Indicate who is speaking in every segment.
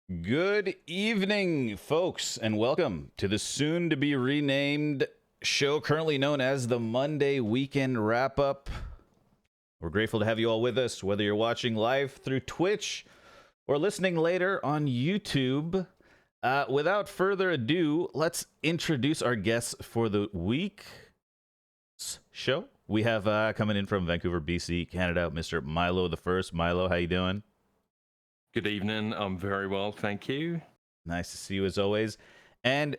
Speaker 1: Good evening, folks, and welcome to the soon-to-be renamed show currently known as the Monday Weekend Wrap-Up. We're grateful to have you all with us, whether you're watching live through Twitch or listening later on YouTube. Without further ado, let's introduce our guests for the week's show. We have coming in from Vancouver, BC, Canada, Mr. Milo the First. Milo, how you doing?
Speaker 2: Good evening. I'm very well, thank you.
Speaker 1: Nice to see you as always. And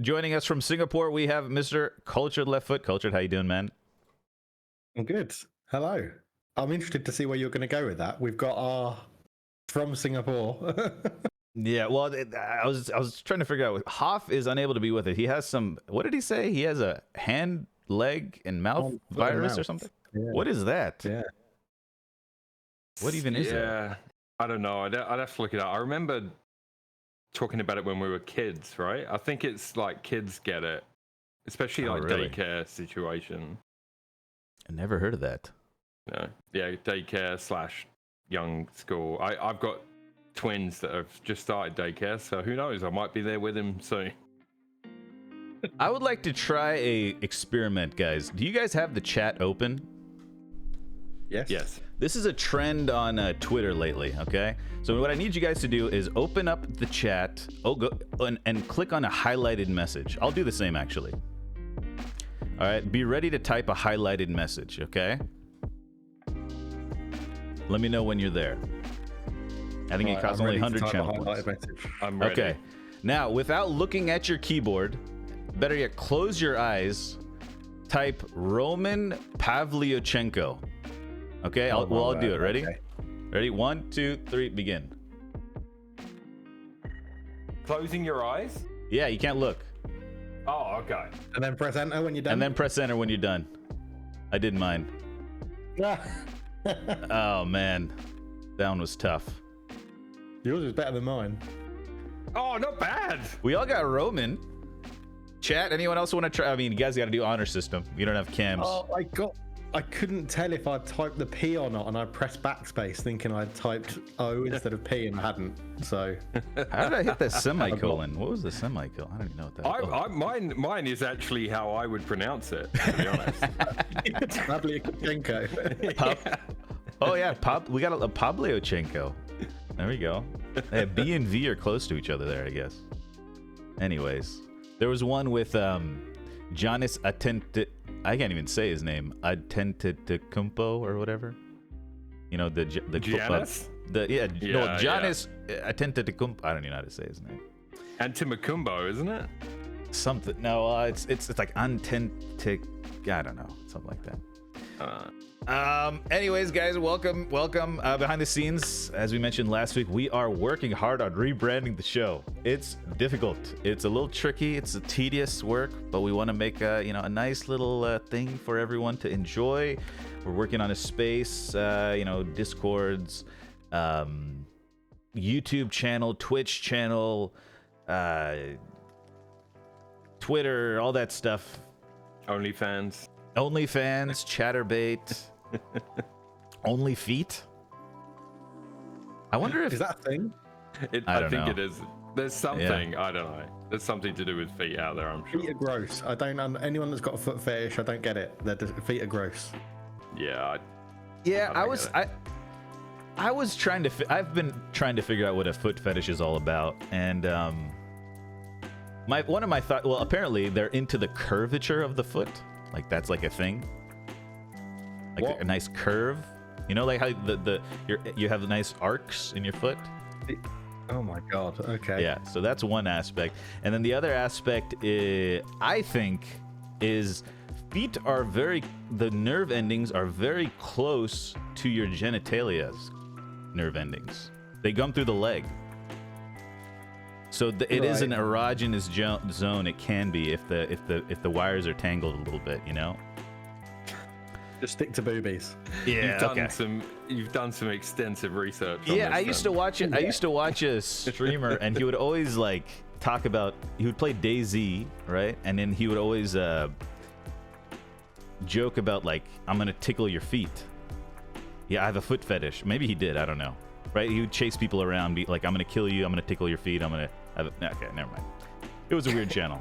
Speaker 1: joining us from Singapore, we have Mr. Cultured Left Foot. Cultured, how you doing, man?
Speaker 3: I'm good. Hello. I'm interested to see where you're going to go with that. We've got our from Singapore.
Speaker 1: Yeah, well, I was trying to figure out. Hoff is unable to be with it. He has some. What did he say? He has a hand, leg, and mouth virus or something. Yeah. What is that?
Speaker 3: Yeah.
Speaker 1: What even is that?
Speaker 2: Yeah, I don't know. I'd have to look it up. I remember talking about it when we were kids, right? I think it's like kids get it, especially like
Speaker 1: really?
Speaker 2: daycare situation.
Speaker 1: I never heard of that.
Speaker 2: No. Yeah, daycare / young school. I've got twins that have just started daycare, so who knows? I might be there with him soon.
Speaker 1: I would like to try a experiment, guys. Do you guys have the chat open?
Speaker 3: Yes.
Speaker 2: Yes.
Speaker 1: This is a trend on Twitter lately, okay? So what I need you guys to do is open up the chat, and click on a highlighted message. I'll do the same, actually. All right, be ready to type a highlighted message, okay? Let me know when you're there. I think it costs only 100 channel points.
Speaker 2: I'm ready.
Speaker 1: Okay. Now, without looking at your keyboard, better yet, close your eyes, type Roman Pavlyuchenko. Okay, I'll do it. Ready?
Speaker 3: Okay.
Speaker 1: Ready? 1, 2, 3, begin.
Speaker 2: Closing your eyes?
Speaker 1: Yeah, you can't look.
Speaker 2: Oh, okay.
Speaker 3: And then press enter when you're done.
Speaker 1: And then press enter when you're done. I did mine. Oh, man. That one was tough.
Speaker 3: Yours is better than mine.
Speaker 2: Oh, not bad.
Speaker 1: We all got Roman. Chat, anyone else want to try? I mean, you guys got to do honor system. You don't have cams.
Speaker 3: Oh, I couldn't tell if I typed the P or not, and I pressed backspace thinking I typed O instead of P, and I hadn't. So
Speaker 1: how did I hit that semicolon? What was the semicolon? I don't even know what that was.
Speaker 2: Mine is actually how I would pronounce it, to be honest.
Speaker 3: Pavlyuchenko.
Speaker 1: Oh yeah, we got a Pavlyuchenko. There we go. Hey, B and V are close to each other there, I guess. Anyways, there was one with Giannis I can't even say his name. Antetokounmpo or whatever. You know the
Speaker 2: Giannis?
Speaker 1: Giannis Antetokounmpo. I don't even know how to say his name.
Speaker 2: Antetokounmpo, isn't it?
Speaker 1: Something. No, it's like I don't know, something like that. Anyways, guys, welcome. Behind the scenes, as we mentioned last week, we are working hard on rebranding the show. It's difficult. It's a little tricky. It's a tedious work, but we want to make a nice little thing for everyone to enjoy. We're working on a space, Discords, YouTube channel, Twitch channel, Twitter, all that stuff.
Speaker 2: OnlyFans,
Speaker 1: Chatterbait, Only Feet. I wonder if
Speaker 3: is that a thing?
Speaker 1: I think
Speaker 2: it is. There's something. I don't know. There's something to do with feet out there, I'm sure.
Speaker 3: Feet are gross. I don't. Anyone that's got a foot fetish, I don't get it. Their feet are gross.
Speaker 2: Yeah.
Speaker 1: I've been trying to figure out what a foot fetish is all about, and one of my thoughts. Well, apparently they're into the curvature of the foot. Like that's like a thing. Like a nice curve. You know, like how you have nice arcs in your foot.
Speaker 3: Oh my god. Okay.
Speaker 1: Yeah. So that's one aspect, and then the other aspect I think is feet are the nerve endings are very close to your genitalia's nerve endings. They come through the leg. So it is an erogenous zone. It can be if the wires are tangled a little bit, you know.
Speaker 3: Just stick to boobies.
Speaker 1: Yeah,
Speaker 2: you've done some extensive research.
Speaker 1: Yeah, I used to watch it. I used to watch a streamer, and he would always like talk about. He would play DayZ, right? And then he would always joke about like, I'm gonna tickle your feet. Yeah, I have a foot fetish. Maybe he did. I don't know. right? He would chase people around, be like, "I'm gonna kill you. I'm gonna tickle your feet. I'm gonna." Okay, never mind. It was a weird channel.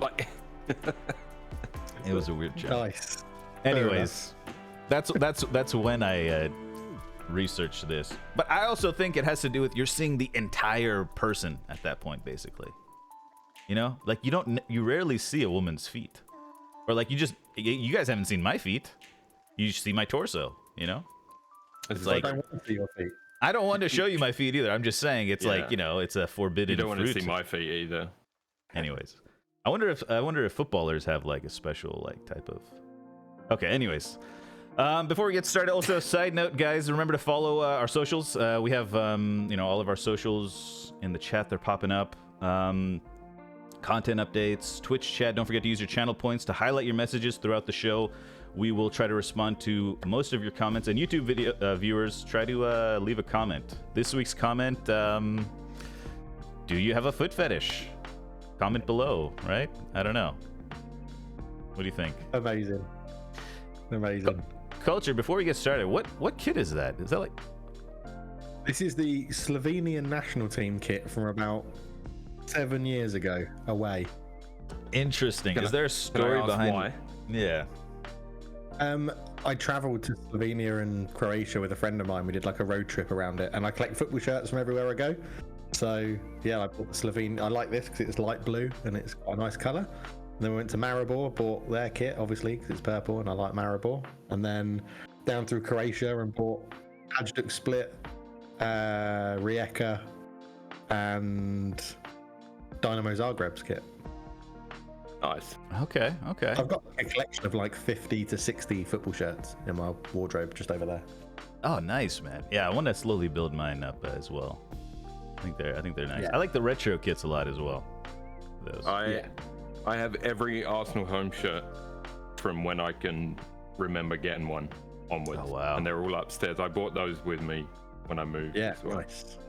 Speaker 1: It was a weird channel.
Speaker 3: Nice.
Speaker 1: Anyways, that's when I researched this. But I also think it has to do with you're seeing the entire person at that point, basically. You know, like you rarely see a woman's feet, or like you guys haven't seen my feet. You just see my torso. You know, it's like
Speaker 3: I don't want to see your feet.
Speaker 1: I don't want to show you my feet either. I'm just saying it's like, you know, it's a forbidden
Speaker 2: You don't want to
Speaker 1: fruit.
Speaker 2: see my feet either.
Speaker 1: Anyways, I wonder if footballers have like a special like type of. Okay. Anyways, before we get started, also side note, guys, remember to follow our socials. We have you know, all of our socials in the chat. They're popping up. Content updates, Twitch chat. Don't forget to use your channel points to highlight your messages throughout the show. We will try to respond to most of your comments. And YouTube video viewers, try to leave a comment. This week's comment: do you have a foot fetish? Comment below, right? I don't know. What do you think?
Speaker 3: Amazing.
Speaker 1: Culture, before we get started, what kit is that? Is that like...
Speaker 3: This is the Slovenian national team kit from about 7 years ago away.
Speaker 1: Interesting. Is there a story behind...
Speaker 2: Why?
Speaker 1: Yeah.
Speaker 3: I travelled to Slovenia and Croatia with a friend of mine. We did like a road trip around it, and I collect football shirts from everywhere I go. So yeah, I bought the Slovene. I like this because it's light blue and it's got a nice colour. And then we went to Maribor, bought their kit obviously because it's purple and I like Maribor. And then down through Croatia and bought Hajduk Split, Rijeka, and Dynamo Zagreb's kit.
Speaker 2: Nice.
Speaker 1: Okay.
Speaker 3: I've got a collection of like 50 to 60 football shirts in my wardrobe just over there.
Speaker 1: Oh, nice, man. Yeah, I want to slowly build mine up as well. I think they're nice. Yeah. I like the retro kits a lot as well. Those.
Speaker 2: I have every Arsenal home shirt from when I can remember getting one onwards.
Speaker 1: Oh, wow.
Speaker 2: And they're all upstairs. I bought those with me when I moved.
Speaker 3: Yeah,
Speaker 2: as well.
Speaker 3: nice.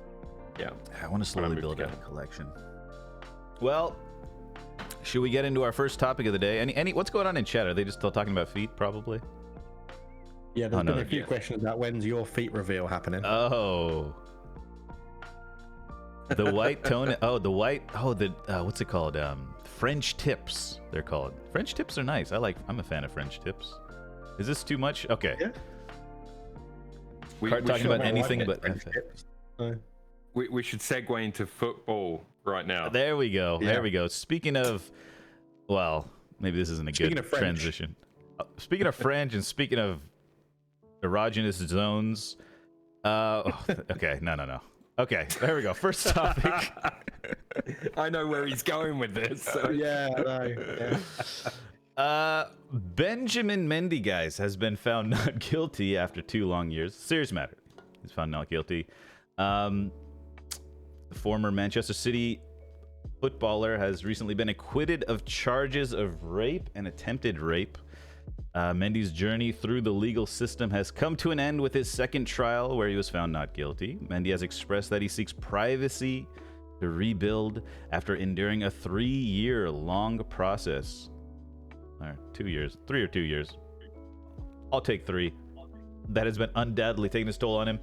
Speaker 2: Yeah.
Speaker 1: I want to slowly build up a collection. Well, should we get into our first topic of the day? Any what's going on in chat? Are they just still talking about feet, probably?
Speaker 3: Yeah, there's been a few questions about when's your feet reveal happening.
Speaker 1: Oh. The white tone. What's it called? French tips. They're called. French tips are nice. I'm a fan of French tips. Is this too much? Okay.
Speaker 3: Yeah.
Speaker 2: We
Speaker 1: talking about anything but
Speaker 3: French tips.
Speaker 2: We should segue into football right now.
Speaker 1: There we go.
Speaker 3: Yeah.
Speaker 1: There we go. Speaking of, well, maybe this isn't a good transition. Speaking of French and speaking of erogenous zones. Okay. No. Okay, there we go. First topic.
Speaker 2: I know where he's going with this. So.
Speaker 3: Yeah, I know.
Speaker 1: Benjamin Mendy, guys, has been found not guilty after 2 long years. Serious matter. He's found not guilty. The former Manchester City footballer has recently been acquitted of charges of rape and attempted rape. Mendy's journey through the legal system has come to an end with his second trial where he was found not guilty. Mendy has expressed that he seeks privacy to rebuild after enduring a 3-year-long process. Or 2 years, 3 or 2 years. I'll take 3. That has been undoubtedly taking its toll on him.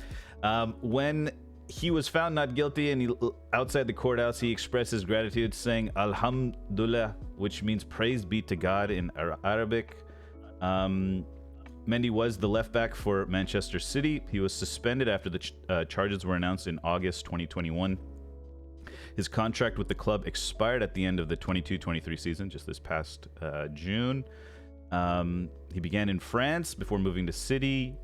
Speaker 1: When he was found not guilty and outside the courthouse, he expressed his gratitude, saying Alhamdulillah, which means praise be to God in Arabic. Mendy was the left back for Manchester City. He was suspended after the charges were announced in August 2021. His contract with the club expired at the end of the 22-23 season, just this past June. He began in France before moving to City.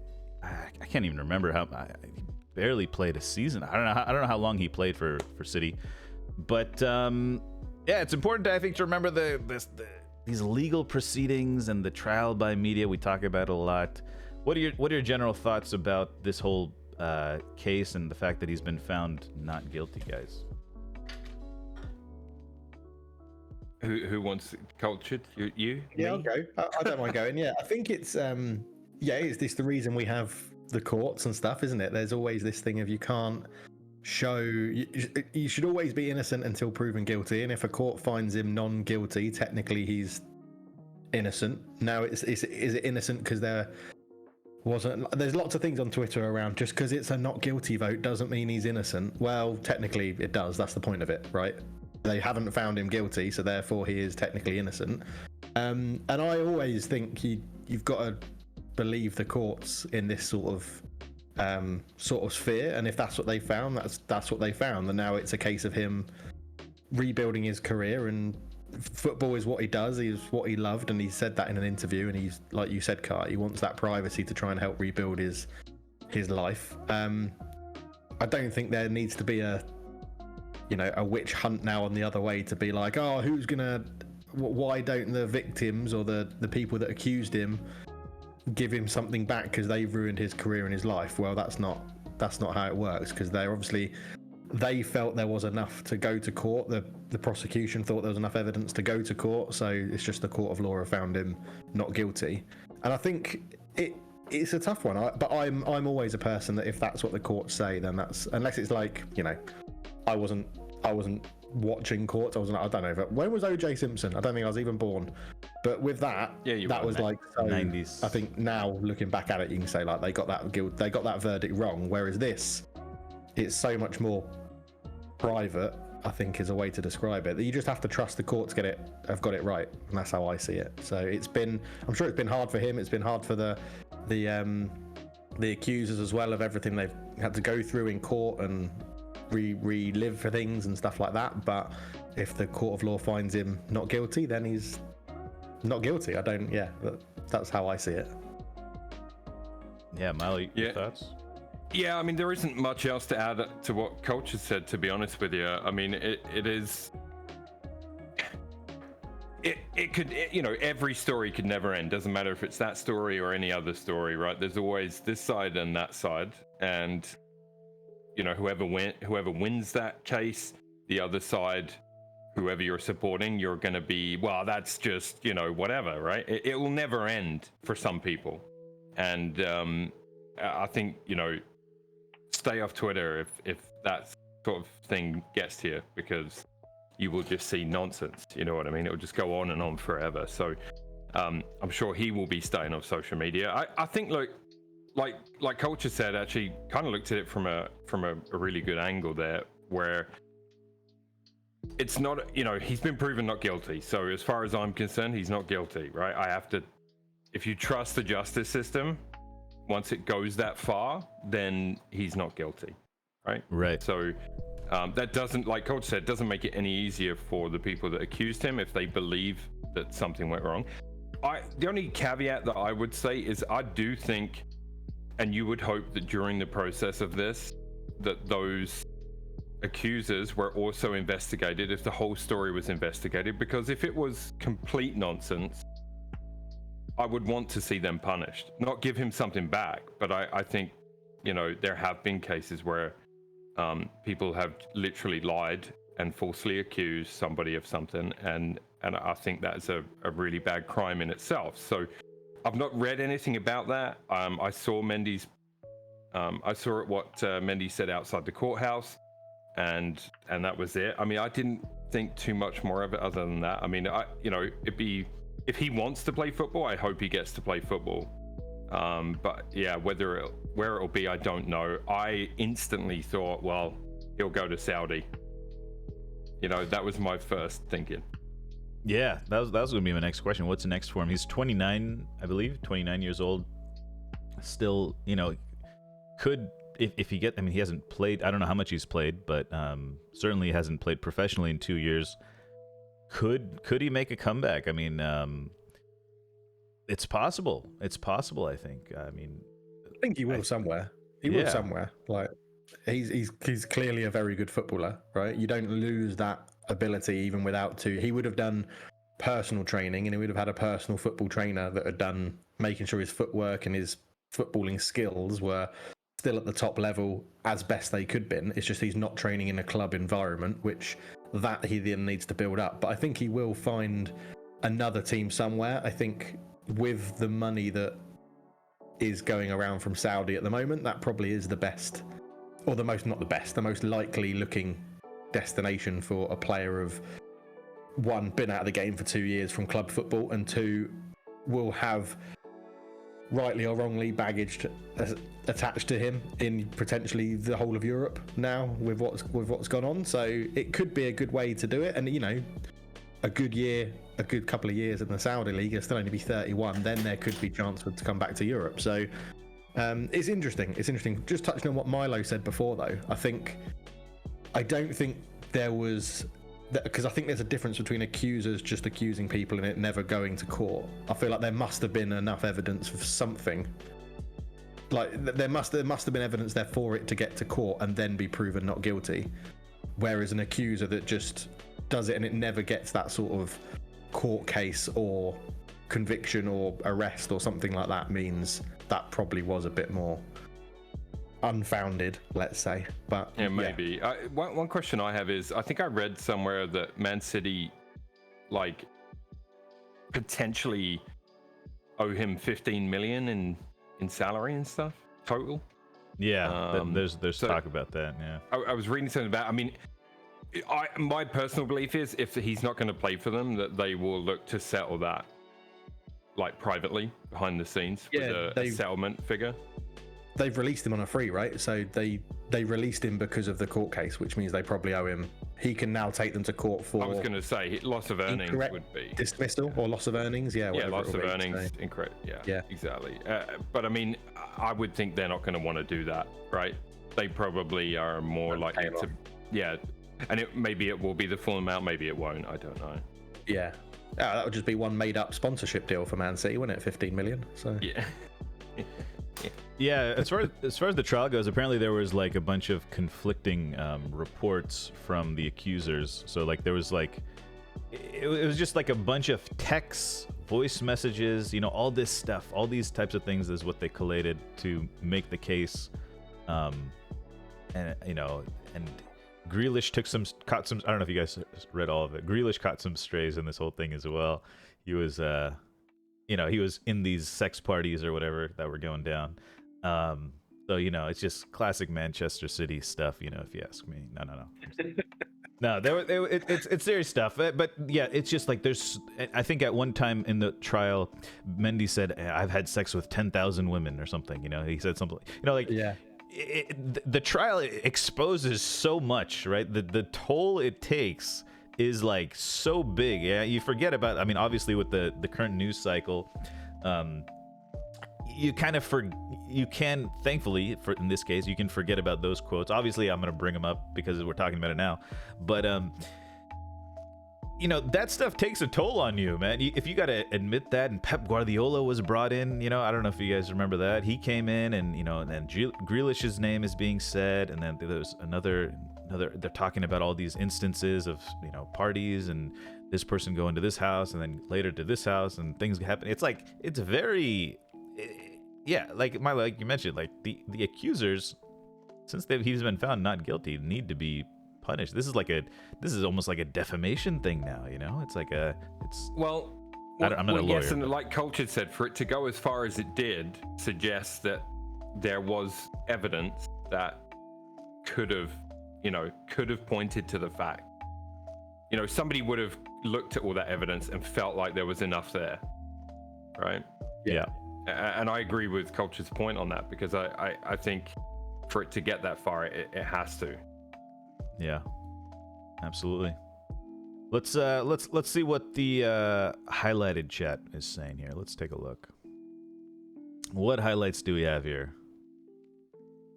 Speaker 1: I can't even remember how. He barely played a season. I don't know how long he played for City, but yeah, it's important, I think, to remember these legal proceedings and the trial by media. We talk about it a lot. What are your general thoughts about this whole case and the fact that he's been found not guilty, guys?
Speaker 2: Who wants cultured? You?
Speaker 3: Yeah,
Speaker 2: Me?
Speaker 3: I'll go. I don't mind going. Yeah, I think it's is this the reason we have the courts and stuff, isn't it? There's always this thing of you can't show. You should always be innocent until proven guilty, and if a court finds him non-guilty, technically he's innocent. Now, is it innocent because they're wasn't. There's lots of things on Twitter around just because it's a not guilty vote doesn't mean he's innocent. Well, technically it does. That's the point of it, right? They haven't found him guilty, so therefore he is technically innocent. And I always think you've got to believe the courts in this sort of sphere. And if that's what they found, that's what they found. And now it's a case of him rebuilding his career, and football is what he does. He's what he loved, and he said that in an interview. And he's, like you said, Kart, he wants that privacy to try and help rebuild his life. I don't think there needs to be a witch hunt now on the other way to be like, oh, why don't the victims or the people that accused him give him something back because they've ruined his career and his life? Well, that's not how it works, because they felt there was enough to go to court. The prosecution thought there was enough evidence to go to court, so it's just the court of law have found him not guilty. And I think it's a tough one. But I'm always a person that if that's what the courts say, then that's, unless it's like, I wasn't watching courts. I don't know. When was O.J. Simpson? I don't think I was even born. But with that, that was like
Speaker 1: 90s.
Speaker 3: I think now looking back at it, you can say like they got that verdict wrong. Whereas this, it's so much more private, I think, is a way to describe it. That you just have to trust the courts have got it right, and that's how I see it. So I'm sure it's been hard for him. It's been hard for the accusers as well, of everything they've had to go through in court and relive for things and stuff like that. But if the court of law finds him not guilty, then he's not guilty. That's how I see it.
Speaker 1: Yeah, Miley, your thoughts?
Speaker 2: Yeah, I mean, there isn't much else to add to what Coach has said, to be honest with you. I mean, it could, every story could never end. Doesn't matter if it's that story or any other story, right? There's always this side and that side. And, whoever wins that case, the other side, whoever you're supporting, you're going to be, well, that's just, whatever, right? It will never end for some people. And I think, stay off Twitter if that sort of thing gets to you, because you will just see nonsense. You know what I mean? It will just go on and on forever. So I'm sure he will be staying off social media. I think, like Culture said, actually kind of looked at it from a really good angle there, where it's not, he's been proven not guilty. So as far as I'm concerned, he's not guilty, right? If you trust the justice system, once it goes that far, then he's not guilty, right?
Speaker 1: Right.
Speaker 2: So that doesn't, like Coach said, doesn't make it any easier for the people that accused him if they believe that something went wrong. The only caveat that I would say is I do think, and you would hope that during the process of this, that those accusers were also investigated, if the whole story was investigated, because if it was complete nonsense, I would want to see them punished, not give him something back. But I think, there have been cases where people have literally lied and falsely accused somebody of something, and I think that's a really bad crime in itself. So I've not read anything about that. I saw Mendy's, what Mendy said outside the courthouse, and that was it. I mean, I didn't think too much more of it other than that. I mean, if he wants to play football, I hope he gets to play football. But yeah, where it'll be, I don't know. I instantly thought, well, he'll go to Saudi. That was my first thinking.
Speaker 1: Yeah, that was going to be my next question. What's next for him? He's 29, I believe, 29 years old. Still, could, if he he hasn't played, I don't know how much he's played, but certainly hasn't played professionally in 2 years. Could he make a comeback? I mean, it's possible. It's possible, I think. I
Speaker 3: think he will somewhere. He will somewhere. Like he's clearly a very good footballer, right? You don't lose that ability even without two. He would have done personal training, and he would have had a personal football trainer that had done making sure his footwork and his footballing skills were still at the top level as best they could been. It's just he's not training in a club environment, which that he then needs to build up. But I think he will find another team somewhere. I think with the money that is going around from Saudi at the moment, that probably is the best, or the most likely looking destination for a player of, one, been out of the game for 2 years from club football, and two, will have rightly or wrongly, baggage attached to him in potentially the whole of Europe now with what's gone on. So it could be a good way to do it, and a good couple of years in the Saudi league, he'll still only be 31. Then there could be chance to come back to Europe. So it's interesting. It's interesting. Just touching on what Milo said before, though, I don't think there was. Because I think there's a difference between accusers just accusing people and it never going to court. I feel like there must have been enough evidence for something. Like there must have been evidence there for it to get to court and then be proven not guilty. Whereas an accuser that just does it and it never gets that sort of court case or conviction or arrest or something like that means that probably was a bit more unfounded, let's say. But
Speaker 2: yeah, maybe. One question I have is, I think I read somewhere that Man City like potentially owe him 15 million in salary and stuff total.
Speaker 1: Yeah, there's talk about that. Yeah,
Speaker 2: I was reading something about. I mean, my personal belief is if he's not going to play for them, that they will look to settle that like privately behind the scenes with a settlement figure.
Speaker 3: They've released him on a free, right? So they released him because of the court case, which means they probably owe him. He can now take them to court for.
Speaker 2: I was going to say loss of earnings would be
Speaker 3: dismissal or loss of earnings. Yeah,
Speaker 2: loss of earnings. Incorrect. Yeah, exactly. But I mean, I would think they're not going to want to do that, right? They probably are more likely to. Yeah, and maybe it will be the full amount, maybe it won't. I don't know.
Speaker 3: Yeah, that would just be one made-up sponsorship deal for Man City, wouldn't it? 15 million. So
Speaker 2: yeah.
Speaker 1: Yeah, as far as the trial goes, apparently there was like a bunch of conflicting reports from the accusers. So like there was like it was just like a bunch of texts, voice messages, all this stuff, all these types of things is what they collated to make the case. And Grealish caught some. I don't know if you guys read all of it. Grealish caught some strays in this whole thing as well. He was he was in these sex parties or whatever that were going down. So it's just classic Manchester City stuff, if you ask me. No, it's serious stuff. But yeah, it's just like I think at one time in the trial, Mendy said, "I've had sex with 10,000 women" or something. He said something. Yeah. The trial exposes so much, right? The toll it takes is like so big. Yeah, you forget about. I mean, obviously with the current news cycle, you kind of thankfully in this case you can forget about those quotes. Obviously I'm going to bring them up because we're talking about it now, but that stuff takes a toll on you, man. If you got to admit that. And Pep Guardiola was brought in, I don't know if you guys remember that. He came in and and then Grealish's name is being said, and then there's another they're talking about all these instances of parties and this person going to this house and then later to this house and things happen. It's like it's very like you mentioned, like the accusers, since he's been found not guilty, need to be punished. This is almost like a defamation thing now. It's like I'm not a lawyer.
Speaker 2: Yes, and like Culture said, for it to go as far as it did suggests that there was evidence that could have pointed to the fact. Somebody would have looked at all that evidence and felt like there was enough there, right?
Speaker 1: Yeah.
Speaker 2: And I agree with Culture's point on that, because I think for it to get that far, it has to.
Speaker 1: Yeah, absolutely. Let's see what the highlighted chat is saying here. Let's take a look. What highlights do we have here?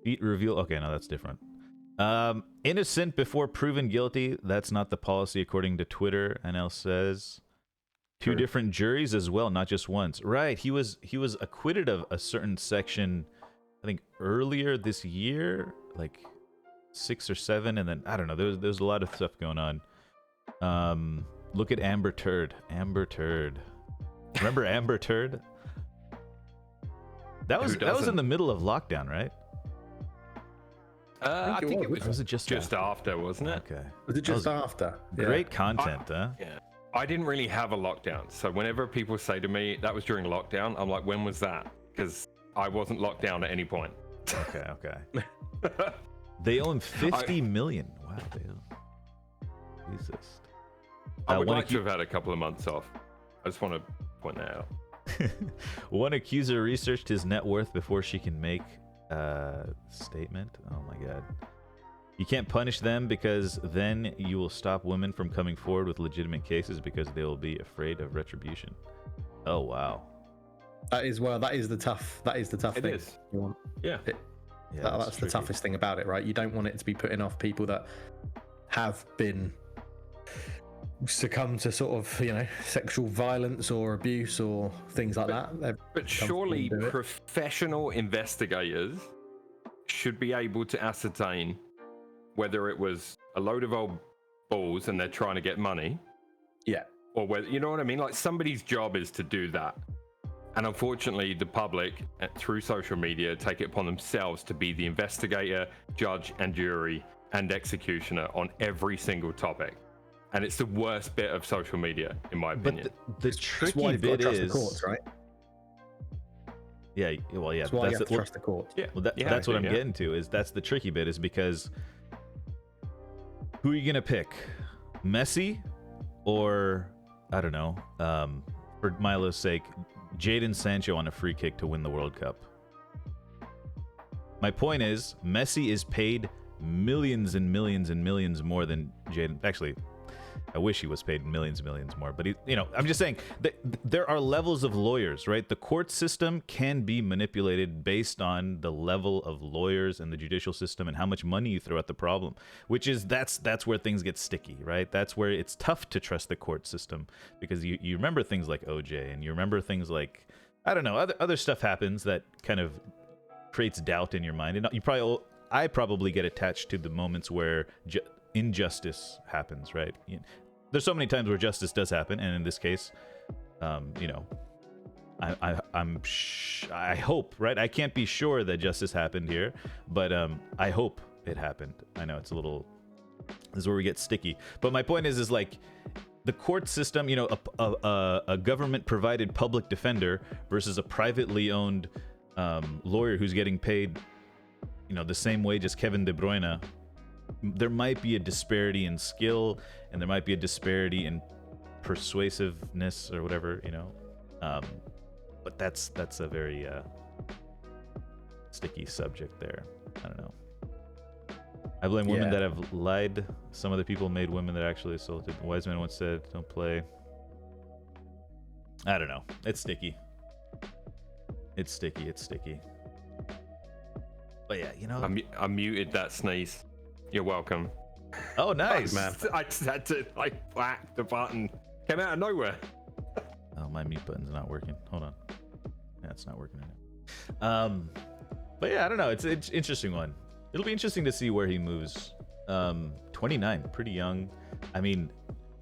Speaker 1: Feet reveal. Okay, no, that's different. Innocent before proven guilty. That's not the policy according to Twitter. NL says. Two different juries as well, not just once. Right. He was acquitted of a certain section, I think earlier this year, like 6 or 7, and then I don't know. There's a lot of stuff going on. Look at Amber Turd. Remember Amber Turd? That was in the middle of lockdown, right?
Speaker 2: I think it was.
Speaker 1: Or was it just
Speaker 2: after, wasn't it?
Speaker 1: Okay.
Speaker 3: Was it just after?
Speaker 1: Great content, huh?
Speaker 2: Yeah. I didn't really have a lockdown, so whenever people say to me that was during lockdown, I'm like, when was that? Because I wasn't locked down at any point.
Speaker 1: Okay. They own 50 million. Wow, they own. Jesus.
Speaker 2: I would like to have had a couple of months off. I just want to point that out.
Speaker 1: One accuser researched his net worth before she can make a statement. Oh my god. You can't punish them because then you will stop women from coming forward with legitimate cases because they will be afraid of retribution. Oh wow.
Speaker 3: That is the tough
Speaker 2: It
Speaker 3: thing.
Speaker 2: is.
Speaker 3: You want
Speaker 2: Yeah.
Speaker 1: Yeah,
Speaker 3: that's the
Speaker 1: tricky.
Speaker 3: toughest thing about it, right? You don't want it to be putting off people that have been succumbed to sort of, you know, sexual violence or abuse or things like that.
Speaker 2: But surely
Speaker 3: do it.
Speaker 2: professional investigators should be able to ascertain whether it was a load of old balls and they're trying to get money,
Speaker 3: Yeah.
Speaker 2: or whether, you know what I mean? Like, somebody's job is to do that. And unfortunately, the public, through social media, take it upon themselves to be the investigator, judge, and jury and executioner on every single topic. And it's the worst bit of social media, in my
Speaker 1: But
Speaker 2: opinion.
Speaker 1: the
Speaker 3: That's
Speaker 1: tricky
Speaker 3: why you've got to
Speaker 1: bit
Speaker 3: trust
Speaker 1: is
Speaker 3: the courts, right?
Speaker 1: Yeah, well, yeah,
Speaker 3: That's why you have to
Speaker 1: well,
Speaker 3: trust the courts.
Speaker 2: Yeah,
Speaker 1: well,
Speaker 2: you
Speaker 1: that's
Speaker 2: have
Speaker 1: what
Speaker 2: to,
Speaker 1: I'm
Speaker 2: yeah.
Speaker 1: getting to. Is that's the tricky bit? Is because who are you gonna pick, Messi, or I don't know, for Milo's sake, Jadon Sancho on a free kick to win the World Cup. My point is, Messi is paid millions and millions and millions more than Jadon. Actually, I wish he was paid millions and millions more, but I'm just saying that there are levels of lawyers, right? The court system can be manipulated based on the level of lawyers and the judicial system and how much money you throw at the problem, which is that's where things get sticky, right? That's where it's tough to trust the court system because you remember things like OJ and you remember things like, I don't know, other stuff happens that kind of creates doubt in your mind. And I probably get attached to the moments where injustice happens, right? There's so many times where justice does happen, and in this case, I hope, right? I can't be sure that justice happened here, but I hope it happened. I know it's a little. This is where we get sticky, but my point is like the court system. A government-provided public defender versus a privately owned lawyer who's getting paid, the same wage as Kevin De Bruyne. There might be a disparity in skill and there might be a disparity in persuasiveness or whatever, but that's a very sticky subject there. I don't know. I blame women that have lied. Some other people made women that actually assaulted. Wise man once said, don't play. I don't know. It's sticky. It's sticky. But yeah,
Speaker 2: I muted that sneeze. You're welcome.
Speaker 1: Oh, nice.
Speaker 3: Man.
Speaker 2: I just had to whack the button. Came out of nowhere.
Speaker 1: Oh, my mute button's not working. Hold on. Yeah, it's not working right now. But yeah, I don't know. It's an interesting one. It'll be interesting to see where he moves. 29, pretty young. I mean,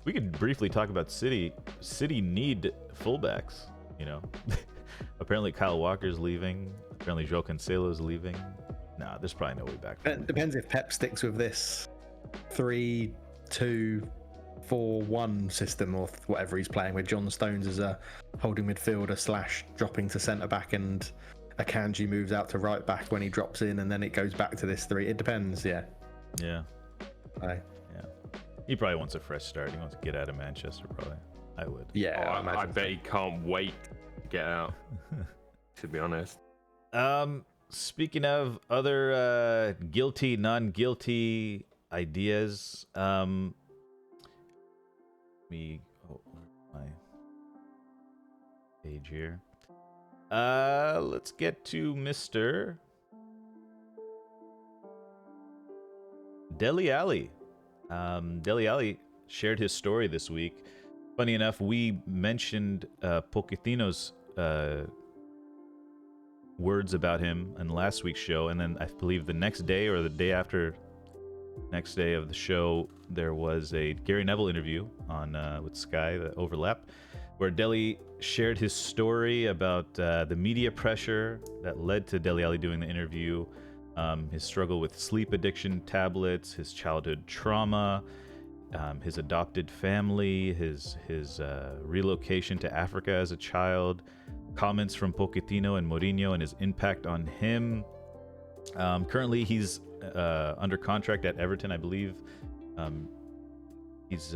Speaker 1: we could briefly talk about City. City need fullbacks, Apparently Kyle Walker's leaving. Apparently João Cancelo's leaving. Nah, there's probably no way back.
Speaker 3: It depends if Pep sticks with this 3-2-4-1 system or whatever he's playing with. John Stones as a holding midfielder / dropping to centre back, and Akanji moves out to right back when he drops in, and then it goes back to this 3. It depends, yeah.
Speaker 1: Yeah.
Speaker 3: Right.
Speaker 1: Yeah. He probably wants a fresh start. He wants to get out of Manchester, probably. I would.
Speaker 3: Yeah,
Speaker 2: I bet he can't wait to get out, to be honest.
Speaker 1: Speaking of other guilty, non-guilty ideas, my page here. Let's get to Mr. Dele Alli. Dele Alli shared his story this week. Funny enough, we mentioned Pochettino's words about him in last week's show, and then I believe the next day or the day after next day of the show, there was a Gary Neville interview on with Sky, the overlap, where Dele shared his story about the media pressure that led to Dele Alli doing the interview, his struggle with sleep addiction tablets, his childhood trauma, his adopted family, his relocation to Africa as a child, comments from Pochettino and Mourinho and his impact on him. Currently, he's under contract at Everton, I believe. He's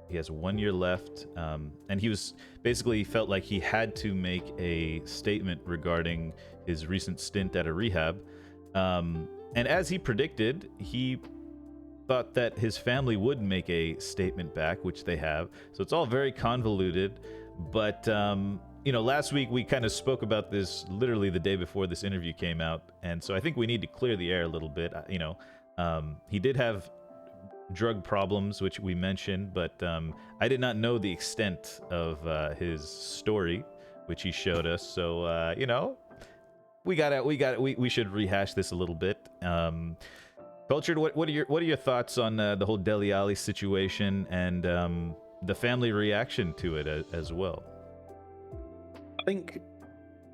Speaker 1: He has 1 year left, and he felt like he had to make a statement regarding his recent stint at a rehab. And as he predicted, he thought that his family would make a statement back, which they have. So it's all very convoluted. But last week we kind of spoke about this literally the day before this interview came out, and so I think we need to clear the air a little bit. He did have drug problems, which we mentioned, but I did not know the extent of his story, which he showed us. So we should rehash this a little bit. Cultured, what are your thoughts on the whole Dele Alli situation and the family reaction to it as well?
Speaker 3: I think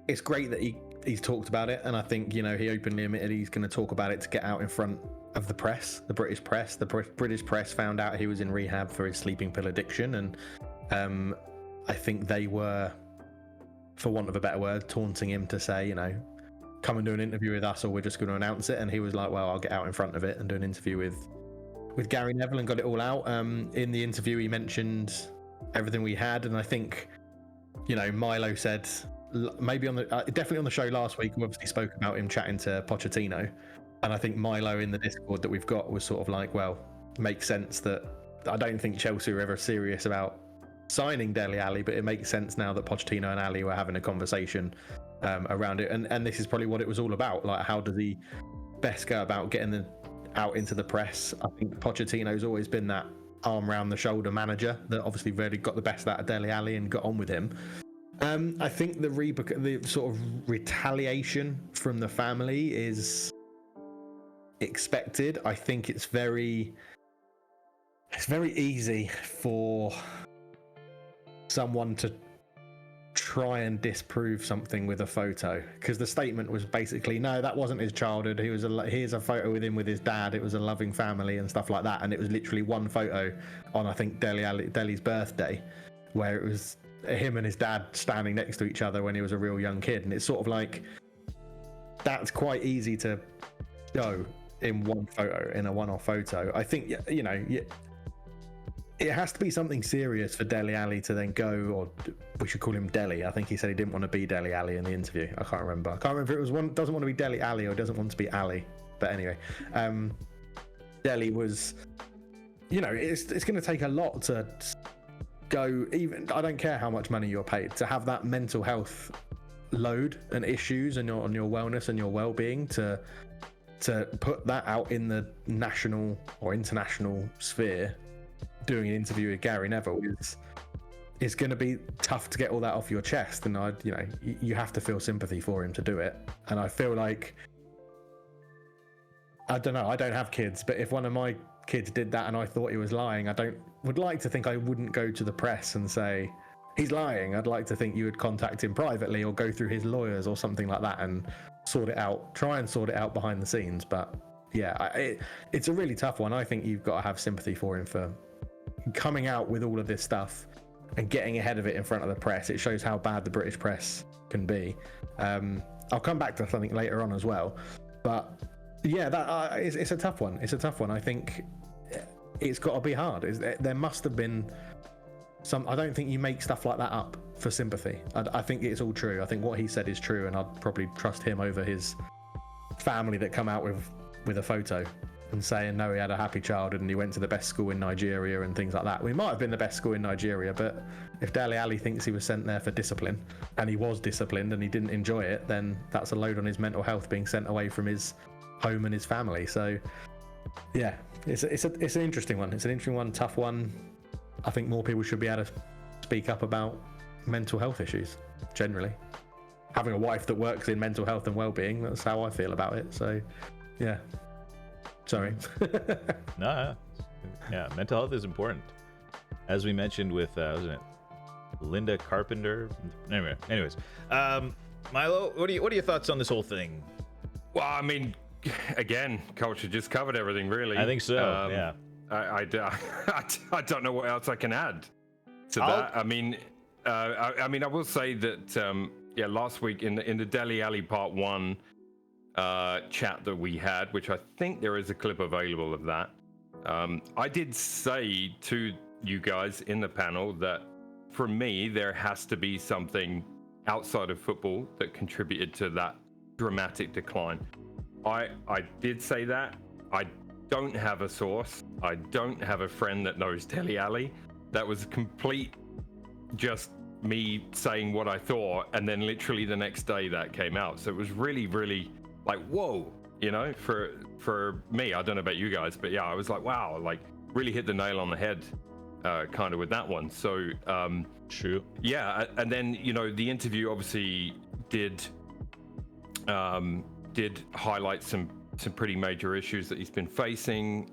Speaker 3: it's great that he's talked about it, and I think he openly admitted he's going to talk about it to get out in front of the press, the British press. The British press found out he was in rehab for his sleeping pill addiction, and I think they were, for want of a better word, taunting him to say, come and do an interview with us, or we're just going to announce it. And he was like, well, I'll get out in front of it and do an interview with Gary Neville, and got it all out. In the interview, he mentioned everything we had, and I think Milo said, maybe definitely on the show last week, we obviously spoke about him chatting to Pochettino, and I think Milo in the Discord that we've got was sort of like, well, makes sense that I don't think Chelsea were ever serious about signing Dele Alli, but it makes sense now that Pochettino and Ali were having a conversation around it, and this is probably what it was all about. Like, how does he best go about getting out into the press? I think Pochettino's always been that arm round the shoulder manager that obviously really got the best out of Dele Alli and got on with him. I think the sort of retaliation from the family is expected. I think it's very easy for someone to try and disprove something with a photo, because the statement was basically, no, that wasn't his childhood. Here's a photo with him with his dad. It was a loving family and stuff like that. And it was literally one photo on, I think, Dele's birthday, where it was him and his dad standing next to each other when he was a real young kid. And it's sort of like, that's quite easy to show in one photo, in a one-off photo. I think, it has to be something serious for Dele Alli to then go, or we should call him Dele. I think he said he didn't want to be Dele Alli in the interview. I can't remember if it was doesn't want to be Dele Alli or doesn't want to be Ali. But anyway, Dele was, it's going to take a lot to go, even, I don't care how much money you're paid, to have that mental health load and issues and on your wellness and your well-being, to put that out in the national or international sphere. Doing an interview with Gary Neville is going to be tough to get all that off your chest, and you have to feel sympathy for him to do it. And I feel like, I don't know, I don't have kids, but if one of my kids did that and I thought he was lying, would like to think I wouldn't go to the press and say he's lying. I'd like to think you would contact him privately or go through his lawyers or something like that and try and sort it out behind the scenes. But yeah, it's a really tough one. I think you've got to have sympathy for him for coming out with all of this stuff and getting ahead of it in front of the press. It shows how bad the British press can be. I'll come back to something later on as well, but yeah, it's a tough one. It's a tough one. I think it's got to be hard. There must have been some. I don't think you make stuff like that up for sympathy. I think it's all true. I think what he said is true, and I'd probably trust him over his family that come out with a photo and saying, no, he had a happy childhood and he went to the best school in Nigeria and things like that. We might have been the best school in Nigeria, but if Dele Alli thinks he was sent there for discipline, and he was disciplined and he didn't enjoy it, then that's a load on his mental health, being sent away from his home and his family. So yeah, it's an interesting one. It's an interesting one, tough one. I think more people should be able to speak up about mental health issues generally. Having a wife that works in mental health and well-being, that's how I feel about it. So yeah. Sorry.
Speaker 1: No, yeah, mental health is important, as we mentioned with wasn't it Linda Carpenter? Anyways, Milo, what are your thoughts on this whole thing?
Speaker 2: Well, I mean, again, Culture just covered everything, really.
Speaker 1: I think so. Yeah.
Speaker 2: I don't know what else I can add to that. I mean, I will say that last week in the Dele Alli Part 1 chat that we had, which I think there is a clip available of that, I did say to you guys in the panel that for me, there has to be something outside of football that contributed to that dramatic decline. I did say that. I don't have a source. I don't have a friend that knows Dele Alli. That was complete just me saying what I thought, and then literally the next day that came out. So it was really, really like, whoa, you know, for me. I don't know about you guys, but yeah, I was like, wow, like really hit the nail on the head, kind of with that one. So
Speaker 1: True.
Speaker 2: yeah, and then you know the interview obviously did highlight some pretty major issues that he's been facing.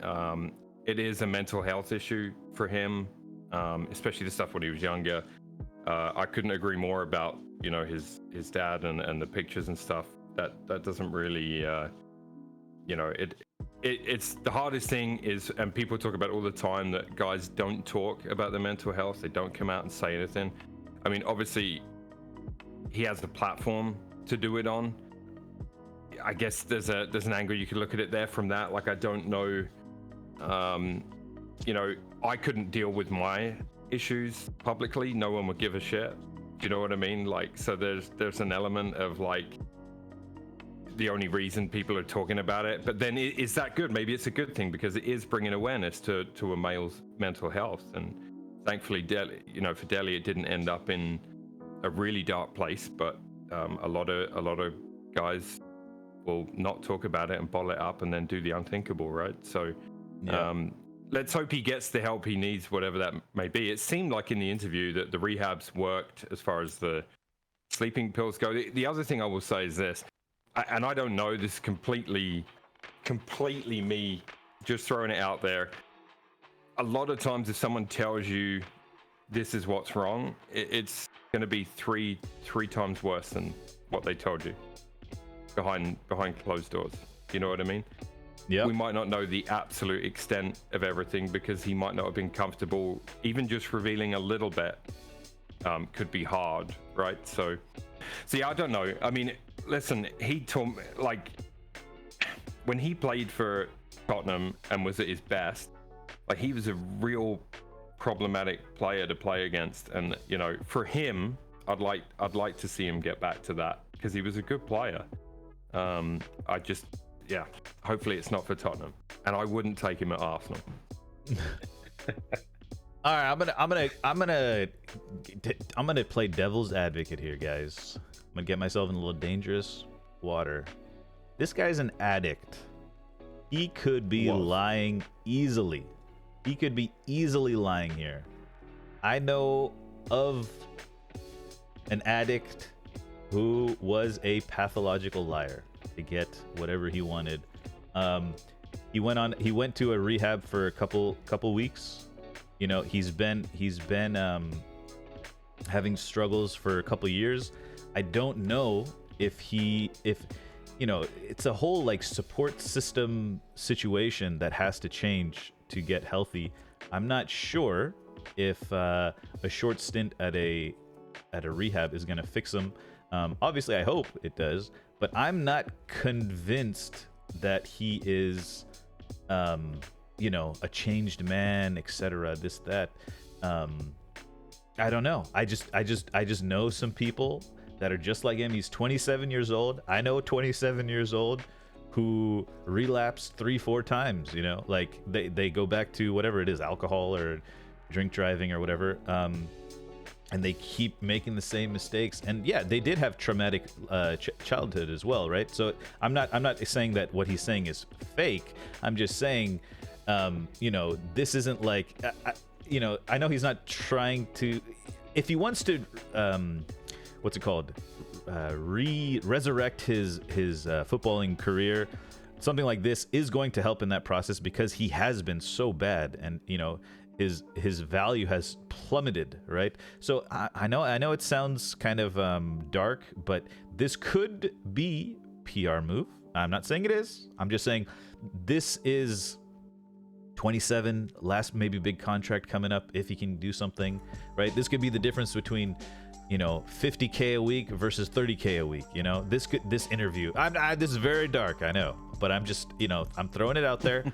Speaker 2: It is a mental health issue for him, especially the stuff when he was younger. I couldn't agree more about, you know, his dad and the pictures and stuff. That doesn't really, you know, it's the hardest thing is, and people talk about it all the time, that guys don't talk about their mental health. They don't come out and say anything. I mean, obviously, he has the platform to do it on. I guess there's an angle you could look at it there from that. Like, I don't know, you know, I couldn't deal with my issues publicly. No one would give a shit. Do you know what I mean? Like, so there's an element of like, the only reason people are talking about it, but then is that good? Maybe it's a good thing because it is bringing awareness to a male's mental health. And thankfully, you know, for Dele, it didn't end up in a really dark place, but a lot of guys will not talk about it and bottle it up and then do the unthinkable, right? So
Speaker 1: Yeah.
Speaker 2: let's hope he gets the help he needs, whatever that may be. It seemed like in the interview that the rehabs worked as far as the sleeping pills go. The other thing I will say is this, and I don't know, this is completely me just throwing it out there. A lot of times if someone tells you this is what's wrong, it's going to be three times worse than what they told you behind closed doors. You know what I mean?
Speaker 1: Yeah.
Speaker 2: We might not know the absolute extent of everything because he might not have been comfortable. Even just revealing a little bit could be hard, right? So see, I don't know. I mean, listen, he told me, like, when he played for Tottenham and was at his best, like, he was a real problematic player to play against. And, you know, for him, I'd like to see him get back to that because he was a good player. Yeah, hopefully it's not for Tottenham, and I wouldn't take him at Arsenal.
Speaker 1: All right, I'm gonna play devil's advocate here, guys. I'm gonna get myself in a little dangerous water. This guy's an addict. He could be lying easily. He could be easily lying here. I know of an addict who was a pathological liar to get whatever he wanted. He went to a rehab for a couple weeks. You know, he's been having struggles for a couple years. I don't know if you know, it's a whole like support system situation that has to change to get healthy. I'm not sure if a short stint at a rehab is going to fix him. Obviously I hope it does, but I'm not convinced that he is you know, a changed man, etc. This, that. I don't know. I just know some people that are just like him. He's 27 years old. I know 27 years old who relapsed 3-4 times, you know, like they go back to whatever it is, alcohol or drink driving or whatever. And they keep making the same mistakes. And yeah, they did have traumatic childhood as well, right? So I'm not saying that what he's saying is fake. I'm just saying, you know, this isn't like, you know, I know he's not trying to. If he wants to, what's it called, resurrect his footballing career, something like this is going to help in that process because he has been so bad, and you know, his value has plummeted, right? So I know it sounds kind of dark, but this could be PR move. I'm not saying it is. I'm just saying this is 27, last maybe big contract coming up if he can do something, right? This could be the difference between 50K a week versus 30K a week. This interview. This is very dark, I know, but I'm just, I'm throwing it out there,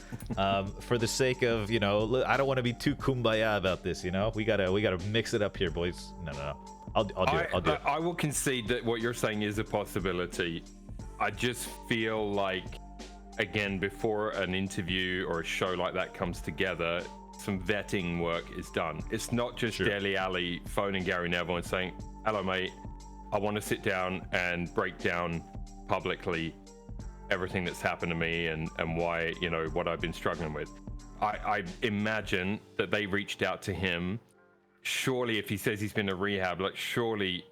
Speaker 1: for the sake of, I don't want to be too kumbaya about this. We gotta mix it up here, boys. No. I'll do it.
Speaker 2: I will concede that what you're saying is a possibility. I just feel like, again, before an interview or a show like that comes together, some vetting work is done. It's not just Dele Alli phoning Gary Neville and saying, "Hello, mate, I want to sit down and break down publicly everything that's happened to me and why, what I've been struggling with." I imagine that they reached out to him. Surely, if he says he's been to rehab, surely,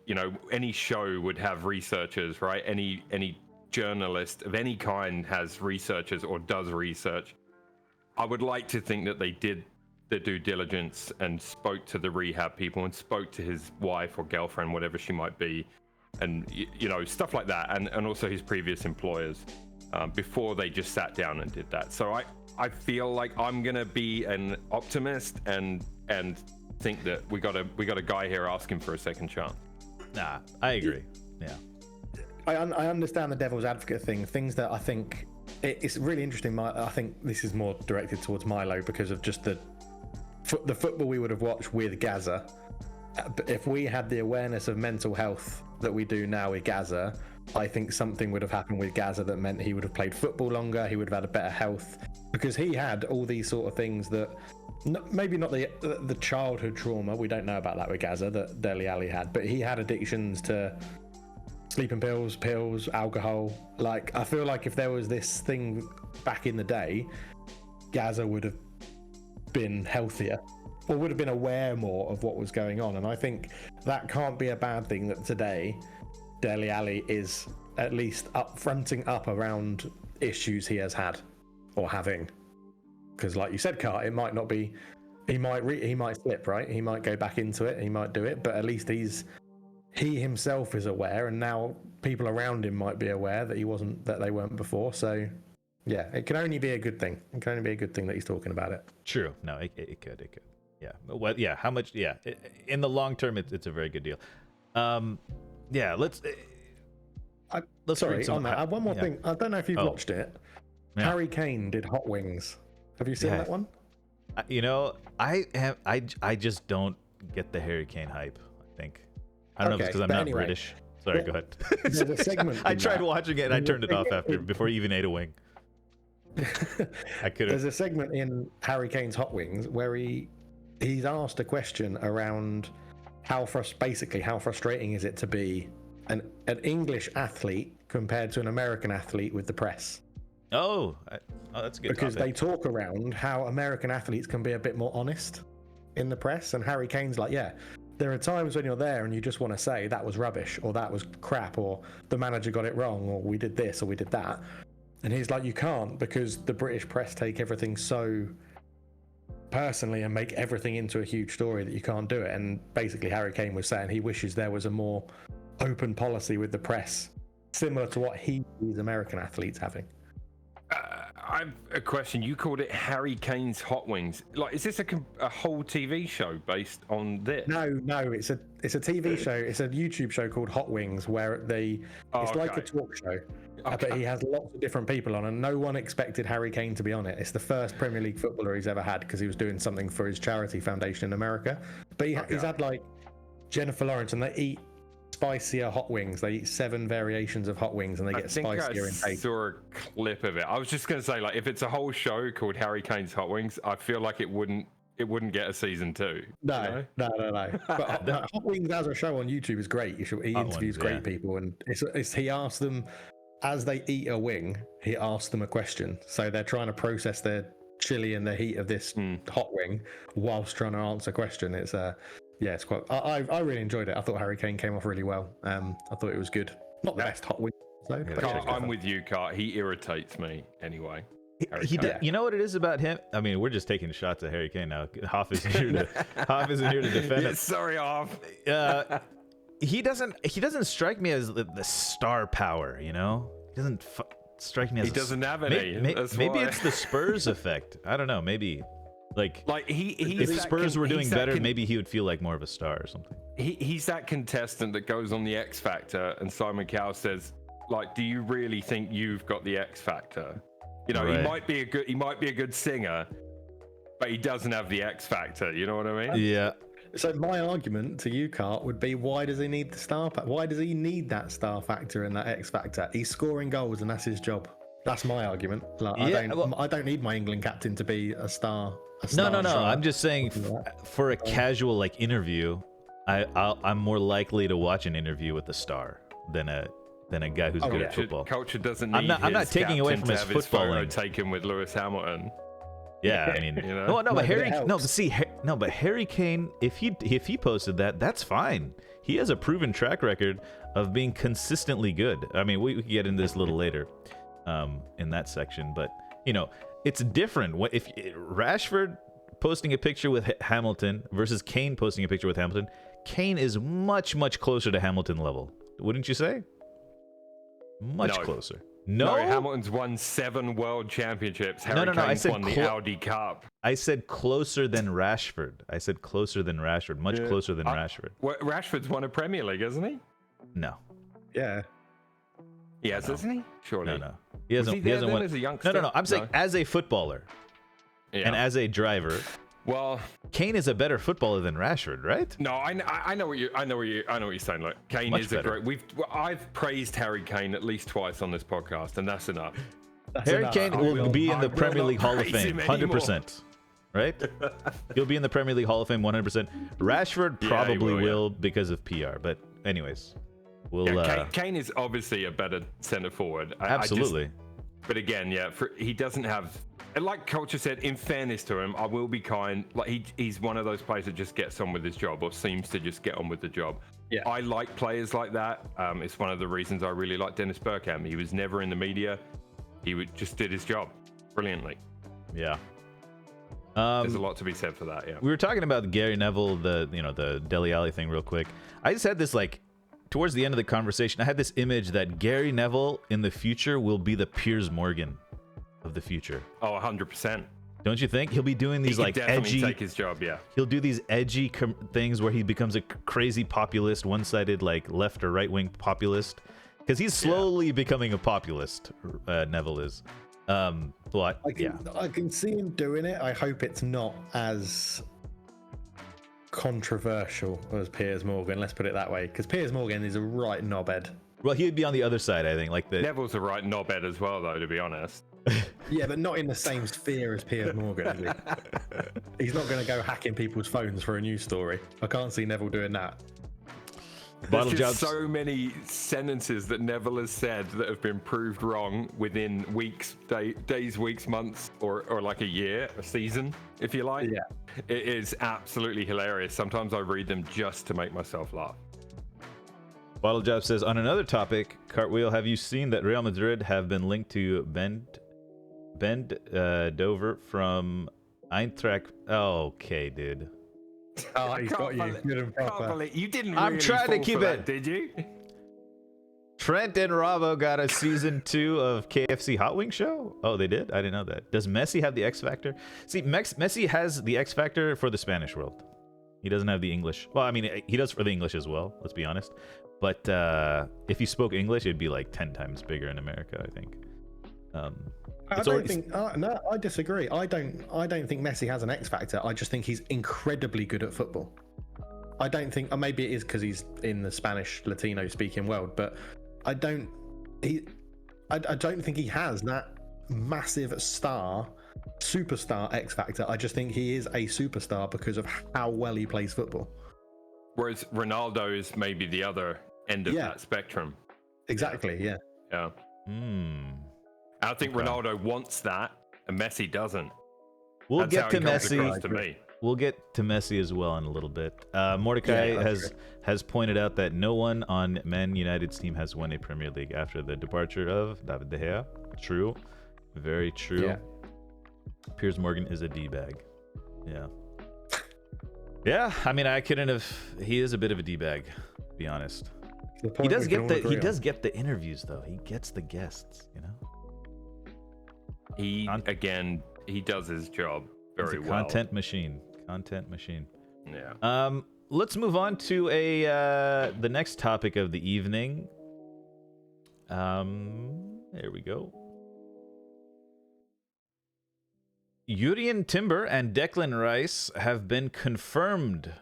Speaker 2: any show would have researchers, right? Any journalist of any kind has researchers or does research. I would like to think that they did the due diligence and spoke to the rehab people and spoke to his wife or girlfriend, whatever she might be, and stuff like that, and also his previous employers, before they just sat down and did that. So I feel like I'm gonna be an optimist and think that we got a guy here asking for a second chance.
Speaker 1: Nah, I agree. Yeah.
Speaker 3: I understand the devil's advocate thing. Things that I think it's really interesting. I think this is more directed towards Milo because of just the football we would have watched with Gaza. But if we had the awareness of mental health that we do now with Gaza, I think something would have happened with Gaza that meant he would have played football longer. He would have had a better health because he had all these sort of things that maybe not the childhood trauma. We don't know about that with Gaza that Dele Alli had, but he had addictions to sleeping pills, alcohol. I feel like if there was this thing back in the day, Gaza would have been healthier or would have been aware more of what was going on. And I think that can't be a bad thing that today Dele Alli is at least fronting up around issues he has had or having. Because like you said, Cart, it might not be, he might slip, right? He might go back into it, he might do it, but at least he himself is aware, and now people around him might be aware that they weren't before. So yeah, it can only be a good thing. It can only be a good thing that he's talking about it.
Speaker 1: True. No, it could. Yeah. Well, yeah. How much? Yeah. In the long term, it's a very good deal. Yeah. Let's
Speaker 3: sorry, on that. One more thing. I don't know if you've watched it.
Speaker 1: Yeah.
Speaker 3: Harry Kane did Hot Wings. Have you seen that one?
Speaker 1: I just don't get the Harry Kane hype. I think. I don't know if it's because I'm not British. Sorry, go ahead.
Speaker 3: There's a segment.
Speaker 1: I tried watching it and I turned it off before he even ate a wing.
Speaker 3: There's a segment in Harry Kane's Hot Wings where he's asked a question around how frustrating is it to be an English athlete compared to an American athlete with the press.
Speaker 1: Oh, that's a good
Speaker 3: because
Speaker 1: topic.
Speaker 3: They talk around how American athletes can be a bit more honest in the press, and Harry Kane's like, yeah, there are times when you're there and you just want to say that was rubbish or that was crap or the manager got it wrong or we did this or we did that. And he's like, you can't, because the British press take everything so personally and make everything into a huge story that you can't do it. And basically Harry Kane was saying he wishes there was a more open policy with the press, similar to what he sees American athletes having.
Speaker 2: I've a question. You called it Harry Kane's Hot Wings. Is this a whole TV show based on this?
Speaker 3: No, it's a TV show. It's a YouTube show called Hot Wings where it's like a talk show. Okay. But he has lots of different people on, and no one expected Harry Kane to be on it. It's the first Premier League footballer he's ever had because he was doing something for his charity foundation in America. But he's had Jennifer Lawrence, and they eat spicier hot wings. They eat 7 variations of hot wings, and they get spicier in taste.
Speaker 2: I saw a clip of it. I was just going to say, if it's a whole show called Harry Kane's Hot Wings, I feel like it wouldn't get a season 2.
Speaker 3: No. But Hot Wings as a show on YouTube is great. He interviews great people, and he asks them as they eat a wing. He asks them a question, so they're trying to process their chili and the heat of this hot wing whilst trying to answer a question. It's it's quite. I really enjoyed it. I thought Harry Kane came off really well. I thought it was good. Not the best hot wing.
Speaker 2: I'm with you, Cart. He irritates me anyway.
Speaker 1: You know what it is about him? I mean, we're just taking shots at Harry Kane now. Hoff isn't here to defend him.
Speaker 2: Sorry, Hoff.
Speaker 1: He doesn't strike me as the star power. He doesn't strike me as.
Speaker 2: He doesn't have any.
Speaker 1: Maybe it's the Spurs effect. I don't know. Maybe
Speaker 2: Like he's
Speaker 1: if Spurs were doing
Speaker 2: he's that
Speaker 1: better, maybe he would feel like more of a star or something.
Speaker 2: He's that contestant that goes on the X Factor, and Simon Cowell says, like, do you really think you've got the X Factor? You know,
Speaker 1: Right.
Speaker 2: he might be a good singer, but he doesn't have the X Factor. You know what I mean?
Speaker 1: Yeah.
Speaker 3: So my argument to you, Cart, would be why does he need the star? Why does he need that star factor and that X factor? He's scoring goals and that's his job. That's my argument. Like, I don't need my England captain to be a star.
Speaker 1: No.
Speaker 3: striker.
Speaker 1: I'm just saying, for a casual like interview, I'm more likely to watch an interview with a star than a guy who's good at football.
Speaker 2: Culture doesn't need.
Speaker 1: I'm not taking away from his footballing.
Speaker 2: Taken with Lewis Hamilton.
Speaker 1: Yeah, I mean,
Speaker 2: You know?
Speaker 1: but Harry,
Speaker 3: it
Speaker 1: no, but see, but Harry Kane, if he posted that, that's fine. He has a proven track record of being consistently good. I mean, we can get into this a little later, in that section, but you know, it's different. If Rashford posting a picture with Hamilton versus Kane posting a picture with Hamilton, Kane is much closer to Hamilton level, wouldn't you say? Much
Speaker 2: No.
Speaker 1: closer.
Speaker 2: No,
Speaker 1: No,
Speaker 2: Hamilton's won 7 world championships. Harry
Speaker 1: No, I
Speaker 2: Kane's
Speaker 1: said
Speaker 2: won the Audi Cup.
Speaker 1: I said closer than Rashford. Much closer than Rashford.
Speaker 2: Rashford's won a Premier League, hasn't he?
Speaker 1: No.
Speaker 3: Yeah.
Speaker 2: He has, hasn't he? Surely.
Speaker 1: No. He
Speaker 2: Was
Speaker 1: hasn't.
Speaker 2: he
Speaker 1: He
Speaker 2: there
Speaker 1: hasn't
Speaker 2: then
Speaker 1: won.
Speaker 2: as a youngster?
Speaker 1: No. I'm saying as a footballer
Speaker 2: Yeah.
Speaker 1: and as a driver,
Speaker 2: Well,
Speaker 1: Kane is a better footballer than Rashford, right?
Speaker 2: no, I know what you're saying. Look, Kane
Speaker 1: Much
Speaker 2: is
Speaker 1: better.
Speaker 2: a great. I've praised Harry Kane at least twice on this podcast, and that's enough.
Speaker 1: Harry Kane will be in
Speaker 2: I
Speaker 1: the
Speaker 2: will
Speaker 1: Premier
Speaker 2: not
Speaker 1: League Hall of
Speaker 2: praise
Speaker 1: Fame,
Speaker 2: him anymore.
Speaker 1: 100%. Right? He'll be in the Premier League Hall of Fame, 100%. Rashford
Speaker 2: Yeah, he
Speaker 1: probably
Speaker 2: will,
Speaker 1: will because of PR, but anyways, we'll
Speaker 2: Yeah, Kane is obviously a better centre forward.
Speaker 1: absolutely.
Speaker 2: But again, yeah, he doesn't have. And like Culture said, in fairness to him, I will be kind. Like he's one of those players that just gets on with his job, or seems to just get on with the job.
Speaker 3: Yeah.
Speaker 2: I like players like that. It's one of the reasons I really like Dennis Bergkamp. He was never in the media. Just did his job brilliantly.
Speaker 1: Yeah.
Speaker 2: There's a lot to be said for that. Yeah.
Speaker 1: We were talking about Gary Neville, the Dele Alli thing, real quick. I just had this towards the end of the conversation, I had this image that Gary Neville in the future will be the Piers Morgan of the future.
Speaker 2: Oh, 100%.
Speaker 1: Don't you think? He'll be doing these
Speaker 2: He could definitely
Speaker 1: edgy.
Speaker 2: take his job. Yeah.
Speaker 1: He'll do these edgy things where he becomes a crazy populist, one-sided left or right-wing populist, because he's slowly becoming a populist. Neville is. But
Speaker 3: I can see him doing it. I hope it's not as controversial as Piers Morgan. Let's put it that way, because Piers Morgan is a right knobhead.
Speaker 1: Well, he would be on the other side, I think.
Speaker 2: Neville's a right knobhead as well, though, to be honest.
Speaker 3: Yeah, but not in the same sphere as Piers Morgan. Is he? He's not going to go hacking people's phones for a news story. I can't see Neville doing that.
Speaker 1: Bottle
Speaker 2: There's just
Speaker 1: jobs.
Speaker 2: so many sentences that Neville has said that have been proved wrong within weeks, days, weeks, months, or like a year, a season, if you like.
Speaker 3: Yeah.
Speaker 2: It is absolutely hilarious. Sometimes I read them just to make myself laugh.
Speaker 1: Bottle Job says, on another topic, Cartwheel, have you seen that Real Madrid have been linked to Ben Dover from Eintracht? Oh, okay, dude.
Speaker 3: Oh, he's got you. Good and proper.
Speaker 2: You didn't
Speaker 1: I'm
Speaker 2: really
Speaker 1: trying to
Speaker 2: fall
Speaker 1: keep
Speaker 2: for that,
Speaker 1: it.
Speaker 2: did you?
Speaker 1: Trent and Ravo got a season 2 of KFC Hot Wing Show? Oh, they did? I didn't know that. Does Messi have the X Factor? See, Messi has the X Factor for the Spanish world. He doesn't have the English. Well, I mean, he does for the English as well, let's be honest. But if he spoke English, it'd be like 10 times bigger in America, I think.
Speaker 3: No, I disagree. I don't think Messi has an X factor. I just think he's incredibly good at football. I don't think, or maybe it is because he's in the Spanish Latino speaking world, but I don't think he has that massive superstar X factor. I just think he is a superstar because of how well he plays football.
Speaker 2: Whereas Ronaldo is maybe the other end of that spectrum.
Speaker 3: Exactly. Yeah.
Speaker 2: Yeah. I think
Speaker 1: Okay.
Speaker 2: Ronaldo wants that, and Messi doesn't.
Speaker 1: We'll
Speaker 2: That's
Speaker 1: get
Speaker 2: how
Speaker 1: to
Speaker 2: he comes across
Speaker 1: Messi.
Speaker 2: to me.
Speaker 1: We'll get to Messi as well in a little bit. Mordecai
Speaker 3: Yeah,
Speaker 1: has pointed out that no one on Man United's team has won a Premier League after the departure of David De Gea. True. Very true.
Speaker 3: Yeah.
Speaker 1: Piers Morgan is a D-bag. Yeah. Yeah, I mean, I couldn't have... He is a bit of a D-bag, to be honest. He does get the interviews, though. He gets the guests, you know?
Speaker 2: He does his job very
Speaker 1: It's a
Speaker 2: well.
Speaker 1: content machine. Content machine.
Speaker 2: Yeah.
Speaker 1: Let's move on to the next topic of the evening. There we go. Jurrien Timber and Declan Rice have been confirmed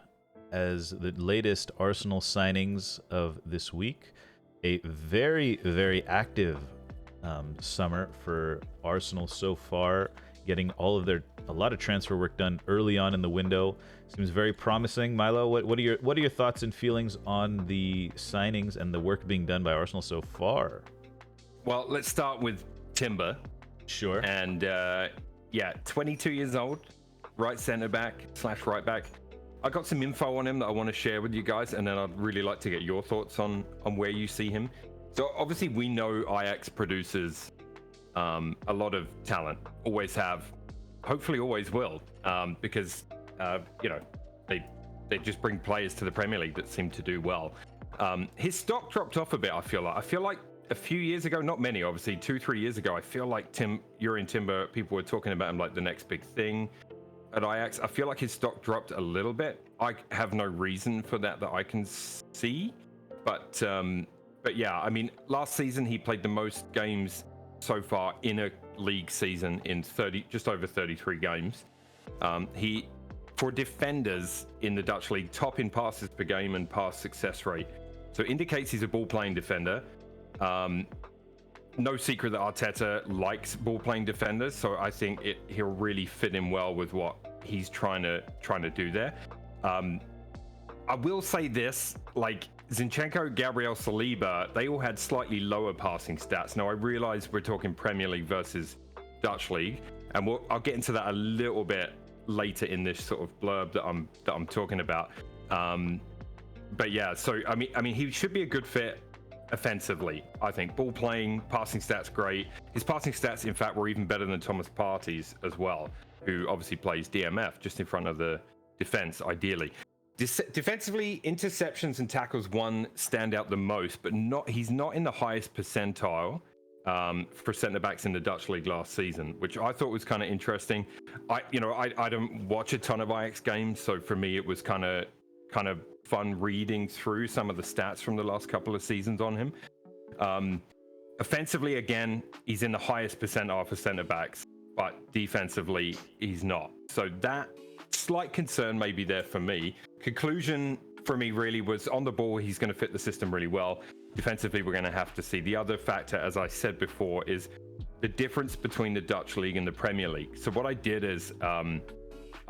Speaker 1: as the latest Arsenal signings of this week. A very, very active summer for Arsenal so far, getting a lot of transfer work done early on in the window. Seems very promising. Milo, what are your thoughts and feelings on the signings and the work being done by Arsenal so far?
Speaker 2: Well, let's start with Timber.
Speaker 1: Sure.
Speaker 2: And 22 years old, right centre back / right back. I got some info on him that I want to share with you guys, and then I'd really like to get your thoughts on where you see him. So obviously we know Ajax produces a lot of talent, always have, hopefully always will, because they just bring players to the Premier League that seem to do well. His stock dropped off a bit. I feel like a few years ago, not many, obviously 2-3 years ago, I feel like Jurrien Timber, people were talking about him like the next big thing at Ajax. I feel like his stock dropped a little bit. I have no reason for that I can see, but yeah, I mean, last season he played the most games so far in a league season in just over 33 games. He, for defenders in the Dutch league, top in passes per game and pass success rate. So it indicates he's a ball-playing defender. No secret that Arteta likes ball-playing defenders, so I think he'll really fit in well with what he's trying to do there. I will say this, like Zinchenko, Gabriel Saliba, they all had slightly lower passing stats. Now I realize we're talking Premier League versus Dutch league, and I'll get into that a little bit later in this sort of blurb that I'm talking about. But yeah, so I mean he should be a good fit offensively. I think ball playing, passing stats great. His passing stats, in fact, were even better than Thomas Partey's as well, who obviously plays DMF just in front of the defense, ideally. Defensively, interceptions and tackles stand out the most, but he's not in the highest percentile for centre backs in the Dutch league last season, which I thought was kind of interesting. I don't watch a ton of Ajax games, so for me it was kind of fun reading through some of the stats from the last couple of seasons on him. Offensively, again, he's in the highest percentile for centre backs, but defensively he's not. So that slight concern may be there for me. Conclusion for me really was on the ball, he's going to fit the system really well. Defensively, we're going to have to see. The other factor, as I said before, is the difference between the Dutch league and the Premier League. So what I did is I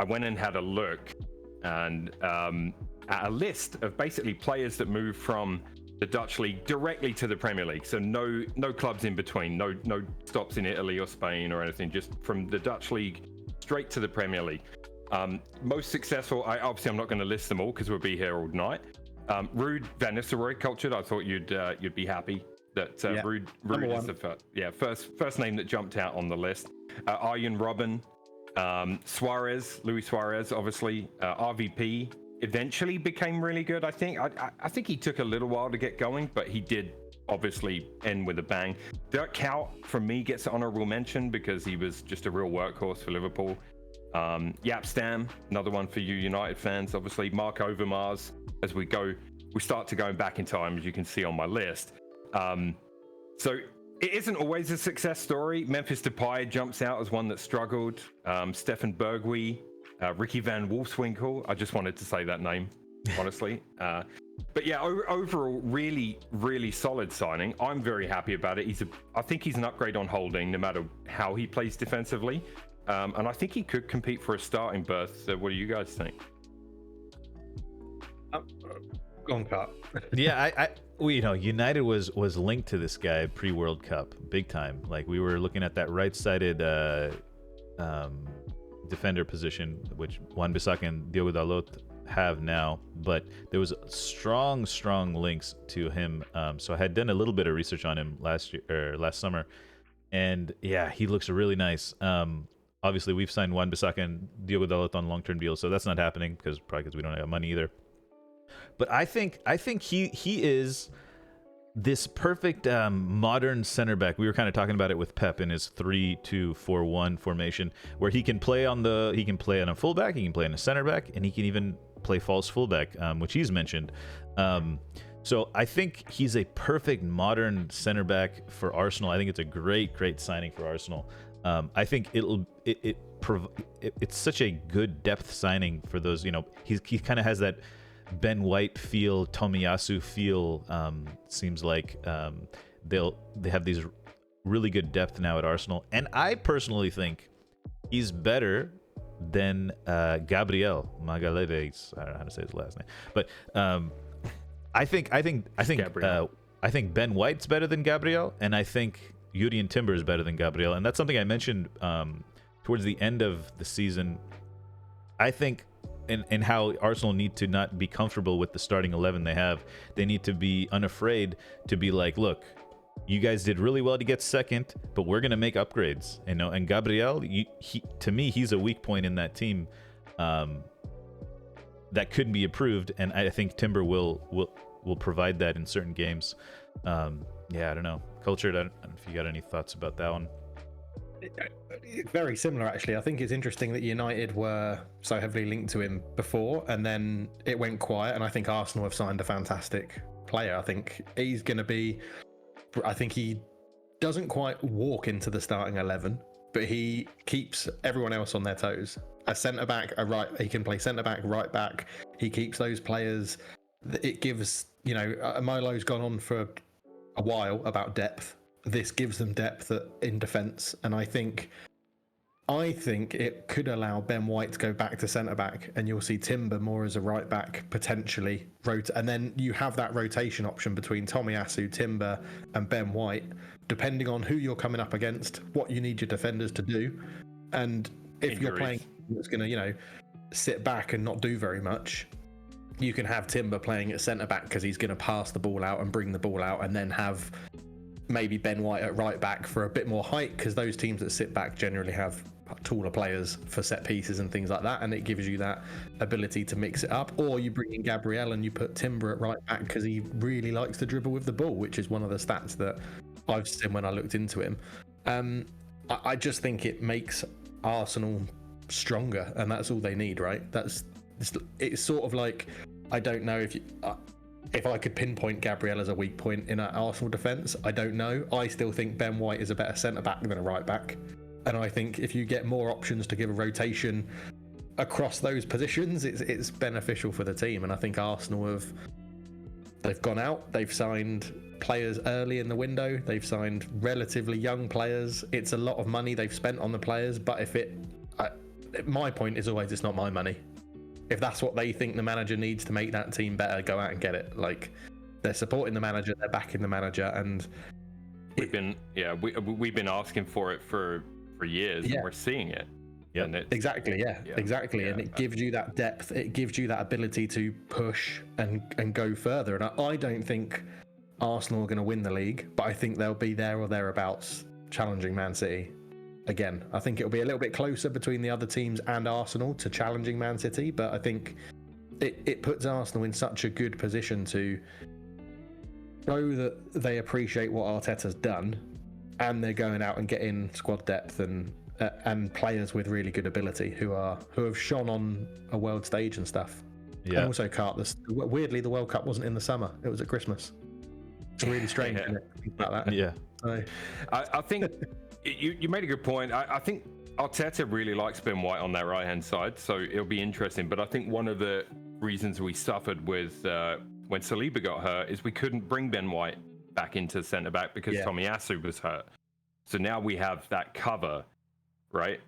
Speaker 2: went and had a look and at a list of basically players that move from the Dutch league directly to the Premier League. So no clubs in between, no stops in Italy or Spain or anything, just from the Dutch league straight to the Premier League. Most successful, obviously I'm not going to list them all because we'll be here all night. Ruud van Nistelrooy, cultured. I thought you'd be happy that Ruud is the first name that jumped out on the list. Arjen Robben, Luis Suarez, obviously. RVP eventually became really good. I think he took a little while to get going, but he did obviously end with a bang. Dirk Kuyt, from me, gets an honorable mention because he was just a real workhorse for Liverpool. Jaap Stam, another one for you United fans, obviously. Mark Overmars, as we start to go back in time, as you can see on my list. So it isn't always a success story. Memphis Depay jumps out as one that struggled. Stefan Bergwijn, Ricky Van Wolfswinkel. I just wanted to say that name, honestly. But yeah, overall, really, really solid signing. I'm very happy about it. I think he's an upgrade on Holding, no matter how he plays defensively. And I think he could compete for a starting berth. So what do you guys think?
Speaker 3: Go on, Cut.
Speaker 1: Yeah, United was linked to this guy pre-World Cup, big time. Like we were looking at that right-sided defender position, which Wan-Bissaka and Diogo Dalot have now, but there was strong links to him. So I had done a little bit of research on him last summer, and yeah, he looks really nice. Obviously, we've signed Wan-Bissaka and Diogo Dalot on long-term deals, so that's not happening probably because we don't have money either. But I think he is this perfect modern center back. We were kind of talking about it with Pep in his 3-2-4-1 formation, where he can play on a fullback, he can play on a center back, and he can even play false fullback, which he's mentioned. So I think he's a perfect modern center back for Arsenal. I think it's a great signing for Arsenal. I think it's such a good depth signing for those. He kind of has that Ben White feel, Tomiyasu feel. Seems like they have these really good depth now at Arsenal, and I personally think he's better than Gabriel Magalhaes. I don't know how to say his last name, but I think Ben White's better than Gabriel, and I think Yuri and Timber is better than Gabriel, and that's something I mentioned towards the end of the season. I think. And how Arsenal need to not be comfortable with the starting 11 they have. They need to be unafraid to be like, look, you guys did really well to get second, but we're going to make upgrades. And Gabriel, to me, he's a weak point in that team that could be improved. And I think Timber will provide that in certain games. I don't know. Cultured, I don't know if you got any thoughts about that one.
Speaker 3: Very similar, actually. I think it's interesting that United were so heavily linked to him before, and then it went quiet. And I think Arsenal have signed a fantastic player. I think he's going to be. I think he doesn't quite walk into the starting 11, but he keeps everyone else on their toes. A centre back, he can play centre back, right back. He keeps those players. It gives Molo's gone on for a while about depth. This gives them depth in defence, and I think it could allow Ben White to go back to centre back, and you'll see Timber more as a right back potentially. And then you have that rotation option between Tomiyasu, Timber, and Ben White, depending on who you're coming up against, what you need your defenders to do, and if you're playing that's going to sit back and not do very much, you can have Timber playing at centre back because he's going to pass the ball out and bring the ball out, and then have maybe Ben White at right back for a bit more height, because those teams that sit back generally have taller players for set pieces and things like that, and it gives you that ability to mix it up. Or you bring in Gabriel and you put Timber at right back because he really likes to dribble with the ball, which is one of the stats that I've seen when I looked into him. I just think it makes Arsenal stronger, and that's all they need, right? It's sort of like, I don't know if I could pinpoint Gabriel as a weak point in our Arsenal defence. I don't know. I still think Ben White is a better centre-back than a right-back. And I think if you get more options to give a rotation across those positions, it's beneficial for the team. And I think Arsenal they've gone out, they've signed players early in the window, they've signed relatively young players. It's a lot of money they've spent on the players, but my point is always, it's not my money. If that's what they think the manager needs to make that team better, go out and get it. Like, they're supporting the manager, they're backing the manager, and
Speaker 2: we've been asking for it for years, and we're seeing it.
Speaker 1: Yeah,
Speaker 3: exactly. And it gives you that depth. It gives you that ability to push and go further. And I don't think Arsenal are going to win the league, but I think they'll be there or thereabouts, challenging Man City. Again, I think it'll be a little bit closer between the other teams and Arsenal to challenging Man City, but I think it puts Arsenal in such a good position to show that they appreciate what Arteta's done, and they're going out and getting squad depth and players with really good ability who have shone on a world stage and stuff. Yeah. And also, weirdly, the World Cup wasn't in the summer; it was at Christmas. It's really strange, isn't it? Think about that.
Speaker 1: Yeah.
Speaker 3: So,
Speaker 2: I think. You made a good point. I think Arteta really likes Ben White on that right-hand side, so it'll be interesting. But I think one of the reasons we suffered with when Saliba got hurt is we couldn't bring Ben White back into centre-back because Tomiyasu was hurt. So now we have that cover, right?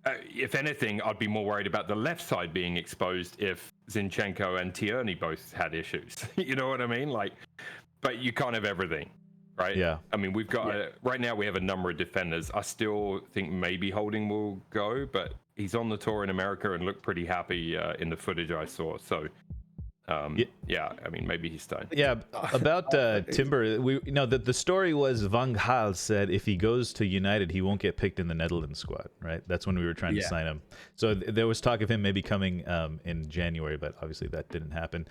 Speaker 2: If anything, I'd be more worried about the left side being exposed if Zinchenko and Tierney both had issues. You know what I mean? But you can't have everything. Right?
Speaker 1: Yeah.
Speaker 2: I mean, we've got right now we have a number of defenders. I still think maybe Holding will go, but he's on the tour in America and looked pretty happy in the footage I saw. So Yeah, I mean, maybe he's staying.
Speaker 1: Yeah, about Timber, the story was Van Gaal said if he goes to United, he won't get picked in the Netherlands squad, right? That's when we were trying to sign him. So there was talk of him maybe coming in January, but obviously that didn't happen.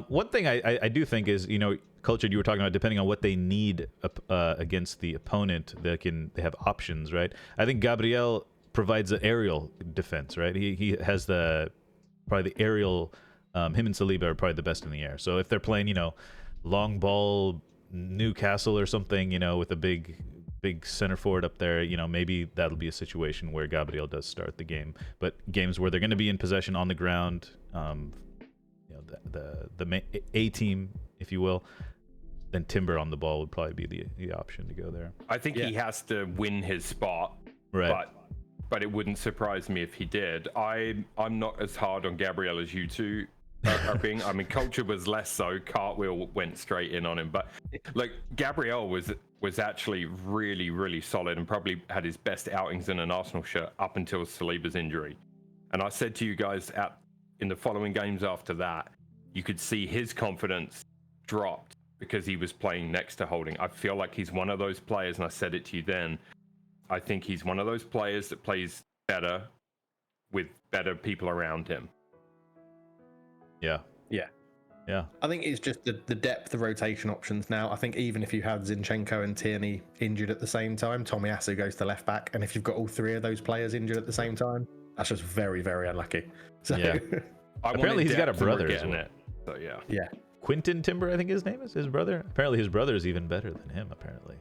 Speaker 1: One thing I do think is, Culture, you were talking about depending on what they need against the opponent, they have options, right? I think Gabriel provides an aerial defense, right? He has probably the aerial. Him and Saliba are probably the best in the air. So if they're playing, long ball Newcastle or something, with a big center forward up there, maybe that'll be a situation where Gabriel does start the game. But games where they're going to be in possession on the ground, the A team, if you will, then Timber on the ball would probably be the option to go there.
Speaker 2: I think he has to win his spot,
Speaker 1: right?
Speaker 2: But it wouldn't surprise me if he did. I'm not as hard on Gabriel as you two are being. I mean, Culture was less so. Cartwheel went straight in on him, but like Gabriel was actually really, really solid and probably had his best outings in an Arsenal shirt up until Saliba's injury. And I said to you guys in the following games after that, you could see his confidence dropped because he was playing next to Holding. I feel like he's one of those players, and I said it to you then. I think he's one of those players that plays better with better people around him.
Speaker 1: Yeah.
Speaker 3: I think it's just the depth of rotation options now. I think even if you had Zinchenko and Tierney injured at the same time, Tomiyasu goes to left back, and if you've got all three of those players injured at the same time, that's just very, very unlucky. So
Speaker 1: apparently he's got a brother as well.
Speaker 2: So yeah.
Speaker 1: Quinton Timber, I think his name is his brother. Apparently his brother is even better than him. Apparently.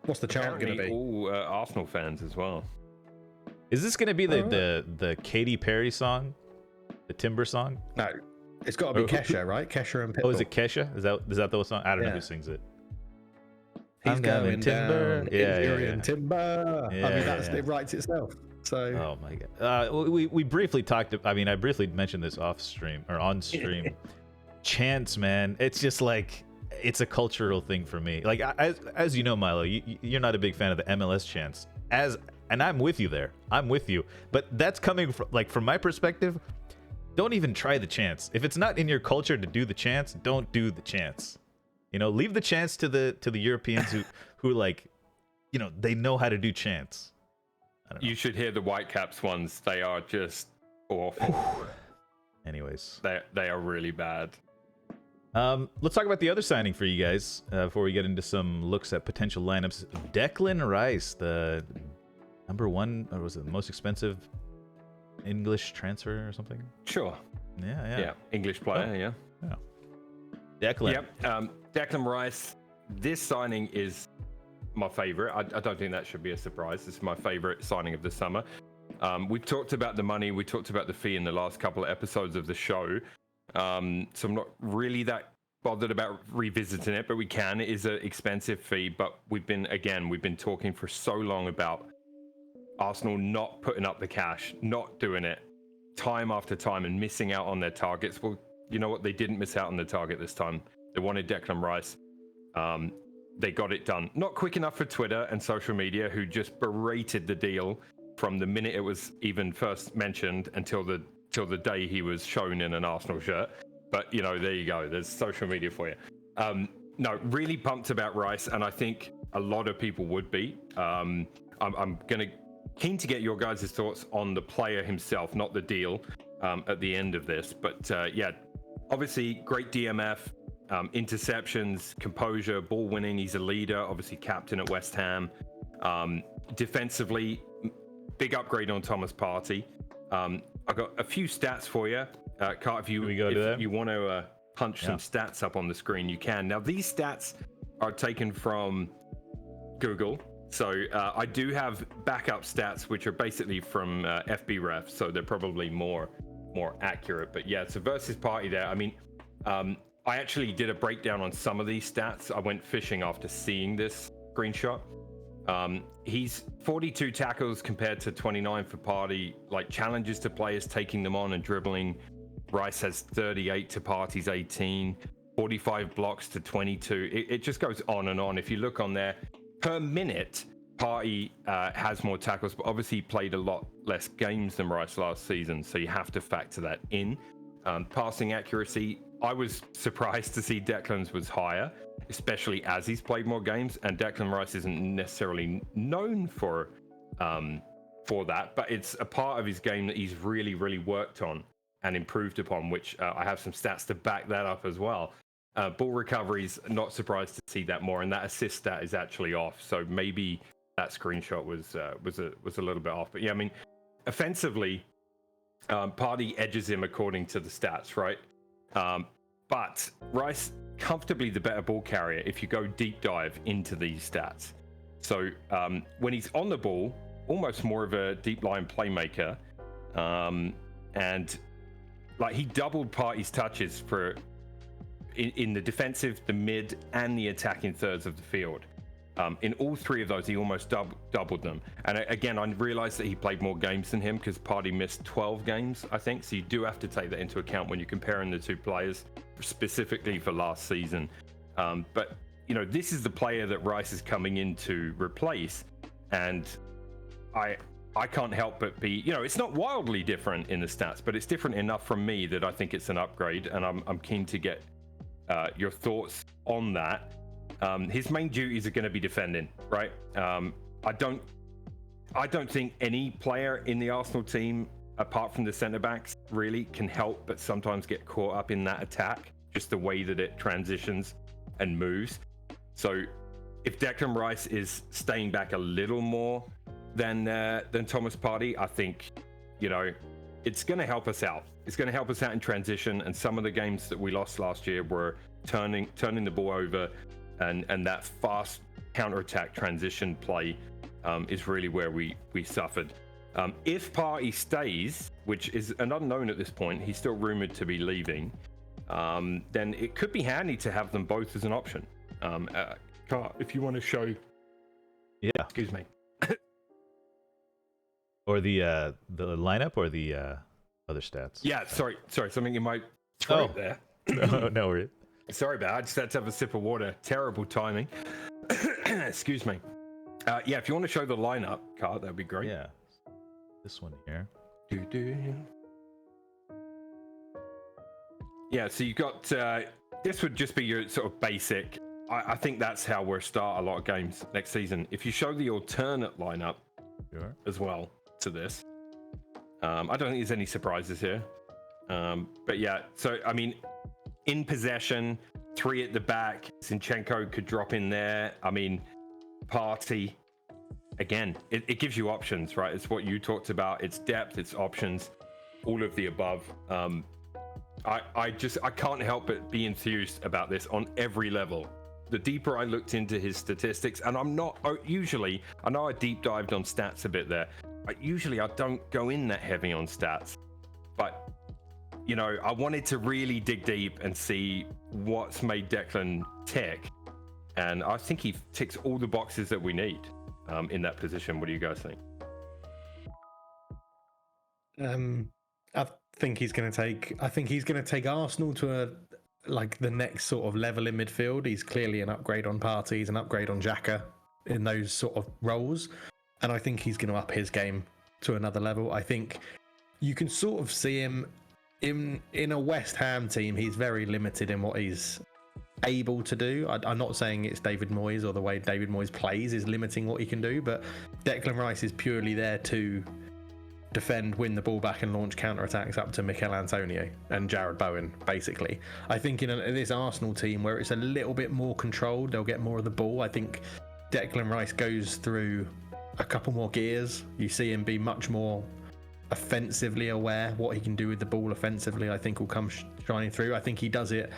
Speaker 3: What's the chant going to be?
Speaker 2: All Arsenal fans as well.
Speaker 1: Is this going to be the Katy Perry song? The Timber song?
Speaker 3: No, it's got to be Kesha, right? Kesha and Pitbull.
Speaker 1: Oh, is it Kesha? Is that the song? I don't know who sings it.
Speaker 3: He's going
Speaker 1: Timber.
Speaker 3: Down,
Speaker 1: Yeah.
Speaker 3: Timber.
Speaker 1: Yeah,
Speaker 3: I mean, it writes itself. So.
Speaker 1: Oh my god. We briefly talked. I briefly mentioned this off stream or on stream. Chants, man. It's just like it's a cultural thing for me. Like as you know, Milo, you're not a big fan of the MLS chants. And I'm with you there. I'm with you. But that's coming from my perspective. Don't even try the chants. If it's not in your culture to do the chants, don't do the chants. Leave the chants to the Europeans who they know how to do chants. I don't know.
Speaker 2: You should hear the Whitecaps ones. They are just awful.
Speaker 1: Anyways,
Speaker 2: they are really bad.
Speaker 1: Let's talk about the other signing for you guys before we get into some looks at potential lineups. Declan Rice, the number one, or was it the most expensive English transfer or something?
Speaker 2: Sure.
Speaker 1: Yeah.
Speaker 2: English player.
Speaker 1: Yeah. Declan.
Speaker 2: Yep. Declan Rice. This signing is my favorite. I don't think that should be a surprise. This is my favorite signing of the summer. We've talked about the money. We talked about the fee in the last couple of episodes of the show. So I'm not really that bothered about revisiting it, but we can. It is an expensive fee, but we've been talking for so long about Arsenal not putting up the cash, not doing it time after time and missing out on their targets. Well, you know what? They didn't miss out on the target this time. They wanted Declan Rice. They got it done. Not quick enough for Twitter and social media, who just berated the deal from the minute it was even first mentioned until the day he was shown in an Arsenal shirt. But, there you go. There's social media for you. No, really pumped about Rice, and I think a lot of people would be. I'm keen to get your guys' thoughts on the player himself, not the deal, at the end of this. But obviously great DMF, interceptions, composure, ball winning. He's a leader, obviously captain at West Ham. Defensively, big upgrade on Thomas Partey. I've got a few stats for you. Cart, if you want to punch some stats up on the screen, you can. Now, these stats are taken from Google. So I do have backup stats, which are basically from FBref, so they're probably more accurate. But yeah, it's a versus Partey there. I mean, I actually did a breakdown on some of these stats. I went fishing after seeing this screenshot. He's 42 tackles compared to 29 for Partey. Like challenges to players, taking them on and dribbling. Rice has 38 to Partey's 18. 45 blocks to 22. It just goes on and on. If you look on there, per minute, Partey has more tackles, but obviously he played a lot less games than Rice last season, so you have to factor that in. Passing accuracy, I was surprised to see Declan's was higher, especially as he's played more games. And Declan Rice isn't necessarily known for that, but it's a part of his game that he's really, really worked on and improved upon, which I have some stats to back that up as well. Ball recoveries, not surprised to see that more, and that assist stat is actually off. So maybe that screenshot was a little bit off. But yeah, I mean, offensively, Partey edges him according to the stats, right? But Rice comfortably the better ball carrier if you go deep dive into these stats. So when he's on the ball, almost more of a deep line playmaker, and like he doubled Partey's touches for in the defensive, the mid, and the attacking thirds of the field. In all three of those, he almost doubled them. And again, I realized that he played more games than him because Partey missed 12 games, I think. So you do have to take that into account when you're comparing the two players, specifically for last season. But, you know, this is the player that Rice is coming in to replace. And I can't help but be, you know, it's not wildly different in the stats, but it's different enough from me that I think it's an upgrade. And I'm keen to get your thoughts on that. His main duties are going to be defending, right? I don't think any player in the Arsenal team, apart from the centre backs, really can help but sometimes get caught up in that attack, just the way that it transitions and moves. So if Declan Rice is staying back a little more than Thomas Partey, I think, you know, it's going to help us out. It's going to help us out in transition. And some of the games that we lost last year were turning the ball over, and that fast counter-attack transition play is really where we suffered. If Partey stays, which is an unknown at this point, he's still rumored to be leaving, then it could be handy to have them both as an option. If you want to show...
Speaker 1: Yeah.
Speaker 2: Excuse me.
Speaker 1: Or the lineup or the other stats?
Speaker 2: Yeah, sorry, something in my throat there.
Speaker 1: No worries.
Speaker 2: Sorry about it. I just had to have a sip of water. Terrible timing. Excuse me. Yeah, if you want to show the lineup, Car, that'd be great.
Speaker 1: Yeah. This one here.
Speaker 2: Yeah, so you've got... this would just be your sort of basic... I think that's how we'll start a lot of games next season. If you show the alternate lineup as well to this, I don't think there's any surprises here. But yeah, so, I mean... In possession, 3 at the back. Zinchenko could drop in there. I mean, Partey, again, it gives you options, right? It's what you talked about. It's depth, it's options, all of the above. I can't help but be enthused about this on every level. The deeper I looked into his statistics, and I'm not usually, I know I deep dived on stats a bit there. Usually I don't go in that heavy on stats, but you know, I wanted to really dig deep and see what's made Declan tick. And I think he ticks all the boxes that we need in that position. What do you guys think?
Speaker 3: I think he's going to take Arsenal to the next sort of level in midfield. He's clearly an upgrade on Partey, he's an upgrade on Xhaka in those sort of roles. And I think he's going to up his game to another level. I think you can sort of see him in a West Ham team. He's very limited in what he's able to do. I'm not saying it's David Moyes or the way David Moyes plays is limiting what he can do, but Declan Rice is purely there to defend, win the ball back, and launch counter-attacks up to Mikel Antonio and Jared Bowen, basically. I think in this Arsenal team where it's a little bit more controlled, they'll get more of the ball. I think Declan Rice goes through a couple more gears. You see him be much more offensively aware. What he can do with the ball offensively, I think, will come shining through. I think he does it.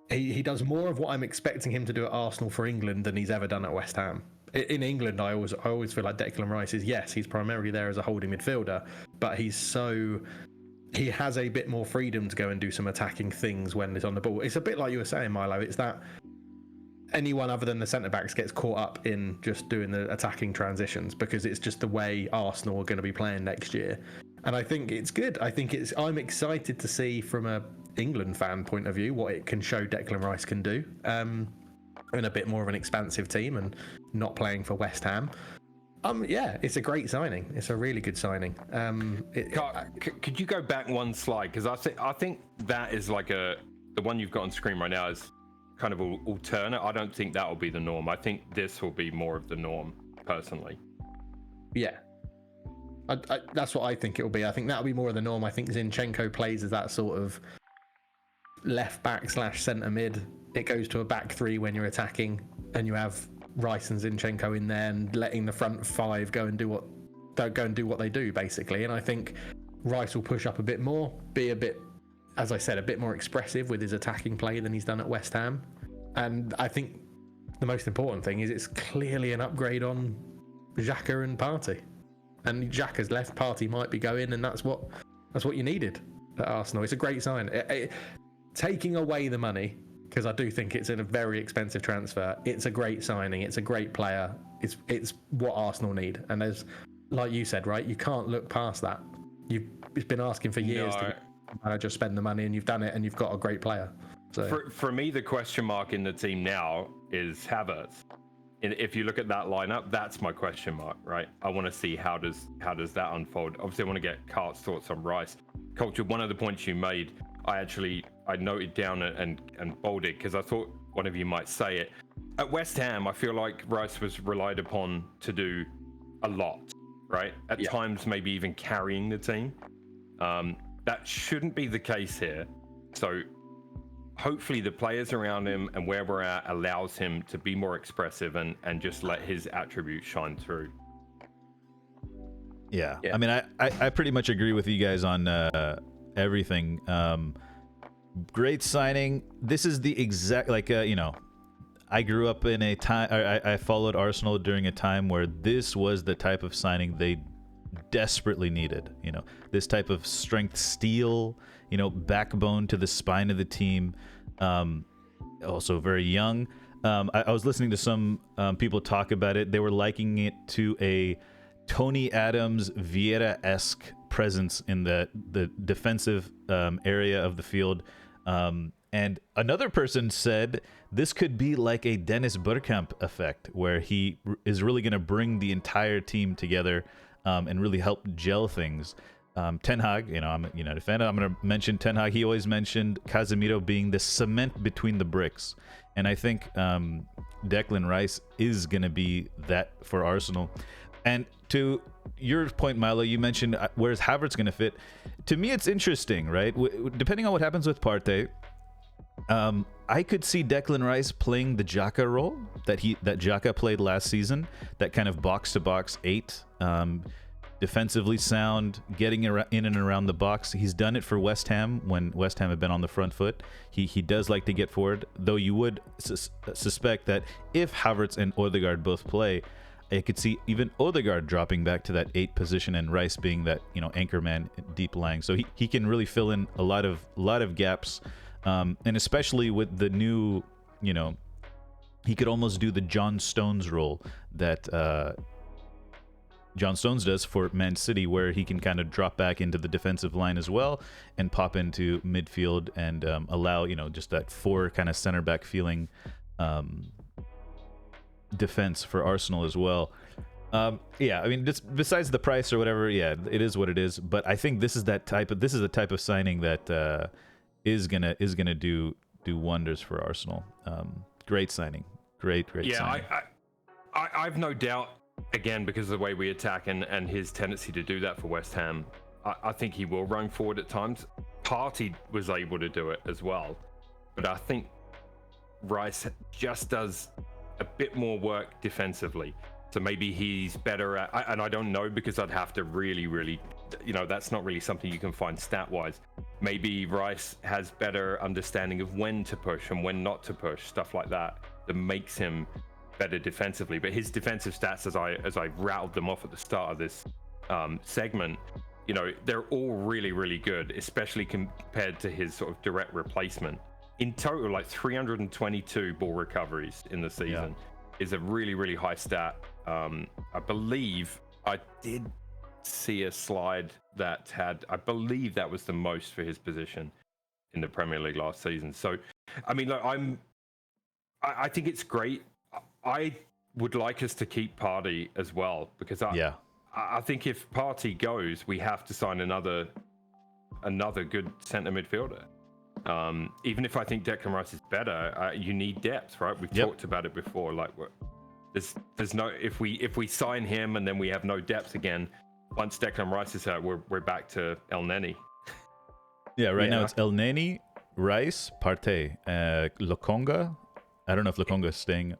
Speaker 3: He does more of what I'm expecting him to do at Arsenal for England than he's ever done at West Ham. In England, I always feel like Declan Rice is, yes, he's primarily there as a holding midfielder, but he has a bit more freedom to go and do some attacking things when he's on the ball. It's a bit like you were saying, Milo. It's that anyone other than the centre-backs gets caught up in just doing the attacking transitions because it's just the way Arsenal are going to be playing next year. And I think it's good. I'm excited to see from a England fan point of view what it can show Declan Rice can do in a bit more of an expansive team and not playing for West Ham. Yeah, it's a great signing. It's a really good signing.
Speaker 2: Could you go back one slide? Because I think that is like the one you've got on screen right now is kind of alternate. I don't think that will be the norm. I think this will be more of the norm, personally.
Speaker 3: Yeah. That's what I think it will be. I think that'll be more of the norm. I think Zinchenko plays as that sort of left back / centre mid. It goes to a back three when you're attacking, and you have Rice and Zinchenko in there, and letting the front five go and do what they do, basically. And I think Rice will push up a bit more, be a bit, as I said, a bit more expressive with his attacking play than he's done at West Ham. And I think the most important thing is it's clearly an upgrade on Xhaka and Partey. And Xhaka's left, Partey might be going, and that's what you needed at Arsenal. It's a great sign. Taking away the money, because I do think it's a very expensive transfer. It's a great signing. It's a great player. It's what Arsenal need. And there's, like you said, right, you can't look past that. It's been asking for years to just spend the money, and you've done it, and you've got a great player. So
Speaker 2: for me, the question mark in the team now is Havertz. If you look at that lineup, that's my question mark, right? I want to see how does that unfold. Obviously, I want to get Cart's thoughts on Rice. Culture, one of the points you made, I noted down and bolded because I thought one of you might say it. At West Ham, I feel like Rice was relied upon to do a lot, right? At times, maybe even carrying the team. That shouldn't be the case here. So hopefully the players around him and where we're at allows him to be more expressive and just let his attributes shine through.
Speaker 1: Yeah. I mean, I pretty much agree with you guys on everything. Great signing. This is the exact, I grew up in a time, I followed Arsenal during a time where this was the type of signing they desperately needed. This type of strength steel, backbone to the spine of the team. Also very young. I was listening to some people talk about it. They were likening it to a Tony Adams, Vieira-esque presence in the defensive area of the field. And another person said this could be like a Dennis Bergkamp effect, where he is really going to bring the entire team together and really help gel things. Ten Hag, I'm a United fan. I'm going to mention Ten Hag. He always mentioned Casemiro being the cement between the bricks. And I think Declan Rice is going to be that for Arsenal. And to your point, Milo, you mentioned where's Havertz going to fit. To me, it's interesting, right? Depending on what happens with Partey, I could see Declan Rice playing the Xhaka role that Xhaka played last season, that kind of box-to-box 8, defensively sound, getting in and around the box. He's done it for West Ham when West Ham have been on the front foot. He does like to get forward, though you would suspect that if Havertz and Odegaard both play, I could see even Odegaard dropping back to that 8 position and Rice being that anchor man deep lying. So he can really fill in a lot of gaps, and especially with the new, he could almost do the John Stones role that John Stones does for Man City, where he can kind of drop back into the defensive line as well and pop into midfield and allow just that 4 kind of center back feeling defense for Arsenal as well. I mean, just besides the price or whatever, it is what it is. But I think this is the type of signing that is gonna do wonders for Arsenal. Great signing, great signing.
Speaker 2: I've no doubt. Again, because of the way we attack and his tendency to do that for West Ham, I think he will run forward at times. Partey was able to do it as well, but I think Rice just does a bit more work defensively. So maybe he's better at, and I don't know, because I'd have to really, that's not really something you can find stat-wise. Maybe Rice has better understanding of when to push and when not to push, stuff like that makes him better defensively. But his defensive stats, as I rattled them off at the start of this segment, they're all really good, especially compared to his sort of direct replacement. In total, like 322 ball recoveries in the season is a really high stat. I believe I did see a slide that had, I believe that was the most for his position in the Premier League last season. So, I mean, look, I think it's great. I would like us to keep Party as well, because
Speaker 1: Yeah.
Speaker 2: I think if Party goes, we have to sign another good centre midfielder. Even if I think Declan Rice is better, you need depth, right? We've talked about it before. Like, there's no, if we sign him and then we have no depth again, once Declan Rice is out, we're back to El Neni.
Speaker 1: Yeah, right now it's El Neni, Rice, Partey, Lokonga. I don't know if Lokonga is staying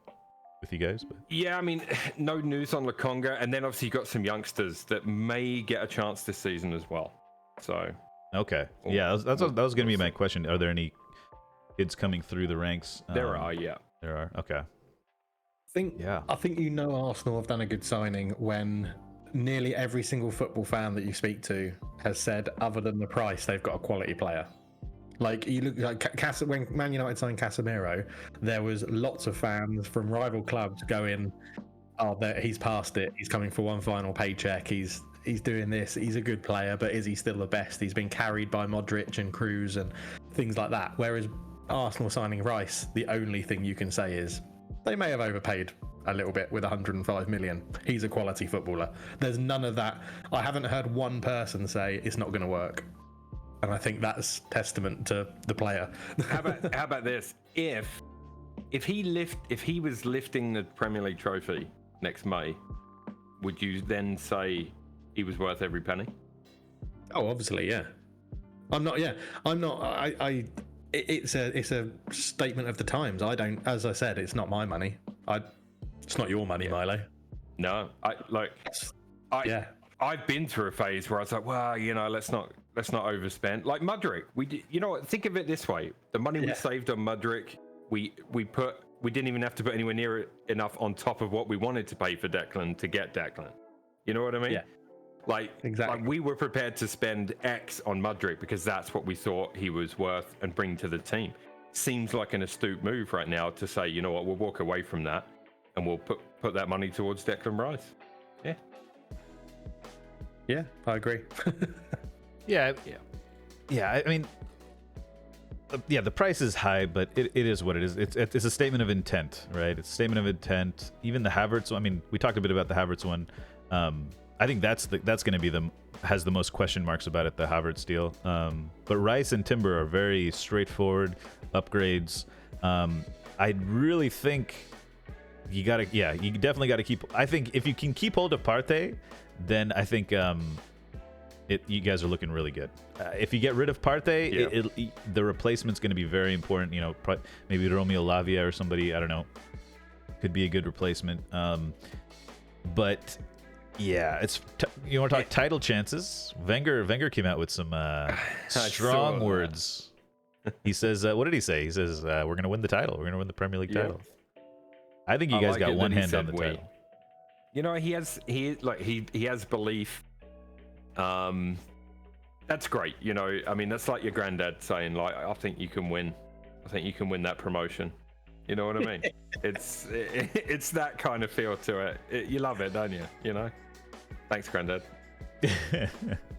Speaker 1: with you guys, but
Speaker 2: yeah, I mean, no news on Lokonga, and then obviously you got some youngsters that may get a chance this season as well. So
Speaker 1: okay, yeah, that was going to be my question. Are there any kids coming through the ranks?
Speaker 2: There are, yeah.
Speaker 1: There are. Okay.
Speaker 3: I think Arsenal have done a good signing when nearly every single football fan that you speak to has said, other than the price, they've got a quality player. Like, you look like when Man United signed Casemiro, there was lots of fans from rival clubs going, "Oh, he's past it. He's coming for one final paycheck. He's doing this. He's a good player, but is he still the best? He's been carried by Modric and Kroos and things like that." Whereas Arsenal signing Rice, the only thing you can say is they may have overpaid a little bit with 105 million. He's a quality footballer. There's none of that. I haven't heard one person say it's not going to work. And I think that's testament to the player.
Speaker 2: How about this? If he was lifting the Premier League trophy next May, would you then say he was worth every penny?
Speaker 3: Oh, obviously, yeah. I'm not. It's a statement of the times. I don't. As I said, it's not my money. It's not your money, Milo.
Speaker 2: No, I've been through a phase where I was like, well, let's not overspend. Like Mudryk, think of it this way: the money we saved on Mudryk, we didn't even have to put anywhere near enough on top of what we wanted to pay for Declan to get Declan. You know what I mean? Yeah. Like, exactly. Like we were prepared to spend X on Mudryk because that's what we thought he was worth and bring to the team. Seems like an astute move right now to say, you know what, we'll walk away from that and we'll put that money towards Declan Rice. Yeah.
Speaker 3: Yeah, I agree.
Speaker 1: Yeah. I mean, the price is high, but it is what it is. It's a statement of intent, right? It's a statement of intent. Even the Havertz. I mean, we talked a bit about the Havertz one. I think that's going to be has the most question marks about it, the Havertz deal. But Rice and Timber are very straightforward upgrades. I really think you definitely got to keep. I think if you can keep hold of Partey, then I think you guys are looking really good. If you get rid of Partey, the replacement's going to be very important. Maybe Romeo Lavia or somebody, I don't know, could be a good replacement. But yeah, you want to talk title chances? Wenger came out with some strong words. He says, what did he say? He says, we're going to win the title. We're going to win the Premier League title. I think you guys got one hand on the title.
Speaker 2: He has belief. That's great. I mean, that's like your granddad saying, like, I think you can win. I think you can win that promotion. You know what I mean? It's that kind of feel to it. You love it, don't you? Thanks, granddad.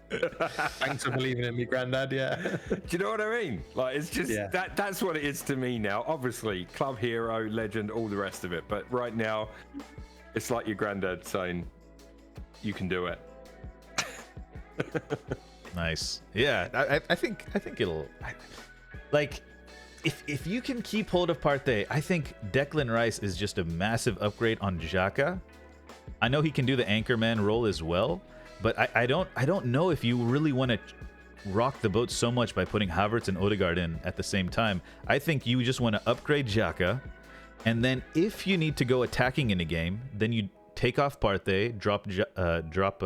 Speaker 3: Thanks for believing in me, granddad. Yeah.
Speaker 2: Do you know what I mean? Like, it's just that's what it is to me now. Obviously, club hero, legend, all the rest of it. But right now, it's like your granddad saying, "You can do it."
Speaker 1: Nice. Yeah, I think it'll if you can keep hold of Partey, I think Declan Rice is just a massive upgrade on Xhaka. I know he can do the anchorman role as well, but I don't know if you really want to rock the boat so much by putting Havertz and Odegaard in at the same time. I think you just want to upgrade Xhaka, and then if you need to go attacking in a game, then you take off Partey, drop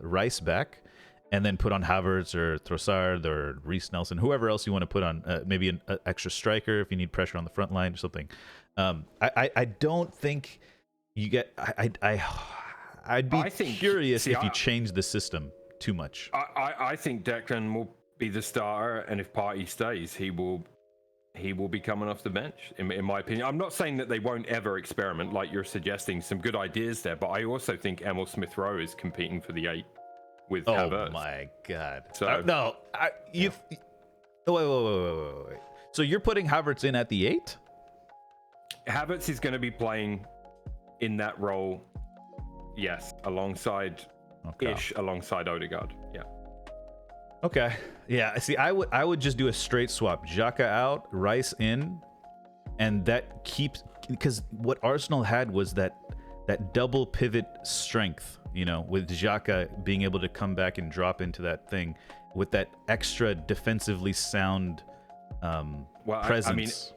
Speaker 1: Rice back, and then put on Havertz or Trossard or Reece Nelson, whoever else you want to put on, maybe an extra striker if you need pressure on the front line or something. I don't think you get. I'd be curious if you change the system too much.
Speaker 2: I think Declan will be the starter, and if Partey stays, he will be coming off the bench. In my opinion, I'm not saying that they won't ever experiment, like you're suggesting. Some good ideas there, but I also think Emil Smith Rowe is competing for the 8 with Havertz.
Speaker 1: Oh my god!
Speaker 2: So
Speaker 1: Wait. So you're putting Havertz in at the 8?
Speaker 2: Havertz is going to be playing in that role, yes, alongside Odegaard. Yeah.
Speaker 1: Okay. Yeah. See, I would just do a straight swap. Xhaka out, Rice in, and that keeps, because what Arsenal had was that double pivot strength. With Xhaka being able to come back and drop into that thing with that extra defensively sound presence.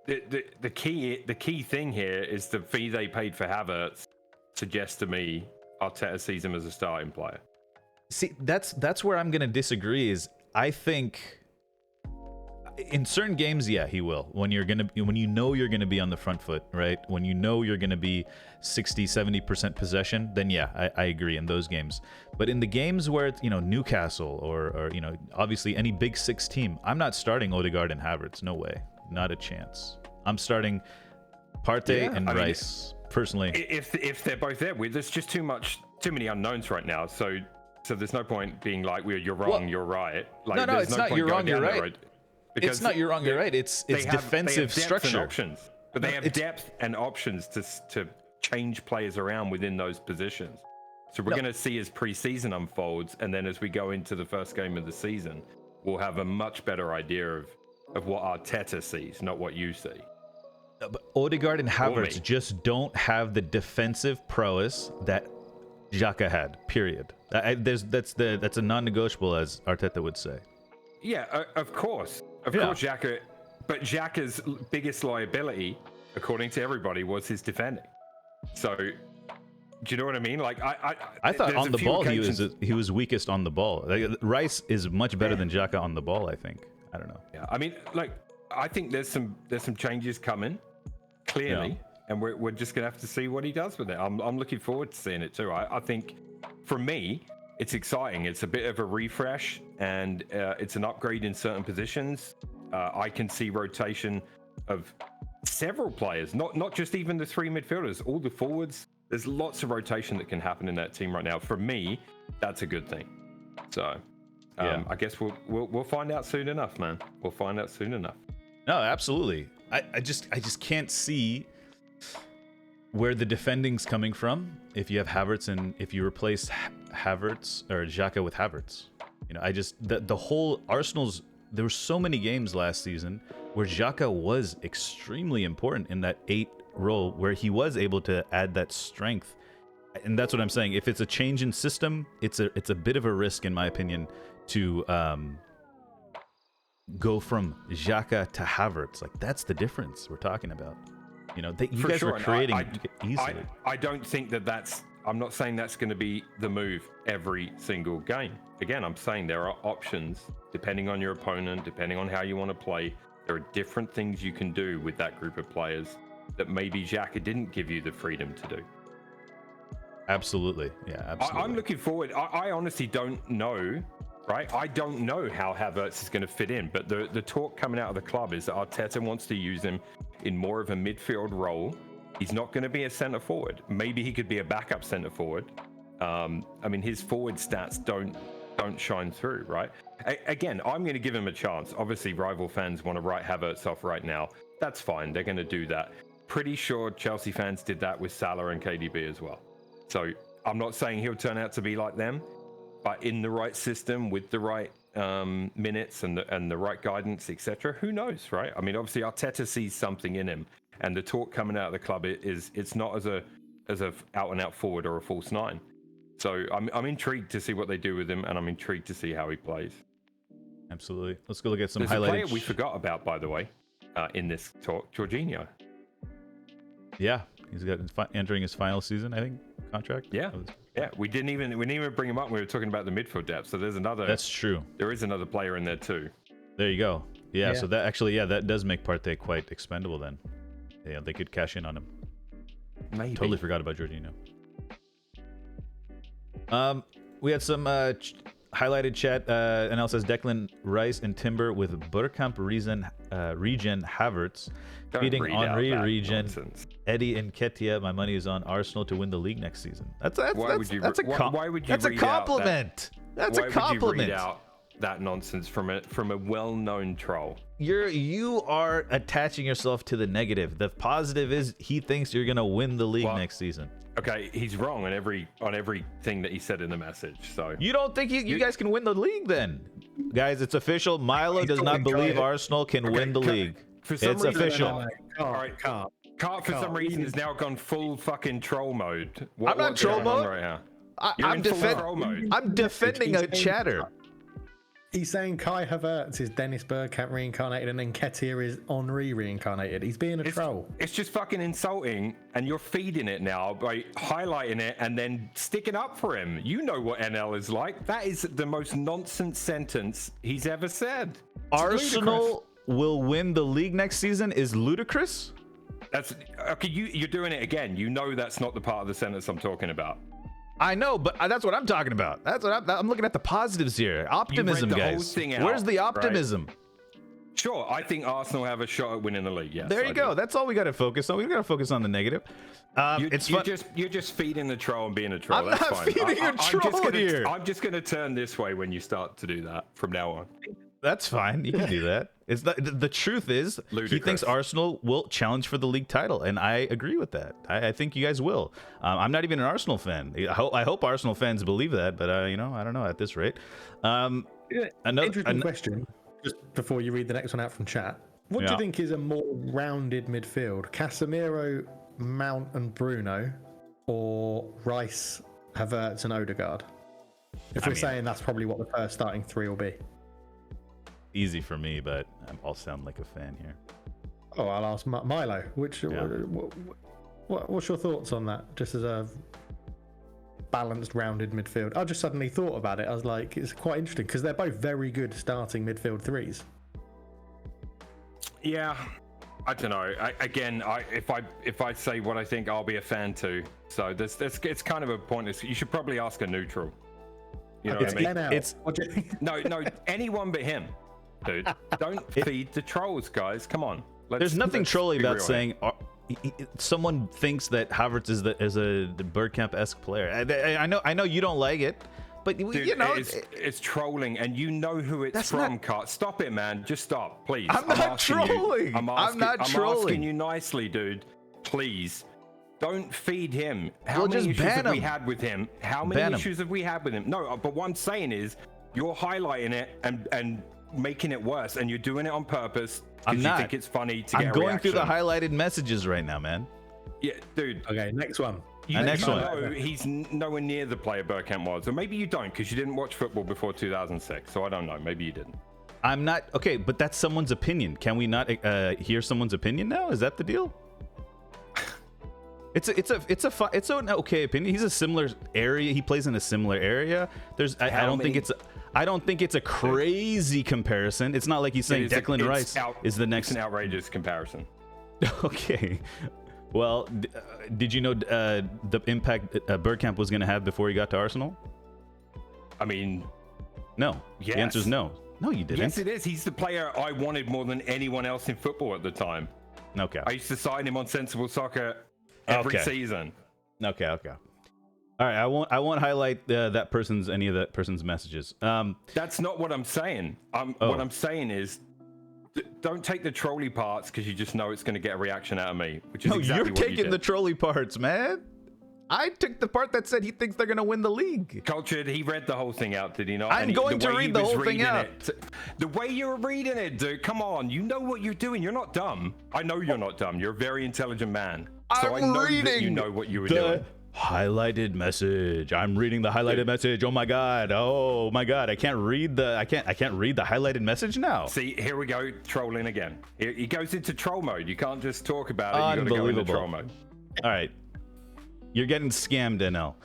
Speaker 2: The key thing here is the fee they paid for Havertz suggests to me Arteta sees him as a starting player.
Speaker 1: See, that's where I'm gonna disagree. Is I think in certain games, yeah, he will. When you're gonna be on the front foot, right? When you're gonna be 60-70% possession, then yeah, I agree in those games. But in the games where it's Newcastle or obviously any Big Six team, I'm not starting Odegaard and Havertz. No way, not a chance. I'm starting Partey and Rice personally.
Speaker 2: If they're both there, there's just too many unknowns right now. So there's no point being like, you're wrong, you're right. Like,
Speaker 1: no, it's not you're wrong, you're right.
Speaker 2: Because
Speaker 1: it's not you're wrong, you're right. It's defensive structure.
Speaker 2: But they have depth and options to change players around within those positions. So we're going to see as preseason unfolds, and then as we go into the first game of the season, we'll have a much better idea of what Arteta sees, not what you see.
Speaker 1: But Odegaard and Havertz just don't have the defensive prowess that Xhaka had. Period. That's a non-negotiable, as Arteta would say.
Speaker 2: Yeah, of course. Of course, Xhaka. But Xhaka's biggest liability, according to everybody, was his defending. So, do you know what I mean? Like,
Speaker 1: I thought on the ball he was weakest on the ball. Like, Rice is much better than Xhaka on the ball, I think. I don't know.
Speaker 2: Yeah, I mean, like, I think there's some changes coming, clearly, and we're just gonna have to see what he does with it. I'm looking forward to seeing it too. I think, for me, it's exciting. It's a bit of a refresh, and it's an upgrade in certain positions. I can see rotation of several players, not just even the three midfielders, all the forwards. There's lots of rotation that can happen in that team right now. For me, that's a good thing. So, I guess we'll find out soon enough, man. We'll find out soon enough.
Speaker 1: No, absolutely. I just can't see where the defending's coming from if you have Havertz and if you replace Havertz or Xhaka with Havertz. The whole Arsenal's, there were so many games last season where Xhaka was extremely important in that 8 role where he was able to add that strength. And that's what I'm saying. If it's a change in system, it's a bit of a risk, in my opinion, to go from Xhaka to Havertz. Like, that's the difference we're talking about. You guys were creating easily.
Speaker 2: I don't think that's. I'm not saying that's going to be the move every single game. Again, I'm saying there are options depending on your opponent, depending on how you want to play. There are different things you can do with that group of players that maybe Xhaka didn't give you the freedom to do.
Speaker 1: Absolutely. Yeah, absolutely.
Speaker 2: I'm looking forward. I honestly don't know, right? I don't know how Havertz is going to fit in, but the talk coming out of the club is that Arteta wants to use him in more of a midfield role. He's not going to be a centre forward. Maybe he could be a backup centre forward. I mean, his forward stats don't shine through, right? Again, I'm going to give him a chance. Obviously, rival fans want to write Havertz off right now. That's fine. They're going to do that. Pretty sure Chelsea fans did that with Salah and KDB as well. So I'm not saying he'll turn out to be like them, but in the right system with the right minutes and the right guidance, etc. Who knows, right? I mean, obviously Arteta sees something in him, and the talk coming out of the club it's not as a out and out forward or a false 9. So I'm intrigued to see what they do with him, and I'm intrigued to see how he plays.
Speaker 1: Absolutely. Let's go look at some
Speaker 2: There's
Speaker 1: highlighted.
Speaker 2: A player we forgot about, by the way, in this talk, Jorginho.
Speaker 1: Yeah, he's entering his final season, I think, contract.
Speaker 2: Yeah. We didn't even bring him up when we were talking about the midfield depth. So there's another.
Speaker 1: That's true.
Speaker 2: There is another player in there too.
Speaker 1: There you go. Yeah. So that actually, that does make Partey quite expendable then. Yeah, they could cash in on him.
Speaker 2: Maybe.
Speaker 1: Totally forgot about Jorginho. We had some highlighted chat. NL says Declan Rice and Timber with Bergkamp, Regen Havertz, feeding Henry, Regen, Eddie and Ketia. My money is on Arsenal to win the league next season. That's a compliment. That's a compliment.
Speaker 2: that nonsense from a well-known troll.
Speaker 1: You are attaching yourself to the negative. The positive is he thinks you're gonna win the league next season.
Speaker 2: Okay, he's wrong on everything that he said in the message. So
Speaker 1: you don't think you guys can win the league then? Guys, it's official. Milo does not believe Arsenal can win the league. It's official.
Speaker 2: All right, Cart for some reason has now gone full fucking troll mode.
Speaker 1: I'm not troll mode right now. I'm defending a chatter.
Speaker 3: He's saying Kai Havertz is Dennis Bergkamp reincarnated and then Nketiah is Henry reincarnated. He's being a troll.
Speaker 2: It's just fucking insulting, and you're feeding it now by highlighting it and then sticking up for him. You know what NL is like. That is the most nonsense sentence he's ever said.
Speaker 1: Arsenal will win the league next season is ludicrous?
Speaker 2: That's okay. You're doing it again. You know that's not the part of the sentence I'm talking about.
Speaker 1: I know, but that's what I'm talking about. That's what I'm looking at the positives here. Optimism, guys. Where's the optimism?
Speaker 2: Right? Sure, I think Arsenal have a shot at winning the league. Yes,
Speaker 1: there you go. That's all we got to focus on. We got to focus on the negative.
Speaker 2: You're just feeding the troll and being a troll.
Speaker 1: I'm not feeding a troll here.
Speaker 2: I'm just going to turn this way when you start to do that from now on.
Speaker 1: That's fine. You can do that. It's the truth is ludicrous. He thinks Arsenal will challenge for the league title, and I agree with that. I think you guys will. I'm not even an Arsenal fan. I hope Arsenal fans believe that, but I don't know at this rate.
Speaker 3: Interesting question. Just before you read the next one out from chat, what do you think is a more rounded midfield? Casemiro, Mount, and Bruno, or Rice, Havertz, and Odegaard? If we're saying that's probably what the first starting three will be.
Speaker 1: Easy for me, but I'll sound like a fan here.
Speaker 3: Oh, I'll ask Milo. What's your thoughts on that? Just as a balanced, rounded midfield. I just suddenly thought about it. I was like, it's quite interesting because they're both very good starting midfield threes.
Speaker 2: Yeah, I don't know. If I say what I think, I'll be a fan too. So it's kind of a pointless. You should probably ask a neutral. You know what I mean? No, anyone but him. Dude, don't feed the trolls, guys. Come on.
Speaker 1: There's nothing trolly about saying someone thinks that Havertz is a Bergkamp-esque player. I know you don't like it, but
Speaker 2: dude,
Speaker 1: you know
Speaker 2: it's trolling, and you know who it's from. Cart, stop it, man. Just stop, please.
Speaker 1: I'm not trolling. I'm not trolling.
Speaker 2: I'm asking you nicely, dude. Please. Don't feed him. How many issues have we had with him? No, but what I'm saying is you're highlighting it and making it worse, and you're doing it on purpose because you think it's funny to get a reaction.
Speaker 1: I'm going through the highlighted messages right now, man.
Speaker 2: Yeah, dude.
Speaker 3: Okay, next one.
Speaker 1: Next one.
Speaker 2: No, he's nowhere near the player Bergkamp was. Or maybe you don't because you didn't watch football before 2006. So I don't know. Maybe you didn't.
Speaker 1: I'm not. Okay, but that's someone's opinion. Can we not hear someone's opinion now? Is that the deal? It's an okay opinion. He's a similar area. He plays in a similar area. I don't think it's a crazy comparison. It's not like he's saying Declan Rice is the next.
Speaker 2: It's an outrageous comparison.
Speaker 1: Okay. Well, did you know the impact Bergkamp was going to have before he got to Arsenal?
Speaker 2: I mean,
Speaker 1: no. Yes. The answer is no. No, you didn't.
Speaker 2: Yes, it is. He's the player I wanted more than anyone else in football at the time.
Speaker 1: Okay.
Speaker 2: I used to sign him on Sensible Soccer every season.
Speaker 1: Okay. All right. I won't highlight any of that person's messages.
Speaker 2: That's not what I'm saying. What I'm saying is, don't take the trolley parts because you just know it's going to get a reaction out of me. Which is exactly
Speaker 1: you're taking the trolley parts, man. I took the part that said he thinks they're going to win the league.
Speaker 2: Cultured, he read the whole thing out, did he not?
Speaker 1: I'm going to read the whole thing out.
Speaker 2: The way you're reading it, dude, come on. You know what you're doing. You're not dumb. I know you're not dumb. You're a very intelligent man. So I know that you know what you were doing.
Speaker 1: Highlighted message. I'm reading the highlighted message. Oh my god. I can't read the highlighted message now.
Speaker 2: See, here we go, trolling again. He goes into troll mode. You can't just talk about it. You got to go into troll mode.
Speaker 1: All right. You're getting scammed, NL.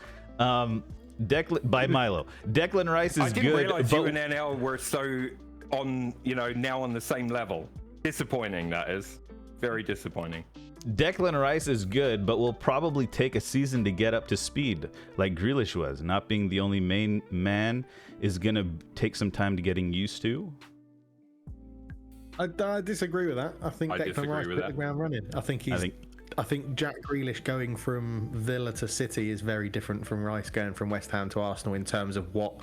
Speaker 1: By Milo. Declan Rice is good.
Speaker 2: I didn't realize you and NL were so now on the same level. Disappointing, that is. Very disappointing.
Speaker 1: Declan Rice is good, but will probably take a season to get up to speed, like Grealish was. Not being the only main man is going to take some time to getting used to.
Speaker 3: I disagree with that. I think Declan Rice hit the ground running. I think Jack Grealish going from Villa to City is very different from Rice going from West Ham to Arsenal in terms of what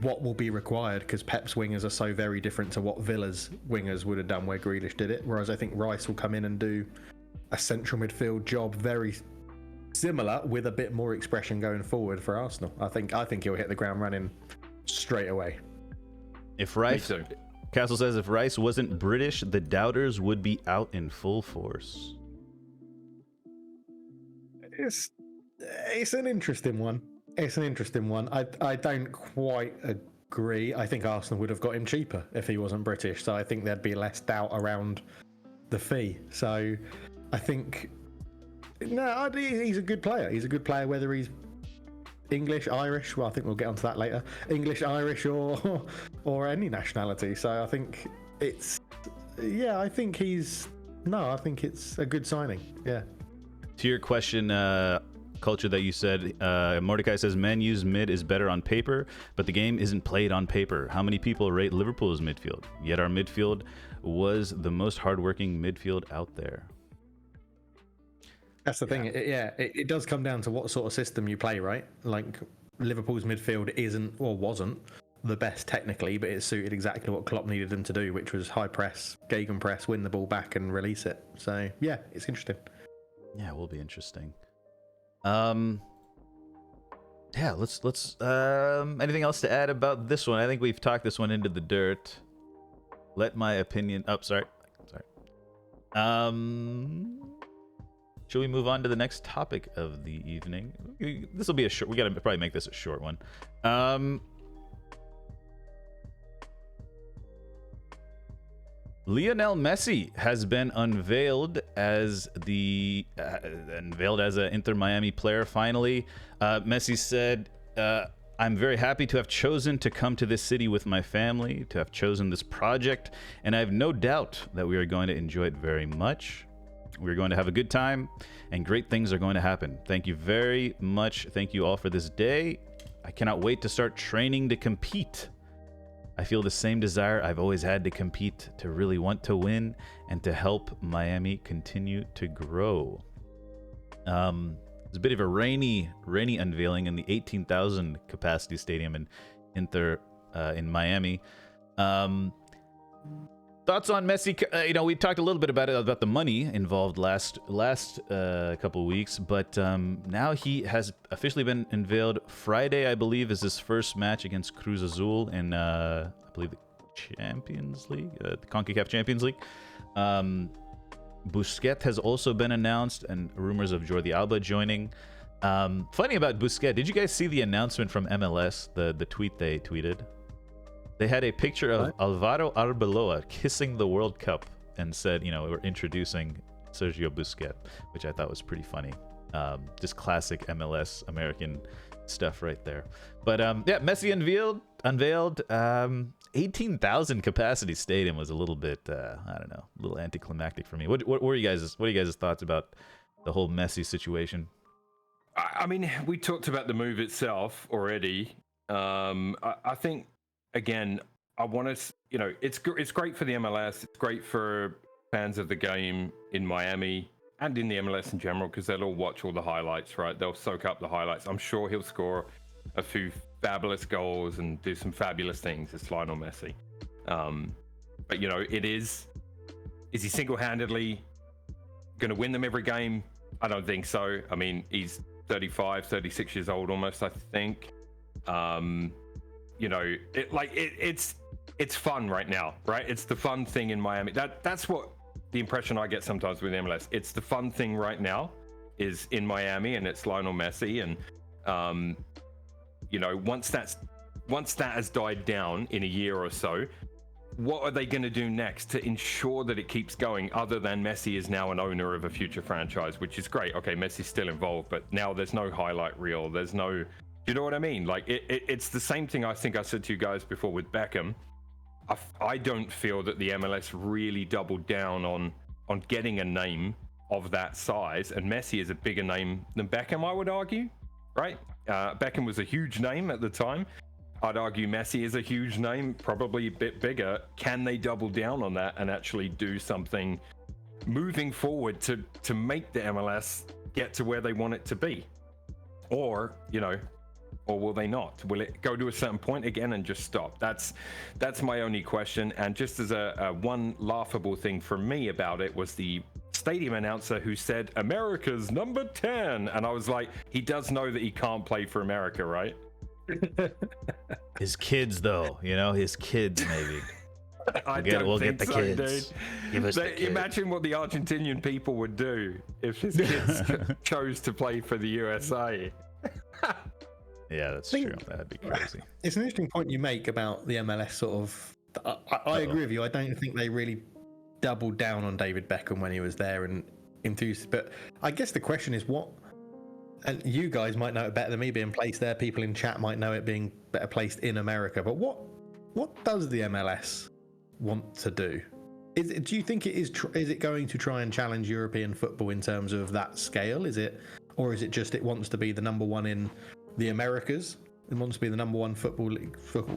Speaker 3: what will be required, because Pep's wingers are so very different to what Villa's wingers would have done where Grealish did it. Whereas I think Rice will come in and do a central midfield job very similar with a bit more expression going forward for Arsenal. I think he'll hit the ground running straight away.
Speaker 1: If Rice, Castle says, if Rice wasn't British, the doubters would be out in full force.
Speaker 3: It's an interesting one. I don't quite agree. I think Arsenal would have got him cheaper if he wasn't British. So I think there'd be less doubt around the fee. So I think he's a good player. He's a good player whether he's English, Irish. Well, I think we'll get onto that later. English, Irish, or any nationality. So I think I think it's a good signing. Yeah.
Speaker 1: To your question, Culture, that you said, Mordecai says Man U's mid is better on paper, but the game isn't played on paper. How many people rate Liverpool's midfield? Yet our midfield was the most hardworking midfield out there.
Speaker 3: That's the thing. It does come down to what sort of system you play, right? Like Liverpool's midfield isn't or wasn't the best technically, but it suited exactly what Klopp needed them to do, which was high press, gegen press, win the ball back and release it. So yeah, it's interesting.
Speaker 1: Yeah, it will be interesting. Let's anything else to add about this one? I think we've talked this one into the dirt. Let my opinion sorry. Should we move on to the next topic of the evening? This will be we gotta probably make this a short one. Lionel Messi has been unveiled as an Inter Miami player. Finally, Messi said, "I'm very happy to have chosen to come to this city with my family, to have chosen this project, and I have no doubt that we are going to enjoy it very much. We're going to have a good time, and great things are going to happen. Thank you very much. Thank you all for this day. I cannot wait to start training to compete. I feel the same desire I've always had to compete, to really want to win, and to help Miami continue to grow." It's a bit of a rainy unveiling in the 18,000 capacity stadium in Miami. Thoughts on Messi? We talked a little bit about the money involved last couple of weeks, but now he has officially been unveiled. Friday, I believe, is his first match against Cruz Azul in I believe the Champions League, the CONCACAF Champions League. Busquets has also been announced, and rumors of Jordi Alba joining. Funny about Busquets, did you guys see the announcement from MLS? The tweet they tweeted. They had a picture of Alvaro Arbeloa kissing the World Cup and said, we're introducing Sergio Busquets, which I thought was pretty funny. Just classic MLS American stuff right there. But Messi unveiled 18,000 capacity stadium was a little bit, a little anticlimactic for me. What are you guys' thoughts about the whole Messi situation?
Speaker 2: I mean, we talked about the move itself already. I think, again, I want to, it's great for the MLS. It's great for fans of the game in Miami and in the MLS in general, because they'll all watch all the highlights, right? They'll soak up the highlights. I'm sure he'll score a few fabulous goals and do some fabulous things. It's Lionel Messi. But, is he single-handedly going to win them every game? I don't think so. I mean, he's 35, 36 years old almost, I think. It's fun right now, right? It's the fun thing in Miami. That's what the impression I get sometimes with MLS. It's the fun thing right now is in Miami, and it's Lionel Messi. And once that has died down in a year or so, what are they going to do next to ensure that it keeps going, other than Messi is now an owner of a future franchise, which is great. Okay, Messi's still involved, but now there's no highlight reel. There's no, you know what I mean? Like it's the same thing I think I said to you guys before with Beckham. I don't feel that the MLS really doubled down on getting a name of that size, and Messi is a bigger name than Beckham, I would argue, right? Beckham was a huge name at the time. I'd argue Messi is a huge name, probably a bit bigger. Can they double down on that and actually do something moving forward to make the MLS get to where they want it to be? Or, or will they not? Will it go to a certain point again and just stop? That's my only question. And just as a one laughable thing from me about it was the stadium announcer who said America's number 10, and I was like, he does know that he can't play for America, right?
Speaker 1: His kids, though, his kids maybe. We'll get the kids. Give us the kids.
Speaker 2: Imagine what the Argentinian people would do if his kids chose to play for the USA.
Speaker 1: Yeah, that's true. That'd be crazy.
Speaker 3: It's an interesting point you make about the MLS sort of. I agree with you. I don't think they really doubled down on David Beckham when he was there and enthused. But I guess the question is what. And you guys might know it better than me being placed there. People in chat might know it being better placed in America. But what does the MLS want to do? Do you think is it going to try and challenge European football in terms of that scale? Or is it just it wants to be the number one in the Americas? It wants to be the number one football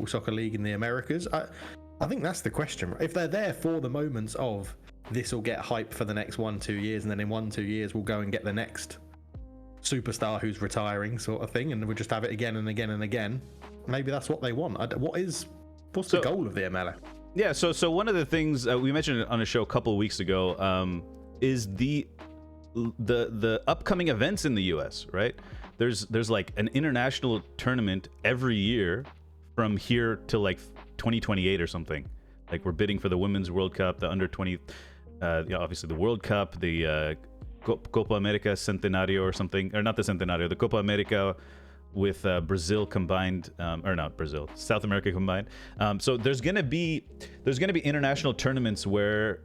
Speaker 3: soccer league in the Americas? I think that's the question. If they're there for the moments of this will get hype for the next 1-2 years, and then in 1-2 years we'll go and get the next superstar who's retiring sort of thing, and we'll just have it again and again and again. Maybe that's what they want. What's the goal of the MLS?
Speaker 1: Yeah, so one of the things we mentioned on a show a couple of weeks ago is the upcoming events in the U.S., right? There's like an international tournament every year from here to like 2028 or something. Like we're bidding for the Women's World Cup, the under 20, obviously the World Cup, the Copa America Centenario or something, or not the Centenario, the Copa America with Brazil combined, or not Brazil, South America combined. So there's gonna be international tournaments where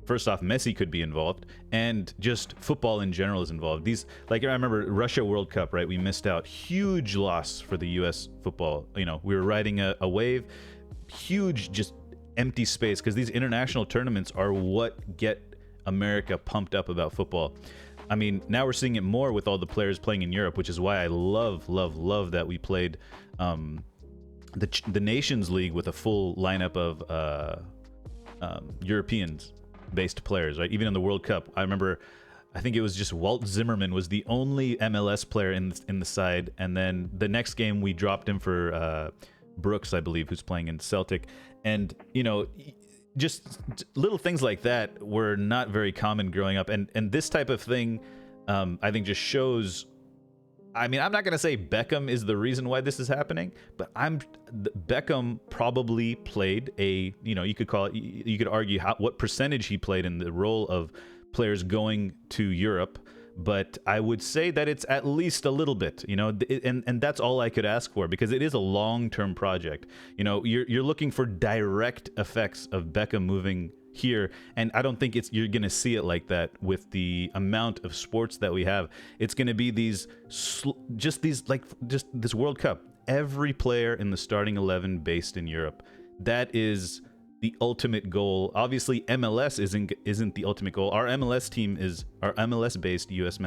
Speaker 1: first off, Messi could be involved, and just football in general is involved. These, like I remember Russia World Cup, right? We missed out, huge loss for the U.S. football. We were riding a wave, huge just empty space, because these international tournaments are what get America pumped up about football. I mean, now we're seeing it more with all the players playing in Europe, which is why I love that we played the Nations League with a full lineup of Europeans-based players, right? Even in the World Cup, I remember, I think it was just Walt Zimmerman was the only MLS player in the side, and then the next game we dropped him for Brooks, I believe, who's playing in Celtic, and just little things like that were not very common growing up, and this type of thing I think just shows. I mean, I'm not going to say Beckham is the reason why this is happening, but Beckham probably played you could call it, you could argue what percentage he played in the role of players going to Europe, but I would say that it's at least a little bit, and that's all I could ask for, because it is a long-term project. You're looking for direct effects of Beckham moving here, and I don't think you're going to see it like that with the amount of sports that we have. It's going to be this World Cup. Every player in the starting 11 based in Europe. That is the ultimate goal. Obviously, MLS isn't the ultimate goal. Our MLS-based U.S.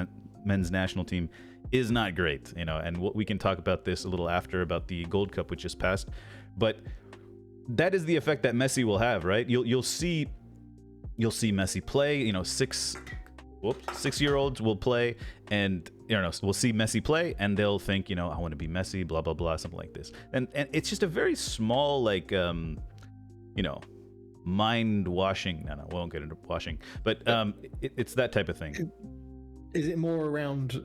Speaker 1: men's national team is not great, and we can talk about this a little after about the Gold Cup which just passed. But that is the effect that Messi will have, right? You'll see Messi play. 6-year-olds will play, and we'll see Messi play, and they'll think, I want to be Messi, blah blah blah, something like this. And it's just a very small, like, mind washing. No, we won't get into washing, but it's that type of thing.
Speaker 3: Is it more around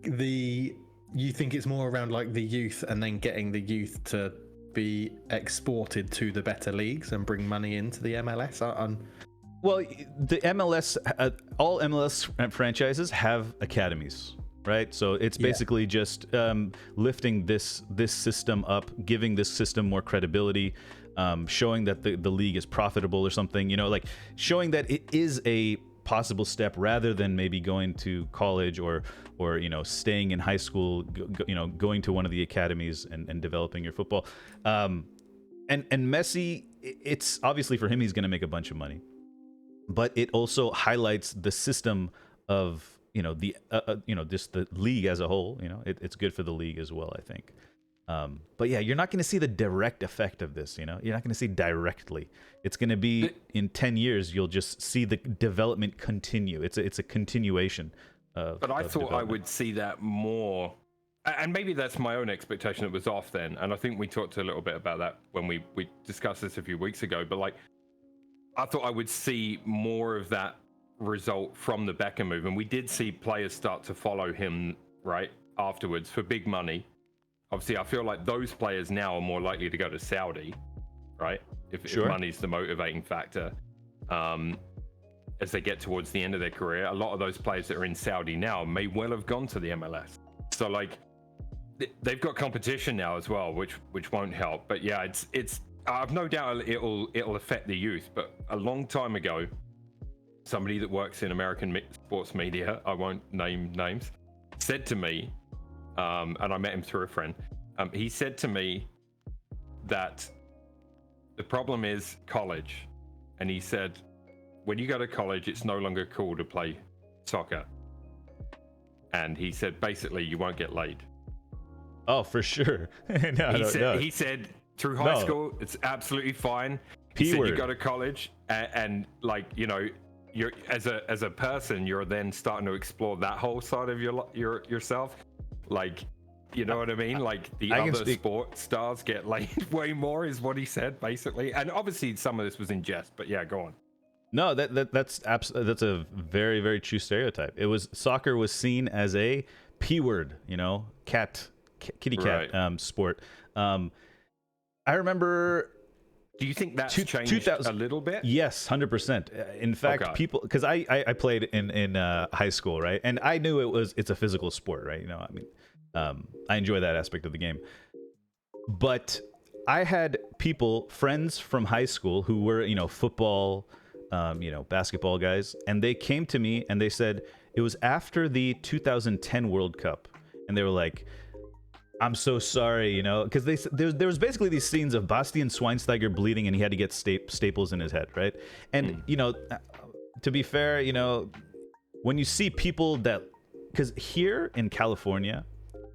Speaker 3: you think it's more around like the youth, and then getting the youth to be exported to the better leagues and bring money into the MLS?
Speaker 1: Well, the MLS, all MLS franchises have academies, right? So it's basically just lifting this system up, giving this system more credibility, showing that the league is profitable or something, like showing that it is a possible step rather than maybe going to college or staying in high school, going to one of the academies and developing your football. And Messi, it's obviously for him, he's going to make a bunch of money, but it also highlights the system of just the league as a whole. It's good for the league as well, I think. But yeah, you're not going to see the direct effect of this. You're not going to see directly. It's going to be in 10 years. You'll just see the development continue. It's a continuation.
Speaker 2: But I thought I would see that more and maybe that's my own expectation that was off then. And I think we talked a little bit about that when we discussed this a few weeks ago. But like, I thought I would see more of that result from the Beckham move, and we did see players start to follow him right afterwards for big money. Obviously, I feel like those players now are more likely to go to Saudi, right? If money's the motivating factor. As they get towards the end of their career, a lot of those players that are in Saudi now may well have gone to the MLS. So like, they've got competition now as well, which won't help. But yeah, it's I've no doubt it'll affect the youth. But a long time ago, somebody that works in American sports media, I won't name names, said to me, and I met him through a friend. He said to me that the problem is college, and he said, when you go to college, it's no longer cool to play soccer. And he said, basically, you won't get laid.
Speaker 1: Oh, for sure.
Speaker 2: He said, through high school, it's absolutely fine. He said, you go to college, and like, you know, you're as a person, you're then starting to explore that whole side of yourself. Like, you know what I mean? Like the other sports stars get laid way more, is what he said, basically. And obviously, some of this was in jest, but yeah, go on.
Speaker 1: No, that's a very, very true stereotype. Soccer was seen as a P word, you know, kitty cat sport. I remember. Do you think that's changed a little bit? Yes, 100%. In fact, people, because I played in high school, right, and I knew it's a physical sport, right? You know, I mean, I enjoy that aspect of the game, but I had friends from high school who were, you know, football. Basketball guys, and they came to me and they said it was after the 2010 World Cup, and they were like, I'm so sorry, you know, because there was basically these scenes of Bastian Schweinsteiger bleeding and he had to get staples in his head, right? And you know, to be fair, you know, when you see people that, because here in California,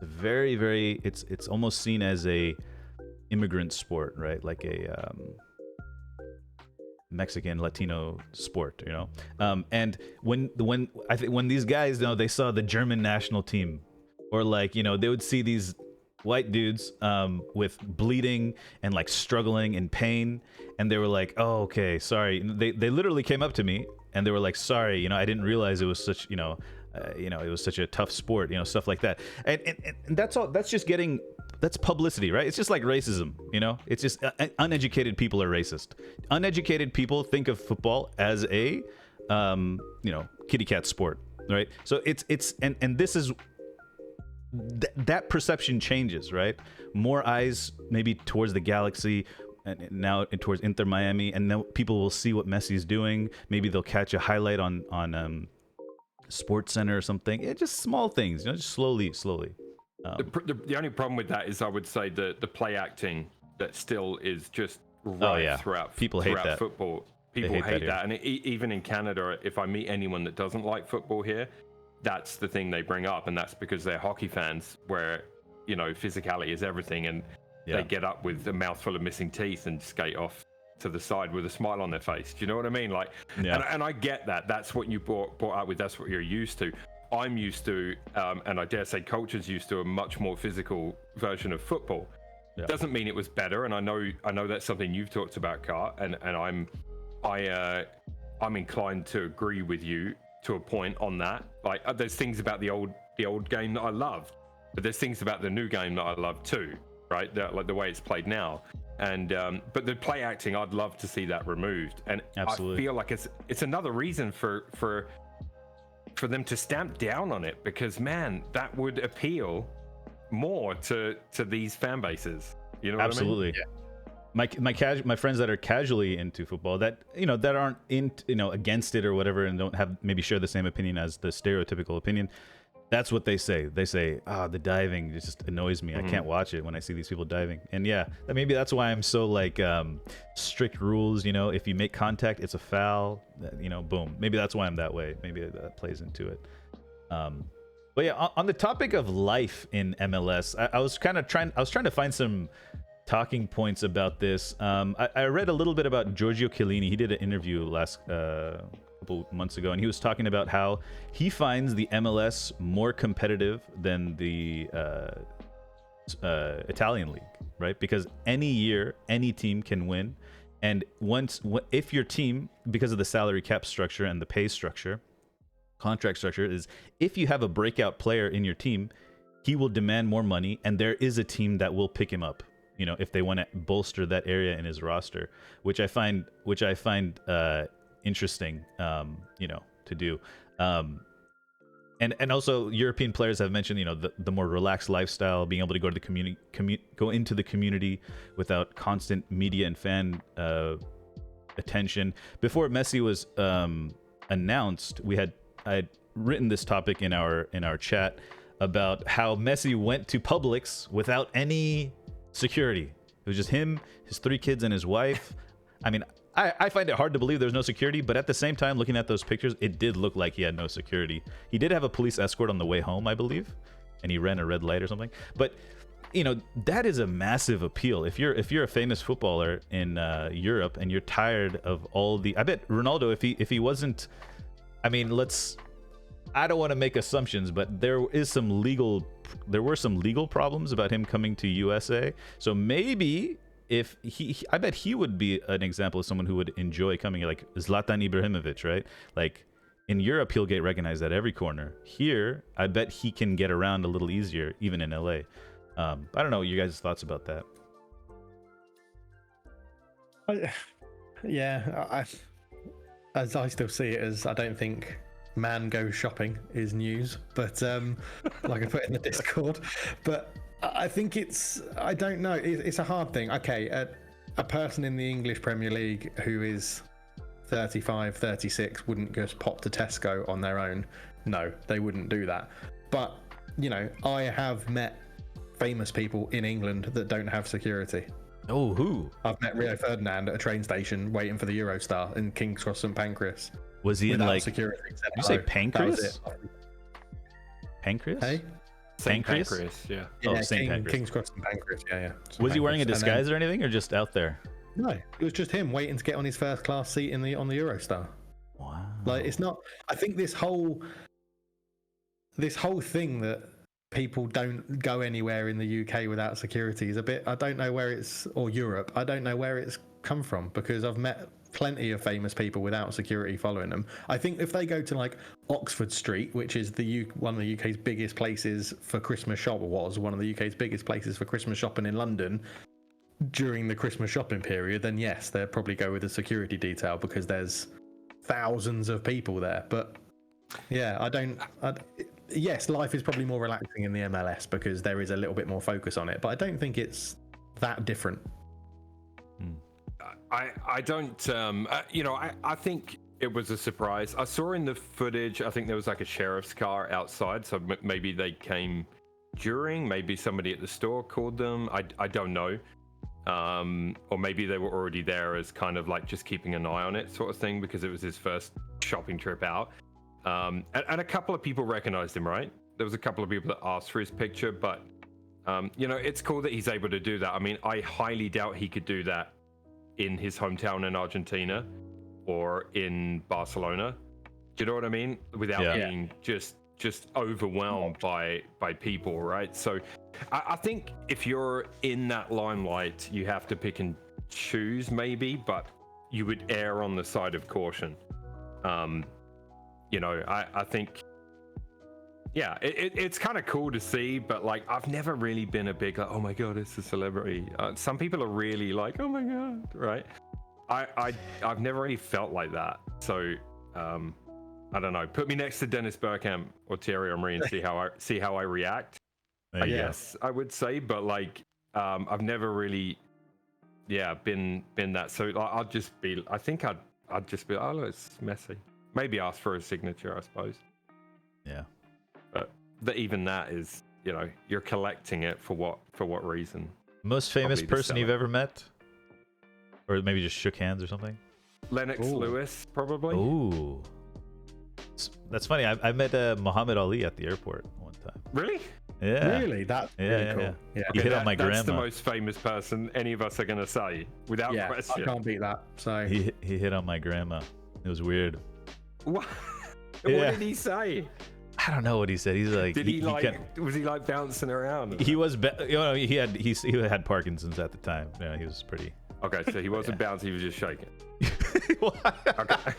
Speaker 1: very, very, it's almost seen as a immigrant sport, right? Like a Mexican Latino sport, you know. And when I think when these guys, you know, they saw the German national team, or like, you know, they would see these white dudes with bleeding and like struggling in pain, and they were like, oh, okay, sorry. They literally came up to me and they were like, sorry, you know, I didn't realize it was such, you know, it was such a tough sport, you know, stuff like that. And that's all. That's just that's publicity, right? It's just like racism, you know. It's just uneducated people are racist. Uneducated people think of football as a, you know, kitty cat sport, right? So it's and this is that perception changes, right? More eyes maybe towards the Galaxy, and now towards Inter Miami, and then people will see what Messi's doing. Maybe they'll catch a highlight on Sports Center or something. It's just small things, you know, just slowly.
Speaker 2: The only problem with that is, I would say, the play acting that still is just throughout football. People hate that. And even in Canada, if I meet anyone that doesn't like football here, that's the thing they bring up, and that's because they're hockey fans, where, you know, physicality is everything, and they get up with a mouthful of missing teeth and skate off to the side with a smile on their face. Do you know what I mean? Like, and I get that. That's what you brought up with. That's what you're used to. I'm used to, and I dare say culture's used to, a much more physical version of football. Yeah. Doesn't mean it was better, and I know that's something you've talked about, Kat, and I'm inclined to agree with you to a point on that. Like, there's things about the old game that I loved, but there's things about the new game that I love too, right? Like the way it's played now. And but the play acting, I'd love to see that removed. And absolutely. I feel like it's another reason for them to stamp down on it, because man, that would appeal more to these fan bases. You know what
Speaker 1: absolutely. I mean? Yeah. My friends that are casually into football, that, you know, that aren't against it or whatever, and don't have maybe share the same opinion as the stereotypical opinion, that's what they say. They say, the diving just annoys me. I can't watch it when I see these people diving. And yeah, maybe that's why I'm so like strict rules. You know, if you make contact, it's a foul. You know, boom. Maybe that's why I'm that way. Maybe that plays into it. But yeah, on the topic of life in MLS, I was trying to find some talking points about this. I read a little bit about Giorgio Chiellini. He did an interview last couple months ago, and he was talking about how he finds the MLS more competitive than the Italian league, right? Because any year, any team can win, and if your team, because of the salary cap structure and the pay structure, contract structure, is if you have a breakout player in your team, he will demand more money, and there is a team that will pick him up. You know, if they want to bolster that area in his roster, which I find interesting, you know, to do. And also European players have mentioned, you know, the more relaxed lifestyle, being able to go to the community, go into the community without constant media and fan attention. Before Messi was announced, I had written this topic in our chat about how Messi went to Publix without any security. It was just him, his 3 kids, and his wife. I mean, I find it hard to believe there's no security, but at the same time, looking at those pictures, it did look like he had no security. He did have a police escort on the way home, I believe, and he ran a red light or something. But you know, that is a massive appeal. If you're a famous footballer in Europe and you're tired of all the, I bet Ronaldo, if he wasn't, I mean, I don't want to make assumptions, but there were some legal problems about him coming to USA. So maybe if I bet he would be an example of someone who would enjoy coming, like Zlatan Ibrahimovic, right? Like in Europe, he'll get recognized at every corner. Here, I bet he can get around a little easier, even in LA. I don't know you guys' thoughts about that.
Speaker 3: As I still see it as, I don't think man goes shopping is news, but like I put in the Discord, but I think I don't know, it's a hard thing. Okay, a person in the English Premier League who is 35, 36 wouldn't just pop to Tesco on their own. No, they wouldn't do that. But, you know, I have met famous people in England that don't have security.
Speaker 1: Oh, who?
Speaker 3: I've met Rio Ferdinand at a train station waiting for the Eurostar in King's Cross St Pancras.
Speaker 1: Was he in like
Speaker 3: security?
Speaker 1: Did you say Pancras? Pancras?
Speaker 3: Hey?
Speaker 2: Pancras, yeah.
Speaker 1: Oh, St. Pancras.
Speaker 3: King's Cross St Pancras, yeah.
Speaker 1: Was he wearing a disguise or anything, or just out there?
Speaker 3: No, it was just him waiting to get on his first class seat on the Eurostar.
Speaker 1: Wow.
Speaker 3: Like, it's not. I think this whole thing that people don't go anywhere in the UK without security is a bit. I don't know where it's, or Europe. I don't know where it's come from, because I've met plenty of famous people without security following them. I think if they go to like Oxford Street, which is one of the UK's biggest places for Christmas shopping, was one of the UK's biggest places for Christmas shopping in London during the Christmas shopping period, then yes, they'll probably go with a security detail because there's thousands of people there. But yeah, yes, life is probably more relaxing in the MLS because there is a little bit more focus on it, but I don't think it's that different.
Speaker 2: I don't, you know, I think it was a surprise. I saw in the footage, I think there was like a sheriff's car outside, so maybe they came during, maybe somebody at the store called them. I don't know. Or maybe they were already there as kind of like just keeping an eye on it sort of thing, because it was his first shopping trip out. And a couple of people recognized him, right? There was a couple of people that asked for his picture, but, you know, it's cool that he's able to do that. I mean, I highly doubt he could do that in his hometown in Argentina or in Barcelona. Do you know what I mean? Without being just overwhelmed by people, right? So I think if you're in that limelight, you have to pick and choose maybe, but you would err on the side of caution. You know, I think, yeah, it's kind of cool to see, but like, I've never really been a big, like, oh my God, it's a celebrity. Some people are really like, oh my God, right? I've never really felt like that. So, I don't know. Put me next to Dennis Bergkamp or Thierry Henry and see how I react. I guess I would say, but like, I've never really, been that. So I'd just be, I think I'd just be, oh, it's Messi. Maybe ask for a signature, I suppose.
Speaker 1: Yeah.
Speaker 2: But even that is, you know, you're collecting it for what reason?
Speaker 1: Most famous person you've ever met, or maybe just shook hands or something?
Speaker 2: Lennox Lewis, probably.
Speaker 1: Ooh. That's funny. I met Muhammad Ali at the airport one time.
Speaker 2: Really?
Speaker 3: Yeah. Really? That's really cool. Yeah.
Speaker 1: He hit on my grandma.
Speaker 2: That's the most famous person any of us are going to say, without question.
Speaker 3: I can't beat that. So
Speaker 1: he hit on my grandma. It was weird.
Speaker 2: What?
Speaker 1: Yeah.
Speaker 2: What did he say?
Speaker 1: I don't know what he said. He's like,
Speaker 2: Did he
Speaker 1: kept-
Speaker 2: was he like bouncing around?
Speaker 1: he was, he had Parkinson's at the time. Yeah, he was pretty.
Speaker 2: Okay, so he wasn't bouncing, he was just shaking.
Speaker 1: Okay.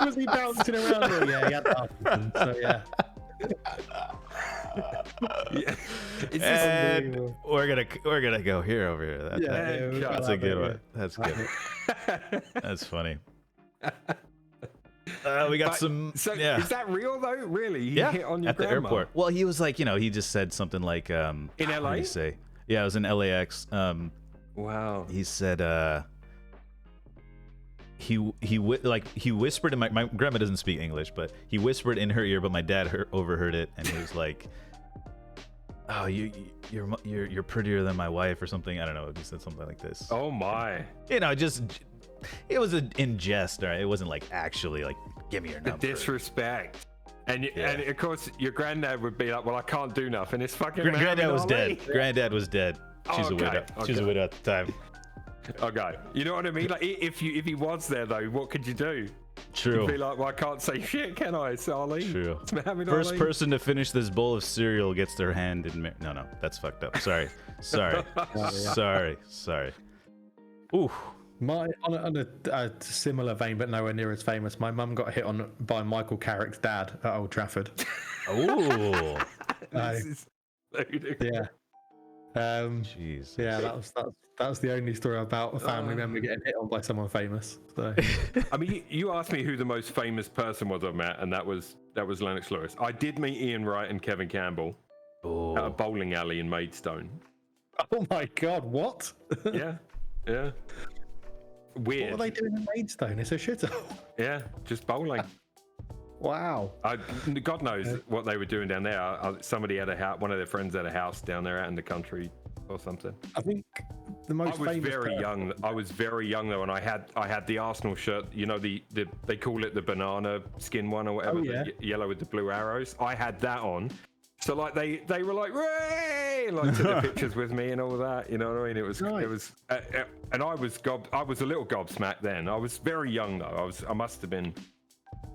Speaker 3: Was he bouncing around? Oh, yeah, he had Parkinson's, so yeah.
Speaker 2: Yeah. It's just,
Speaker 1: And we're gonna go here over here. That's a good one. That's good. That's funny. We got some.
Speaker 2: So
Speaker 1: Yeah.
Speaker 2: is that real though? Really? He
Speaker 1: Yeah,
Speaker 2: hit on your
Speaker 1: at the
Speaker 2: grandma?
Speaker 1: airport. Well, he was like, he just said something like,
Speaker 2: In
Speaker 1: what
Speaker 2: LA?
Speaker 1: did he say? Yeah, it was in LAX.
Speaker 2: Wow.
Speaker 1: He said, he whispered in my grandma doesn't speak English, but he whispered in her ear, but my dad overheard it, and he was like, "Oh, you're prettier than my wife," or something. I don't know. He said something like this.
Speaker 2: Oh my.
Speaker 1: Just it was in jest, right? It wasn't like actually like, give me your
Speaker 2: The
Speaker 1: number.
Speaker 2: disrespect. And
Speaker 1: Yeah.
Speaker 2: and of course your granddad would be like, well, I can't do nothing. It's fucking
Speaker 1: Granddad was
Speaker 2: Ali."
Speaker 1: dead. Granddad was dead. She's a widow. She's a widow at the time.
Speaker 2: Okay. You know what I mean? Like if he was there though, what could you do?
Speaker 1: True.
Speaker 2: You'd be like, well, I can't say shit, can I? It's Ali.
Speaker 1: True.
Speaker 2: It's Muhammad
Speaker 1: First
Speaker 2: Ali.
Speaker 1: person to finish this bowl of cereal gets their hand in. No, that's fucked up. Sorry. Sorry. Ooh.
Speaker 3: On a similar vein, but nowhere near as famous, my mum got hit on by Michael Carrick's dad at Old Trafford.
Speaker 1: Ooh.
Speaker 2: This is loaded.
Speaker 3: Yeah.
Speaker 1: Jeez.
Speaker 3: Yeah, that was the only story about a family member getting hit on by someone famous. So.
Speaker 2: I mean, you asked me who the most famous person was I've met, and that was Lennox Lewis. I did meet Ian Wright and Kevin Campbell at a bowling alley in Maidstone.
Speaker 3: Oh my God! What?
Speaker 2: Yeah. Weird.
Speaker 3: What are they doing in Maidstone? It's a shithole.
Speaker 2: Yeah, just bowling.
Speaker 3: Wow.
Speaker 2: God knows what they were doing down there. Somebody had a house. One of their friends had a house down there out in the country or something.
Speaker 3: I think the most
Speaker 2: I was
Speaker 3: famous
Speaker 2: very
Speaker 3: person-
Speaker 2: young. I was very young though, and I had the Arsenal shirt. You know they call it the banana skin one or whatever.
Speaker 3: Oh, yeah.
Speaker 2: The yellow with the blue arrows. I had that on. So like they were like, "Ray!" like took the pictures with me and all that. You know what I mean? It was and I was a little gobsmacked then. I was very young though. I must have been.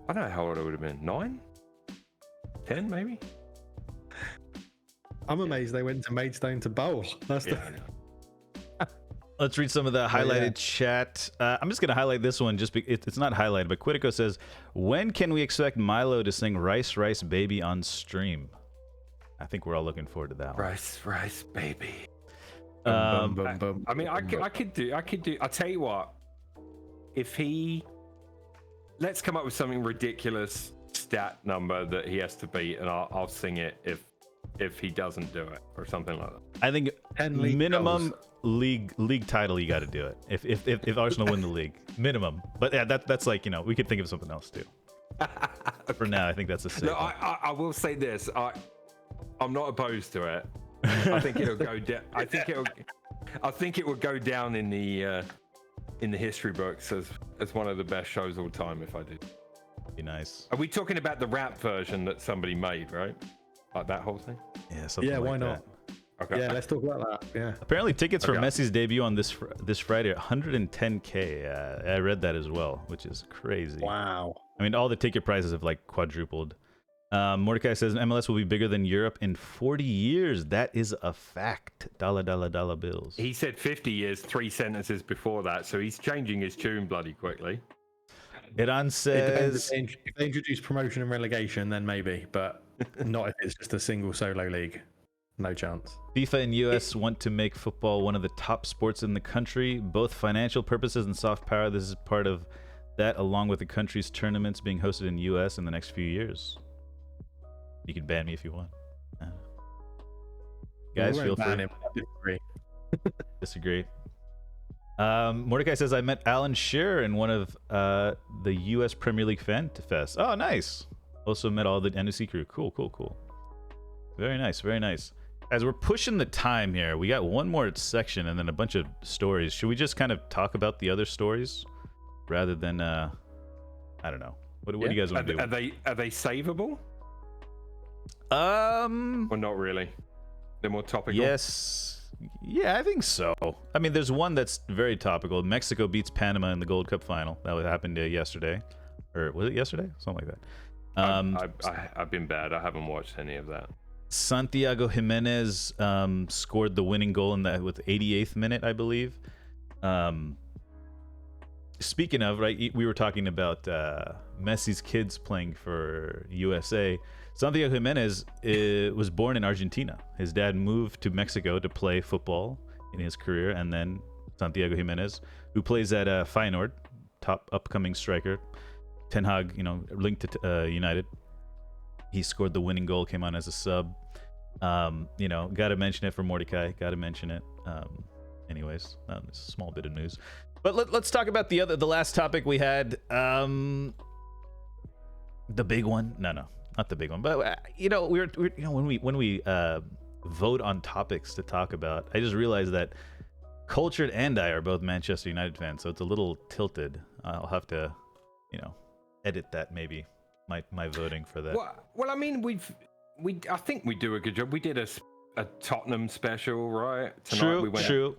Speaker 2: I don't know how old I would have been. 9, 10 maybe.
Speaker 3: I'm amazed they went to Maidstone to bowl. That's
Speaker 1: Let's read some of the highlighted chat. I'm just going to highlight this one. It's not highlighted, but Quitico says, when can we expect Milo to sing Rice, Rice, Baby on stream? I think we're all looking forward to that one.
Speaker 2: Rice, baby.
Speaker 3: Bum, bum, bum,
Speaker 2: I mean, I
Speaker 3: bum,
Speaker 2: could do. I'll tell you what. Let's come up with something ridiculous stat number that he has to beat, and I'll sing it if he doesn't do it or something like that.
Speaker 1: I think
Speaker 3: 10 league
Speaker 1: minimum
Speaker 3: goals.
Speaker 1: league title, you got to do it. If Arsenal win the league, minimum. But yeah, that's like, we could think of something else too. For now, I think that's a safe.
Speaker 2: No, I will say this. I'm not opposed to it. I think it'll go down. I think it will go down in the history books as one of the best shows all time if I do.
Speaker 1: Be nice.
Speaker 2: Are we talking about the rap version that somebody made, right? Like that whole thing?
Speaker 1: Yeah, something
Speaker 3: Yeah,
Speaker 1: like
Speaker 3: why
Speaker 1: that.
Speaker 3: not?
Speaker 2: Okay.
Speaker 3: Yeah, let's talk about that. Yeah.
Speaker 1: Apparently, tickets for
Speaker 2: Okay.
Speaker 1: Messi's debut on this Friday are 110K. I read that as well, which is crazy.
Speaker 3: Wow.
Speaker 1: I mean, all the ticket prices have like quadrupled. Mordecai says MLS will be bigger than Europe in 40 years. That is a fact. Dollar bills.
Speaker 2: He said 50 years, 3 sentences before that, so he's changing his tune bloody quickly.
Speaker 1: Iran
Speaker 3: It depends
Speaker 1: says,
Speaker 3: if they introduce promotion and relegation, then maybe, but not if it's just a single solo league. No chance.
Speaker 1: FIFA and US want to make football one of the top sports in the country, both financial purposes and soft power. This is part of that, along with the country's tournaments being hosted in US in the next few years. You can ban me if you want. Guys,
Speaker 3: We
Speaker 1: feel
Speaker 3: won't ban
Speaker 1: free.
Speaker 3: him, I disagree.
Speaker 1: Disagree. Mordecai says, I met Alan Shearer in one of the US Premier League Fan Fest. Oh, nice. Also met all the NSC crew. Cool. Very nice. As we're pushing the time here, we got one more section and then a bunch of stories. Should we just kind of talk about the other stories rather than, I don't know. What do you guys want to do?
Speaker 2: Are they savable? Or not really? They're more topical?
Speaker 1: Yes. Yeah, I think so. I mean, there's one that's very topical. Mexico beats Panama in the Gold Cup final. That happened yesterday. or was it yesterday? Something like that.
Speaker 2: I've been bad. I haven't watched any of that.
Speaker 1: Santiago Jimenez scored the winning goal in that with 88th minute, I believe. Speaking of, right, we were talking about Messi's kids playing for USA. Santiago Jimenez was born in Argentina. His dad moved to Mexico to play football in his career, and then Santiago Jimenez, who plays at Feyenoord, top upcoming striker. Ten Hag, linked to United. He scored the winning goal, came on as a sub. Got to mention it for Mordecai. Got to mention it. Anyways, it's a small bit of news. But let's talk about the last topic we had. The big one. No, not the big one. But we're when we vote on topics to talk about, I just realized that Cultured and I are both Manchester United fans, so it's a little tilted. I'll have to, edit that maybe. My voting for that.
Speaker 2: Well, I mean, I think we do a good job. We did a Tottenham special, right?
Speaker 1: True.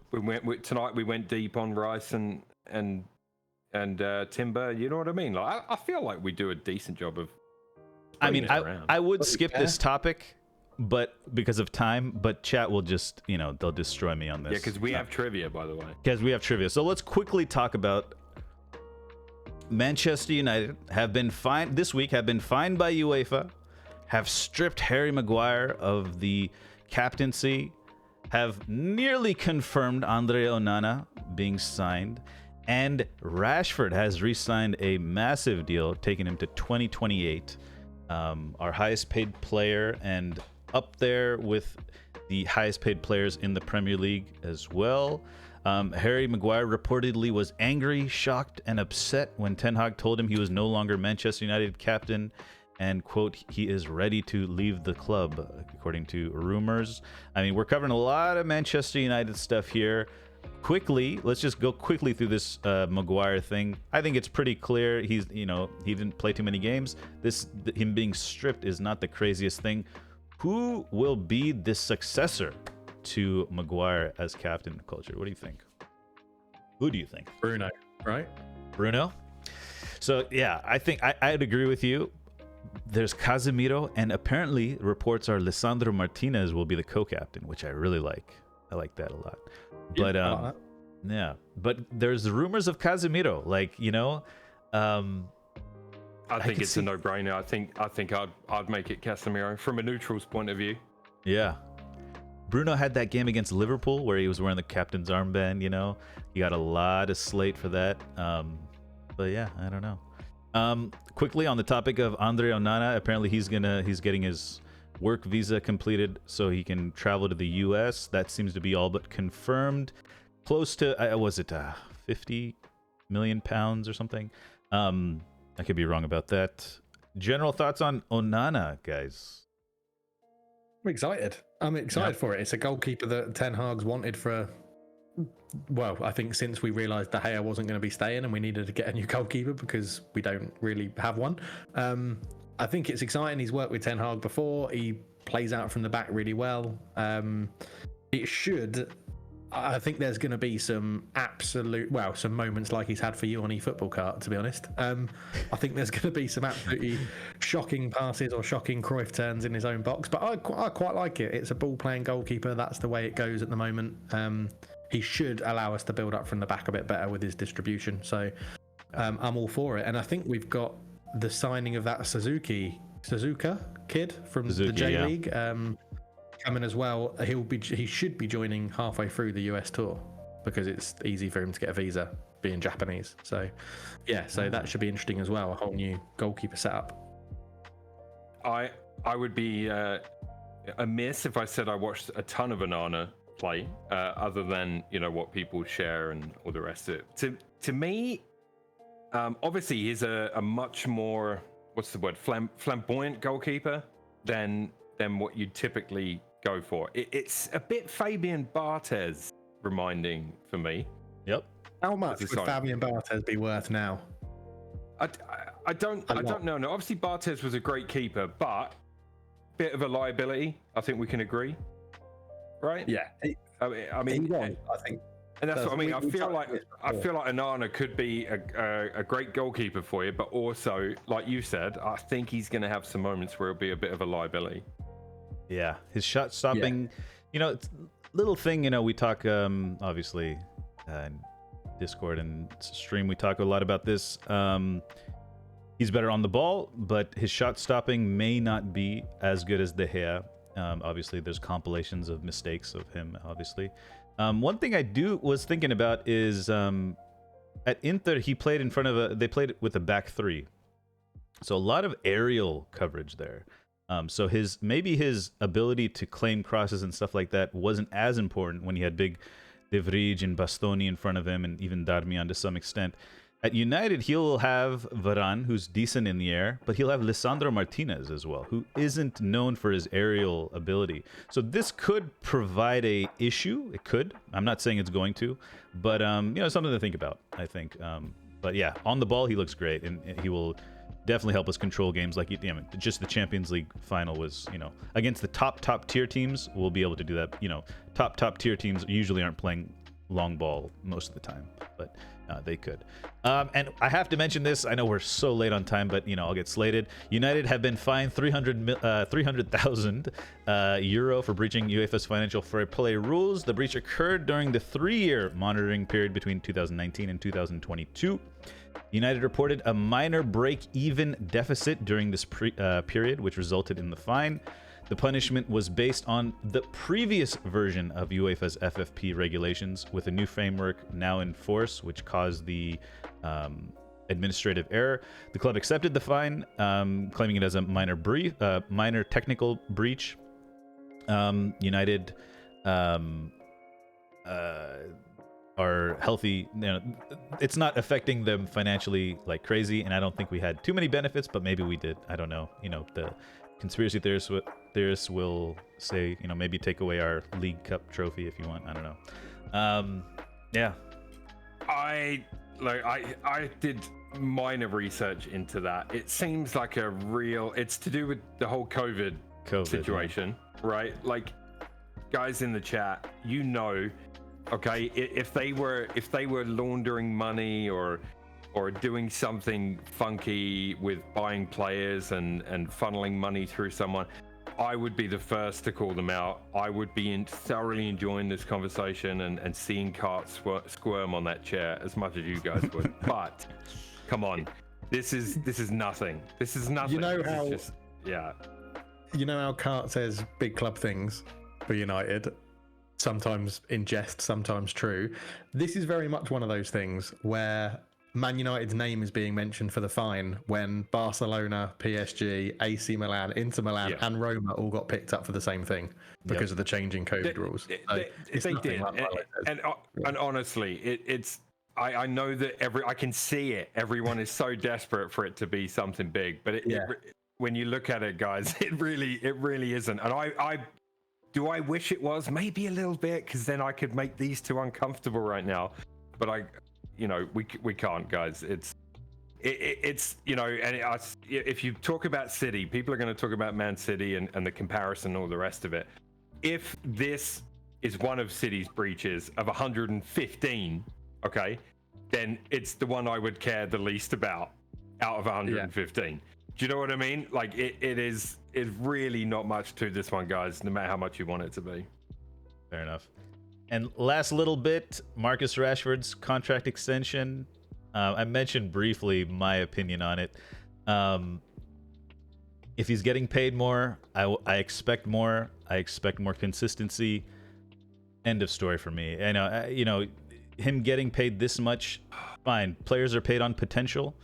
Speaker 2: Tonight we went deep on Rice and Timber. You know what I mean? Like, I feel like we do a decent job of.
Speaker 1: I mean, I would skip this topic, but because of time. But chat will just, they'll destroy me on this.
Speaker 2: Yeah, because we have trivia, by the way.
Speaker 1: Because we have trivia. So let's quickly talk about. Manchester United have been fined by UEFA, have stripped Harry Maguire of the captaincy, have nearly confirmed Andre Onana being signed, and Rashford has re-signed a massive deal, taking him to 2028. Our highest paid player, and up there with the highest paid players in the Premier League as well. Harry Maguire reportedly was angry, shocked, and upset when Ten Hag told him he was no longer Manchester United captain, and, quote, he is ready to leave the club, according to rumors. I mean, we're covering a lot of Manchester United stuff here. Quickly, let's just go quickly through this Maguire thing. I think it's pretty clear he didn't play too many games. Him being stripped is not the craziest thing. Who will be the successor to Maguire as captain? Culture, what do you think? Who do you think?
Speaker 3: Bruno, right?
Speaker 1: Bruno? So yeah, I think I'd agree with you. There's Casemiro, and apparently reports are Lisandro Martinez will be the co-captain, which I really like. I like that a lot. But yeah, but there's rumors of Casemiro,
Speaker 2: I think it's a no-brainer. I think I'd make it Casemiro from a neutral's point of view.
Speaker 1: Yeah. Bruno had that game against Liverpool where he was wearing the captain's armband, He got a lot of slate for that. But yeah, I don't know. Quickly on the topic of Andre Onana, apparently he's getting his work visa completed so he can travel to the US. That seems to be all but confirmed. Close to, was it 50 million pounds or something? I could be wrong about that. General thoughts on Onana, guys?
Speaker 3: I'm excited for it. It's a goalkeeper that Ten Hag's wanted for, I think since we realised De Gea wasn't going to be staying and we needed to get a new goalkeeper because we don't really have one. I think it's exciting. He's worked with Ten Hag before. He plays out from the back really well. I think there's going to be some some moments like he's had for you on eFootball Kart, to be honest. I think there's going to be some absolutely shocking passes or shocking Cruyff turns in his own box, but I quite like it. It's a ball-playing goalkeeper. That's the way it goes at the moment. He should allow us to build up from the back a bit better with his distribution. So I'm all for it. And I think we've got the signing of that Suzuka kid from the J League. Coming as well. He should be joining halfway through the US tour because it's easy for him to get a visa being Japanese. So that should be interesting as well. A whole new goalkeeper setup.
Speaker 2: I would be amiss if I said I watched a ton of Onana play, other than what people share and all the rest of it. To me, obviously he's a much more flamboyant goalkeeper than what you typically go for. It's a bit Fabian Barthez reminding for me.
Speaker 1: Yep.
Speaker 3: How much would Fabian Barthez be worth now?
Speaker 2: I don't know. No, obviously Barthez was a great keeper, but bit of a liability. I think we can agree, right?
Speaker 3: Yeah.
Speaker 2: I mean,
Speaker 3: he was, I think.
Speaker 2: And that's what I mean. I feel like Onana could be a great goalkeeper for you, but also, like you said, I think he's going to have some moments where he'll be a bit of a liability.
Speaker 1: Yeah, his shot stopping, it's little thing. We talk obviously in Discord and stream. We talk a lot about this. He's better on the ball, but his shot stopping may not be as good as De Gea. Obviously, there's compilations of mistakes of him. Obviously, one thing I was thinking about is at Inter he played in front of they played with a back three, so a lot of aerial coverage there. So his ability to claim crosses and stuff like that wasn't as important when he had big De Vrij and Bastoni in front of him, and even Darmian to some extent. At United, he'll have Varane, who's decent in the air, but he'll have Lisandro Martinez as well, who isn't known for his aerial ability. So this could provide a issue. It could. I'm not saying it's going to, but something to think about, I think. But yeah, on the ball, he looks great, and he will definitely help us control games like just the Champions League final was, against the top tier teams. We'll be able to do that. Top tier teams usually aren't playing long ball most of the time, but they could. And I have to mention this. I know we're so late on time, but I'll get slated. United have been fined 300,000 euro for breaching UEFA's financial fair play rules. The breach occurred during the 3-year monitoring period between 2019 and 2022. United reported a minor break-even deficit during this period, which resulted in the fine. The punishment was based on the previous version of UEFA's FFP regulations, with a new framework now in force, which caused the administrative error. The club accepted the fine, claiming it as a minor technical breach. United are healthy. It's not affecting them financially like crazy, and I don't think we had too many benefits, but maybe we did. I don't know. The conspiracy theorists will say, maybe take away our League Cup trophy if you want. I don't know. Yeah.
Speaker 2: I did minor research into that. It seems like it's to do with the whole COVID situation, right? Like, guys in the chat, okay, if they were laundering money or doing something funky with buying players and funneling money through someone, I would be the first to call them out. I would be thoroughly enjoying this conversation and seeing Cart squirm on that chair as much as you guys would. But come on, this is nothing. This is nothing.
Speaker 3: You know how Cart says big club things for United, sometimes in jest, sometimes true. This is very much one of those things where Man United's name is being mentioned for the fine when Barcelona, PSG, AC Milan, Inter Milan, and Roma all got picked up for the same thing because of the changing COVID rules.
Speaker 2: They did, and honestly, I know that I can see it. Everyone is so desperate for it to be something big, but when you look at it, guys, it really isn't. And I wish it was? Maybe a little bit, because then I could make these two uncomfortable right now. But we can't, guys. It's if you talk about City, people are going to talk about Man City and the comparison and all the rest of it. If this is one of City's breaches of 115, okay, then it's the one I would care the least about out of 115. Do you know what I mean? Like, it's really not much to this one, guys, no matter how much you want it to be.
Speaker 1: Fair enough. And last little bit, Marcus Rashford's contract extension. I mentioned briefly my opinion on it. If he's getting paid more, I expect more. I expect more consistency. End of story for me. I know, him getting paid this much, fine. Players are paid on potential.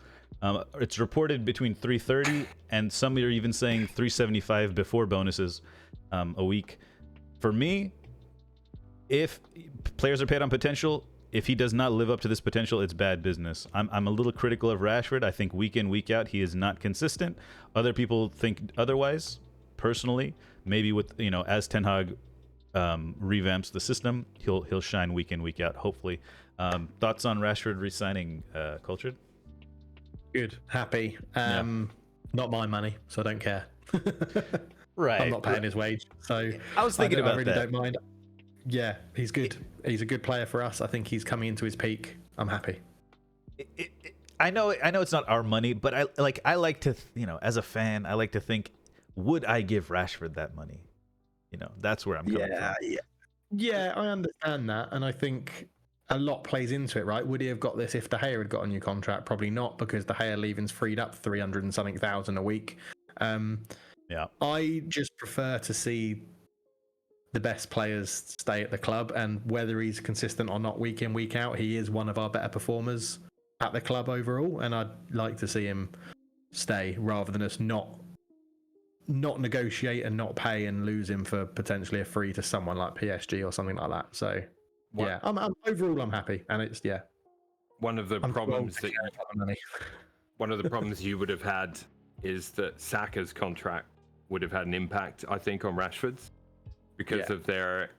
Speaker 1: It's reported between 330 and some are even saying 375 before bonuses a week. For me, if players are paid on potential, if he does not live up to this potential, it's bad business. I'm a little critical of Rashford. I think week in, week out, he is not consistent. Other people think otherwise. Personally, maybe with as Ten Hag revamps the system, he'll shine week in, week out. Hopefully. Thoughts on Rashford re-signing, Cultured?
Speaker 3: Good, happy. Not my money, so I don't care.
Speaker 1: Right.
Speaker 3: I'm not paying his wage, so
Speaker 1: I was thinking about
Speaker 3: I really
Speaker 1: that.
Speaker 3: don't mind. yeah, he's good. He's a good player for us. I think he's coming into his peak. I'm happy.
Speaker 1: I know it's not our money, but I like to, as a fan, I like to think, would I give Rashford that money? That's where I'm coming from.
Speaker 3: Yeah, I understand that, and I think a lot plays into it, right? Would he have got this if De Gea had got a new contract? Probably not, because De Gea leaving's freed up 300 and something thousand a week.
Speaker 1: Yeah.
Speaker 3: I just prefer to see the best players stay at the club, and whether he's consistent or not week in, week out, he is one of our better performers at the club overall, and I'd like to see him stay rather than us not negotiate and not pay and lose him for potentially a free to someone like PSG or something like that. So yeah, I'm overall I'm happy, and it's
Speaker 2: one of the problems that one of the
Speaker 3: the
Speaker 2: problems you would have had is that Saka's contract would have had an impact, I think, on Rashford's because of their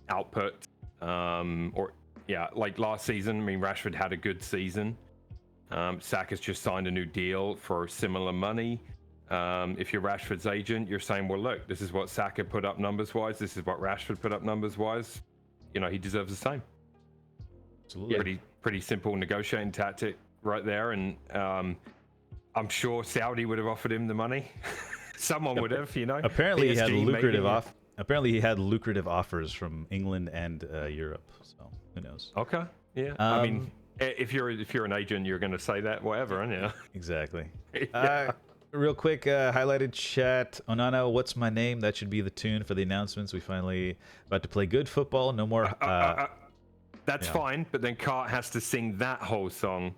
Speaker 2: output. Like last season, I mean, Rashford had a good season. Saka's just signed a new deal for similar money. If you're Rashford's agent, you're saying, well, look, this is what Saka put up numbers-wise. This is what Rashford put up numbers-wise. He deserves the same.
Speaker 1: Absolutely.
Speaker 2: Pretty simple negotiating tactic right there. And I'm sure Saudi would have offered him the money. Someone would have,
Speaker 1: Apparently,
Speaker 2: PSG,
Speaker 1: he had lucrative
Speaker 2: maybe.
Speaker 1: Apparently, he had lucrative offers from England and Europe. So who knows?
Speaker 2: Okay. Yeah. I mean, if you're an agent, you're going to say that, whatever, aren't you?
Speaker 1: Exactly.
Speaker 2: Yeah.
Speaker 1: Real quick, highlighted chat. Onana, what's my name? That should be the tune for the announcements. We finally about to play good football. No more.
Speaker 2: That's fine, but then Cart has to sing that whole song.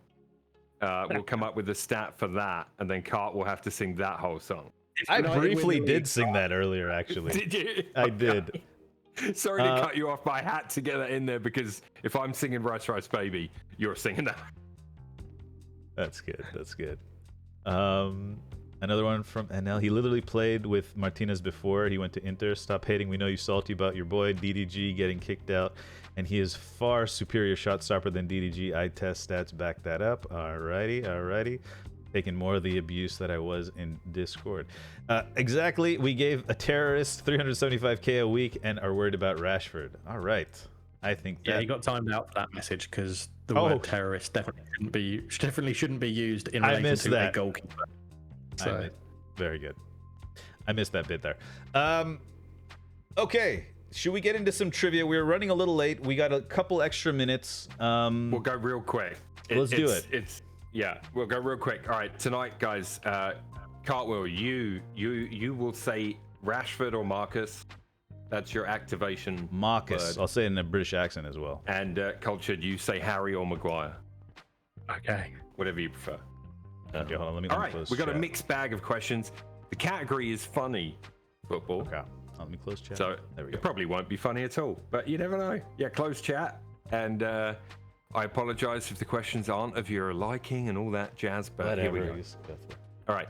Speaker 2: We'll come up with a stat for that, and then Cart will have to sing that whole song.
Speaker 1: I briefly did sing that earlier, actually.
Speaker 2: Did you?
Speaker 1: I did.
Speaker 2: Sorry to cut you off, but I had to get that in there because if I'm singing Rice Rice Baby, you're singing that.
Speaker 1: That's good. That's good. Another one from NL. He literally played with Martinez before he went to Inter. Stop hating. We know you salty about your boy DDG getting kicked out, and he is far superior shot stopper than DDG. Eye test stats back that up. Alrighty. Taking more of the abuse that I was in Discord. Exactly. We gave a terrorist 375k a week and are worried about Rashford. All right. I think that...
Speaker 3: Yeah, he got timed out for that message because the word terrorist definitely shouldn't be used in relation to a goalkeeper. So
Speaker 1: very good. I missed that bit there. Okay. Should we get into some trivia? We're running a little late. We got a couple extra minutes.
Speaker 2: We'll go real quick.
Speaker 1: Let's do it.
Speaker 2: We'll go real quick. All right, tonight, guys. Cartwheel, you will say Rashford or Marcus. That's your activation.
Speaker 1: Marcus.
Speaker 2: word.
Speaker 1: I'll say it in a British accent as well.
Speaker 2: And Cultured, you say Harry or Maguire.
Speaker 3: Okay.
Speaker 2: Whatever you prefer.
Speaker 1: Okay, hold on. Let me
Speaker 2: All right,
Speaker 1: close
Speaker 2: we got
Speaker 1: chat.
Speaker 2: a mixed bag of questions. The category is funny football.
Speaker 1: Okay. Let me close chat.
Speaker 2: So
Speaker 1: there we go.
Speaker 2: it probably won't be funny at all, but you never know. Yeah, close chat. And I apologize if the questions aren't of your liking and all that jazz, but here we go. All right.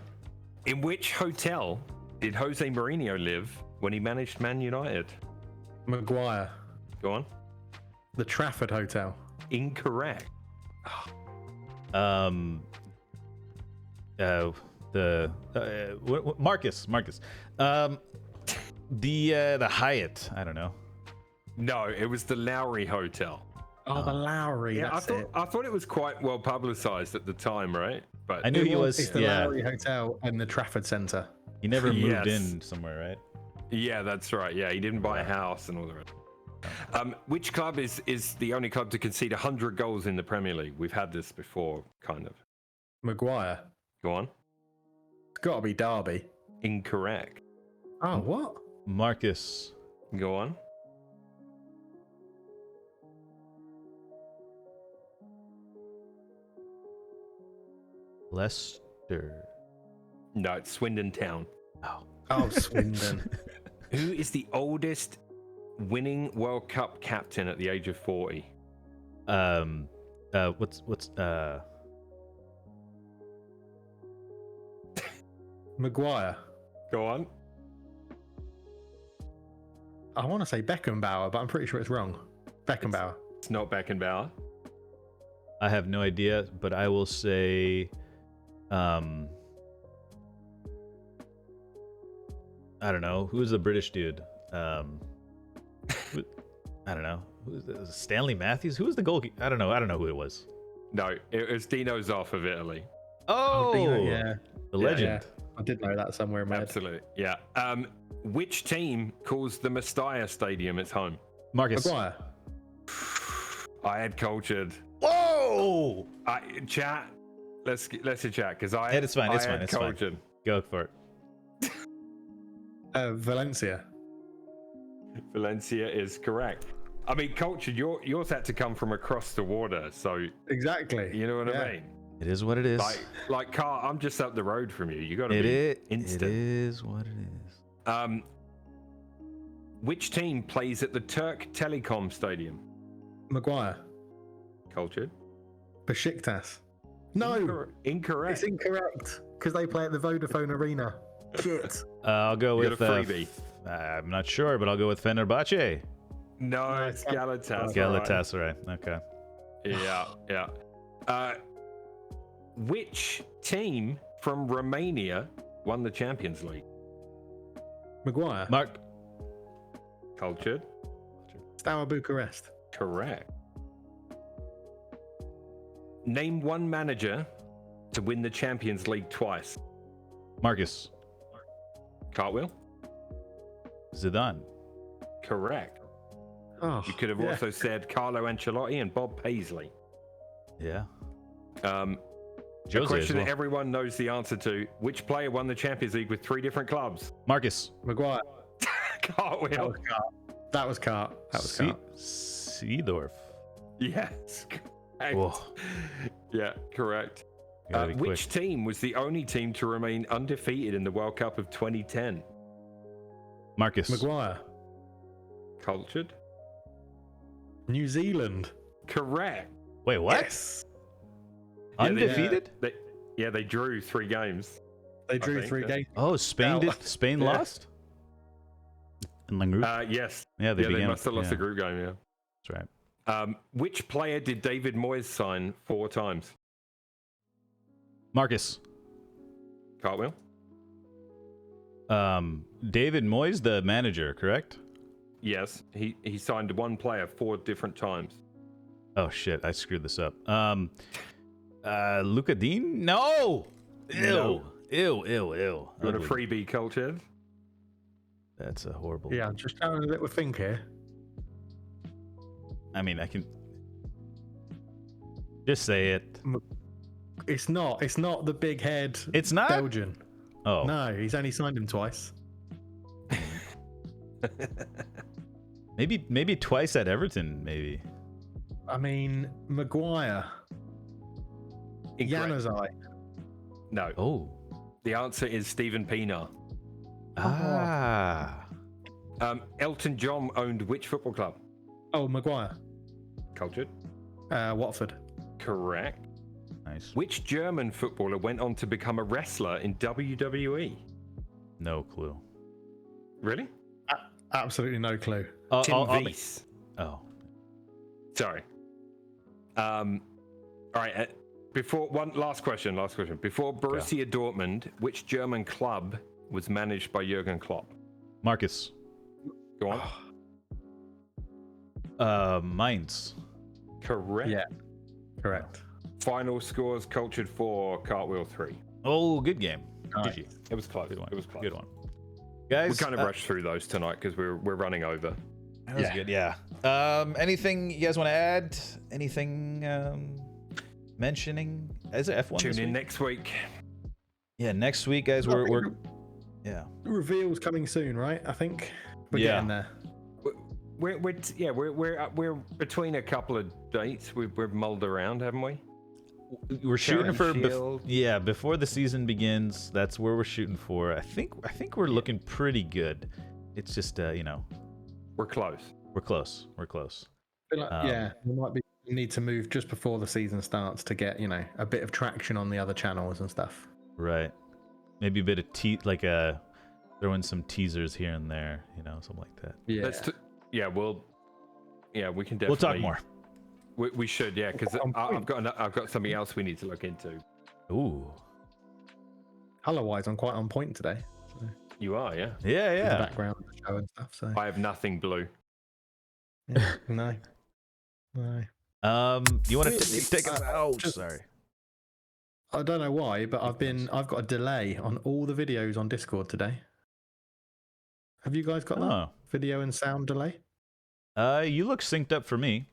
Speaker 2: In which hotel did Jose Mourinho live when he managed Man United?
Speaker 3: Maguire.
Speaker 2: Go on.
Speaker 3: The Trafford Hotel.
Speaker 2: Incorrect.
Speaker 1: Marcus. The Hyatt. I don't know.
Speaker 2: No, it was the Lowry Hotel.
Speaker 3: Oh, the Lowry.
Speaker 2: Yeah,
Speaker 3: that's
Speaker 2: I thought it was quite well publicized at the time, right? But
Speaker 1: I knew he was.
Speaker 3: It's the Lowry Hotel and the Trafford Centre.
Speaker 1: He never moved
Speaker 2: Yes.
Speaker 1: in somewhere, right?
Speaker 2: Yeah, that's right. Yeah, he didn't buy a house and all the rest. Which club is the only club to concede 100 goals in the Premier League? We've had this before, kind of.
Speaker 3: Maguire.
Speaker 2: Go on.
Speaker 3: It's got to be Derby.
Speaker 2: Incorrect.
Speaker 3: Oh, what?
Speaker 1: Marcus.
Speaker 2: Go on.
Speaker 1: Leicester.
Speaker 2: No, it's Swindon Town.
Speaker 3: Oh, Swindon.
Speaker 2: Who is the oldest winning World Cup captain at the age of 40?
Speaker 1: What's
Speaker 3: Maguire.
Speaker 2: Go on.
Speaker 3: I want to say Beckenbauer, but I'm pretty sure it's wrong. Beckenbauer.
Speaker 2: It's not Beckenbauer.
Speaker 1: I have no idea, but I will say I don't know. Who's the British dude? I don't know. Stanley Matthews? Who was the goalkeeper? I don't know. I don't know who it was.
Speaker 2: No, it was Dino Zoff of Italy.
Speaker 1: Oh,
Speaker 3: Dino, yeah.
Speaker 1: the legend.
Speaker 3: Yeah. I did know that somewhere in my head.
Speaker 2: Absolutely. Yeah. Which team calls the Mestalla Stadium its home?
Speaker 1: Marcus.
Speaker 3: Maguire.
Speaker 2: I had cultured.
Speaker 1: Whoa!
Speaker 2: Chat. Let's chat because I.
Speaker 1: It's fine. It's
Speaker 2: I
Speaker 1: fine.
Speaker 2: had
Speaker 1: It's fine.
Speaker 2: cultured.
Speaker 1: Go for it.
Speaker 3: Valencia.
Speaker 2: Valencia is correct. I mean, cultured. Yours had to come from across the water, so
Speaker 3: Exactly.
Speaker 2: you know what I mean.
Speaker 1: It is what it is.
Speaker 2: Like, Carl, I'm just up the road from you. You got to
Speaker 1: It
Speaker 2: be
Speaker 1: is.
Speaker 2: instant.
Speaker 1: It is what it is.
Speaker 2: Which team plays at the Turk Telecom Stadium?
Speaker 3: Maguire.
Speaker 2: Cultured.
Speaker 3: Besiktas. No.
Speaker 2: Incorrect.
Speaker 3: It's incorrect because they play at the Vodafone Arena. Shit.
Speaker 1: I'll go
Speaker 2: You
Speaker 1: with
Speaker 2: got a freebie.
Speaker 1: I'm not sure, but I'll go with Fenerbahce.
Speaker 2: No, it's Galatasaray.
Speaker 1: Galatasaray. Okay.
Speaker 2: Yeah. Which team from Romania won the Champions League?
Speaker 3: Maguire.
Speaker 1: Mark.
Speaker 2: Cultured.
Speaker 3: Steaua Bucharest.
Speaker 2: Correct. Name one manager to win the Champions League twice.
Speaker 1: Marcus.
Speaker 2: Cartwheel.
Speaker 1: Zidane.
Speaker 2: Correct.
Speaker 3: Oh,
Speaker 2: You could have also said Carlo Ancelotti and Bob Paisley.
Speaker 1: Yeah.
Speaker 2: A
Speaker 1: Jose
Speaker 2: question
Speaker 1: as well.
Speaker 2: that everyone knows the answer to. Which player won the Champions League with 3 different clubs?
Speaker 1: Marcus.
Speaker 3: Maguire.
Speaker 2: Cartwheel.
Speaker 3: That was Cart.
Speaker 1: Seedorf.
Speaker 2: Yes. Correct.
Speaker 1: Whoa.
Speaker 2: Yeah, correct.
Speaker 1: Gotta be
Speaker 2: Which
Speaker 1: quick.
Speaker 2: team was the only team to remain undefeated in the World Cup of 2010?
Speaker 1: Marcus.
Speaker 3: Maguire.
Speaker 2: Cultured.
Speaker 3: New Zealand.
Speaker 2: Correct.
Speaker 1: Wait, what?
Speaker 3: Yes.
Speaker 2: Yeah,
Speaker 1: Undefeated?
Speaker 2: They drew 3 games.
Speaker 3: They drew
Speaker 2: think,
Speaker 3: 3
Speaker 2: yeah.
Speaker 3: games.
Speaker 1: Oh, Spain
Speaker 3: Now-
Speaker 1: did. Spain
Speaker 2: Yeah.
Speaker 1: lost. In the group.
Speaker 2: Yes.
Speaker 1: Yeah, they
Speaker 2: They
Speaker 1: began.
Speaker 2: must have lost
Speaker 1: yeah,
Speaker 2: the group game, yeah.
Speaker 1: That's right.
Speaker 2: Which player did David Moyes sign 4 times?
Speaker 1: Marcus.
Speaker 2: Cartwheel?
Speaker 1: David Moyes, the manager, correct?
Speaker 2: Yes. He signed one player 4 different times.
Speaker 1: Oh shit, I screwed this up. Luca Dean? No. Ew.
Speaker 2: No.
Speaker 1: Ew.
Speaker 2: You want a
Speaker 1: Ugly.
Speaker 2: freebie, cultured?
Speaker 1: That's a horrible.
Speaker 3: Yeah, I'm just having a little think here.
Speaker 1: I mean, I can just say it.
Speaker 3: It's not the big head
Speaker 1: It's not.
Speaker 3: Belgian.
Speaker 1: Oh.
Speaker 3: No, he's only signed him twice.
Speaker 1: Maybe twice at Everton. Maybe.
Speaker 3: I mean, Maguire.
Speaker 2: Incorrect.
Speaker 3: Januzaj.
Speaker 2: No.
Speaker 1: Oh.
Speaker 2: The answer is Stephen Pienaar.
Speaker 1: Ah.
Speaker 2: Elton John owned which football club?
Speaker 3: Oh, Maguire.
Speaker 2: Cultured.
Speaker 3: Watford.
Speaker 2: Correct.
Speaker 1: Nice.
Speaker 2: Which German footballer went on to become a wrestler in WWE?
Speaker 1: No clue.
Speaker 2: Really?
Speaker 3: Absolutely no clue.
Speaker 2: Tim
Speaker 1: I'll-
Speaker 2: Weiss.
Speaker 1: Oh.
Speaker 2: Sorry. All right. Before last question. Before Borussia Dortmund, which German club was managed by Jurgen Klopp?
Speaker 1: Marcus.
Speaker 2: Go on.
Speaker 1: Mainz.
Speaker 2: Correct.
Speaker 3: Yeah. Correct.
Speaker 2: Final scores: Cultured 4, Cartwheel 3.
Speaker 1: Oh, good game.
Speaker 3: Nice.
Speaker 1: GG.
Speaker 2: It was close.
Speaker 1: Good one.
Speaker 2: It was close.
Speaker 1: Good one. Guys,
Speaker 2: We kind of rushed through those tonight because we're running over.
Speaker 1: That was good. Yeah. Anything you guys want to add? Anything mentioning? Is it F1
Speaker 2: Tune
Speaker 1: this
Speaker 2: in
Speaker 1: week?
Speaker 2: next week.
Speaker 1: Yeah, next week, guys.
Speaker 3: I
Speaker 1: We're
Speaker 3: think
Speaker 1: yeah.
Speaker 3: the reveal's coming soon, right? I think we're
Speaker 1: Yeah.
Speaker 3: getting there.
Speaker 2: We're between a couple of dates. We've mulled around, haven't we?
Speaker 1: We're shooting for
Speaker 2: Shield.
Speaker 1: before the season begins. That's where we're shooting for. I think we're looking pretty good. It's just
Speaker 2: We're close.
Speaker 1: we're close. We're close.
Speaker 3: Feel like, yeah, we might need to move just before the season starts to get a bit of traction on the other channels and stuff.
Speaker 1: Right. Maybe a bit of throw in some teasers here and there. Something like that.
Speaker 3: Yeah.
Speaker 2: We can definitely.
Speaker 1: We'll talk more.
Speaker 2: We should, yeah, because I've got something else we need to look into.
Speaker 1: Ooh.
Speaker 3: Color-wise, I'm quite on point today. So,
Speaker 2: You are, yeah.
Speaker 1: Yeah.
Speaker 3: the
Speaker 1: Yeah.
Speaker 3: background of the show and stuff. So
Speaker 2: I have nothing blue.
Speaker 3: Yeah, no. No.
Speaker 1: You want to
Speaker 3: Really?
Speaker 1: take us out?
Speaker 3: Just-
Speaker 1: Sorry.
Speaker 3: I don't know why, but I've got a delay on all the videos on Discord today. Have you guys got that?
Speaker 1: Oh.
Speaker 3: Video and sound delay?
Speaker 1: You look synced up for me.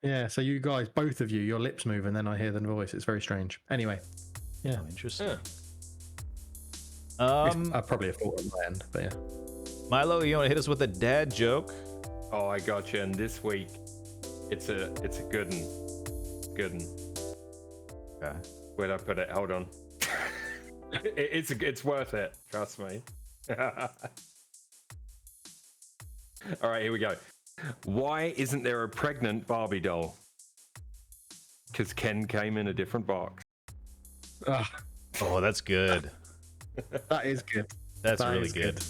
Speaker 3: Yeah, so you guys, both of you, your lips move and then I hear the voice. It's very strange. Anyway, yeah.
Speaker 1: Oh, interesting.
Speaker 3: Probably a fault on my end, but yeah.
Speaker 1: Milo, you want to hit us with a dad joke?
Speaker 2: Oh, I got you. And this week, it's a good one. Good one.
Speaker 1: Okay.
Speaker 2: Where'd I put it? Hold on. It's worth it. Trust me. All right, here we go. Why isn't there a pregnant Barbie doll? Because Ken came in a different box.
Speaker 3: Ah,
Speaker 1: Oh, that's good.
Speaker 3: that is good.
Speaker 1: That's
Speaker 3: That
Speaker 1: really
Speaker 3: is
Speaker 1: good.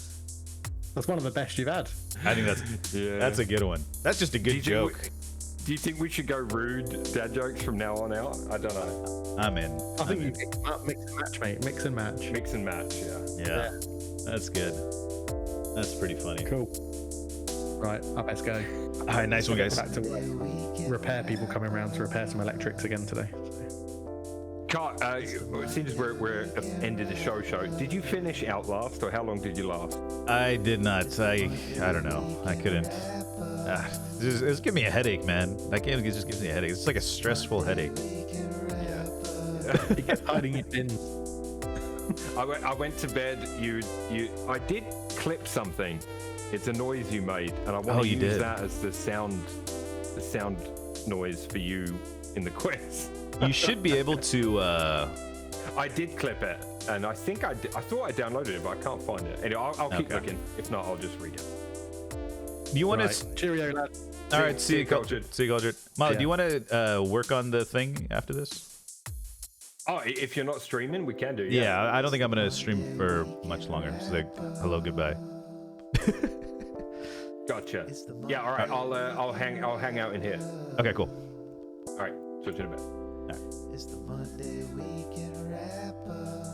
Speaker 3: That's one of the best you've had.
Speaker 1: I think that's
Speaker 2: Yeah.
Speaker 1: that's a good one. That's just a good joke.
Speaker 2: Do you think we should go rude dad jokes from now on out? I don't know.
Speaker 1: I'm in.
Speaker 3: I think you pick them up, mix and match, mate. Mix and match.
Speaker 2: Mix and match, yeah.
Speaker 1: Yeah, that's good. That's pretty funny.
Speaker 3: Cool. Right, up let's go.
Speaker 1: All right, nice one, guys.
Speaker 3: Back to work. Repair people coming around to repair some electrics again today.
Speaker 2: Carl, it seems we're at the end of the show. Did you finish Outlast, or how long did you last?
Speaker 1: I did not. I don't know. I couldn't. It's giving me a headache, man. That game just gives me a headache. It's like a stressful headache.
Speaker 3: You kept hiding your bins.
Speaker 2: I went to bed. I did clip something. It's a noise you made, and I want to use that as the sound noise for you in the quiz.
Speaker 1: You should be able to.
Speaker 2: I did clip it, and I think I thought I downloaded it, but I can't find it. Anyway, I'll keep looking. If not, I'll just read it.
Speaker 1: Do you want
Speaker 3: Right.
Speaker 1: to?
Speaker 3: Cheerio, lad.
Speaker 1: All right, see you, Cultured. See you, Cultured. Molly,
Speaker 3: Yeah.
Speaker 1: do you want to work on the thing after this?
Speaker 2: Oh, if you're not streaming, we can do.
Speaker 1: Yeah, I don't think I'm gonna stream for much longer. So like, hello, goodbye.
Speaker 2: Gotcha. Yeah. All right. I'll hang out in here.
Speaker 1: Okay, cool.
Speaker 2: All right. Talk to you in a bit.
Speaker 4: It's the Monday weekend wrap up.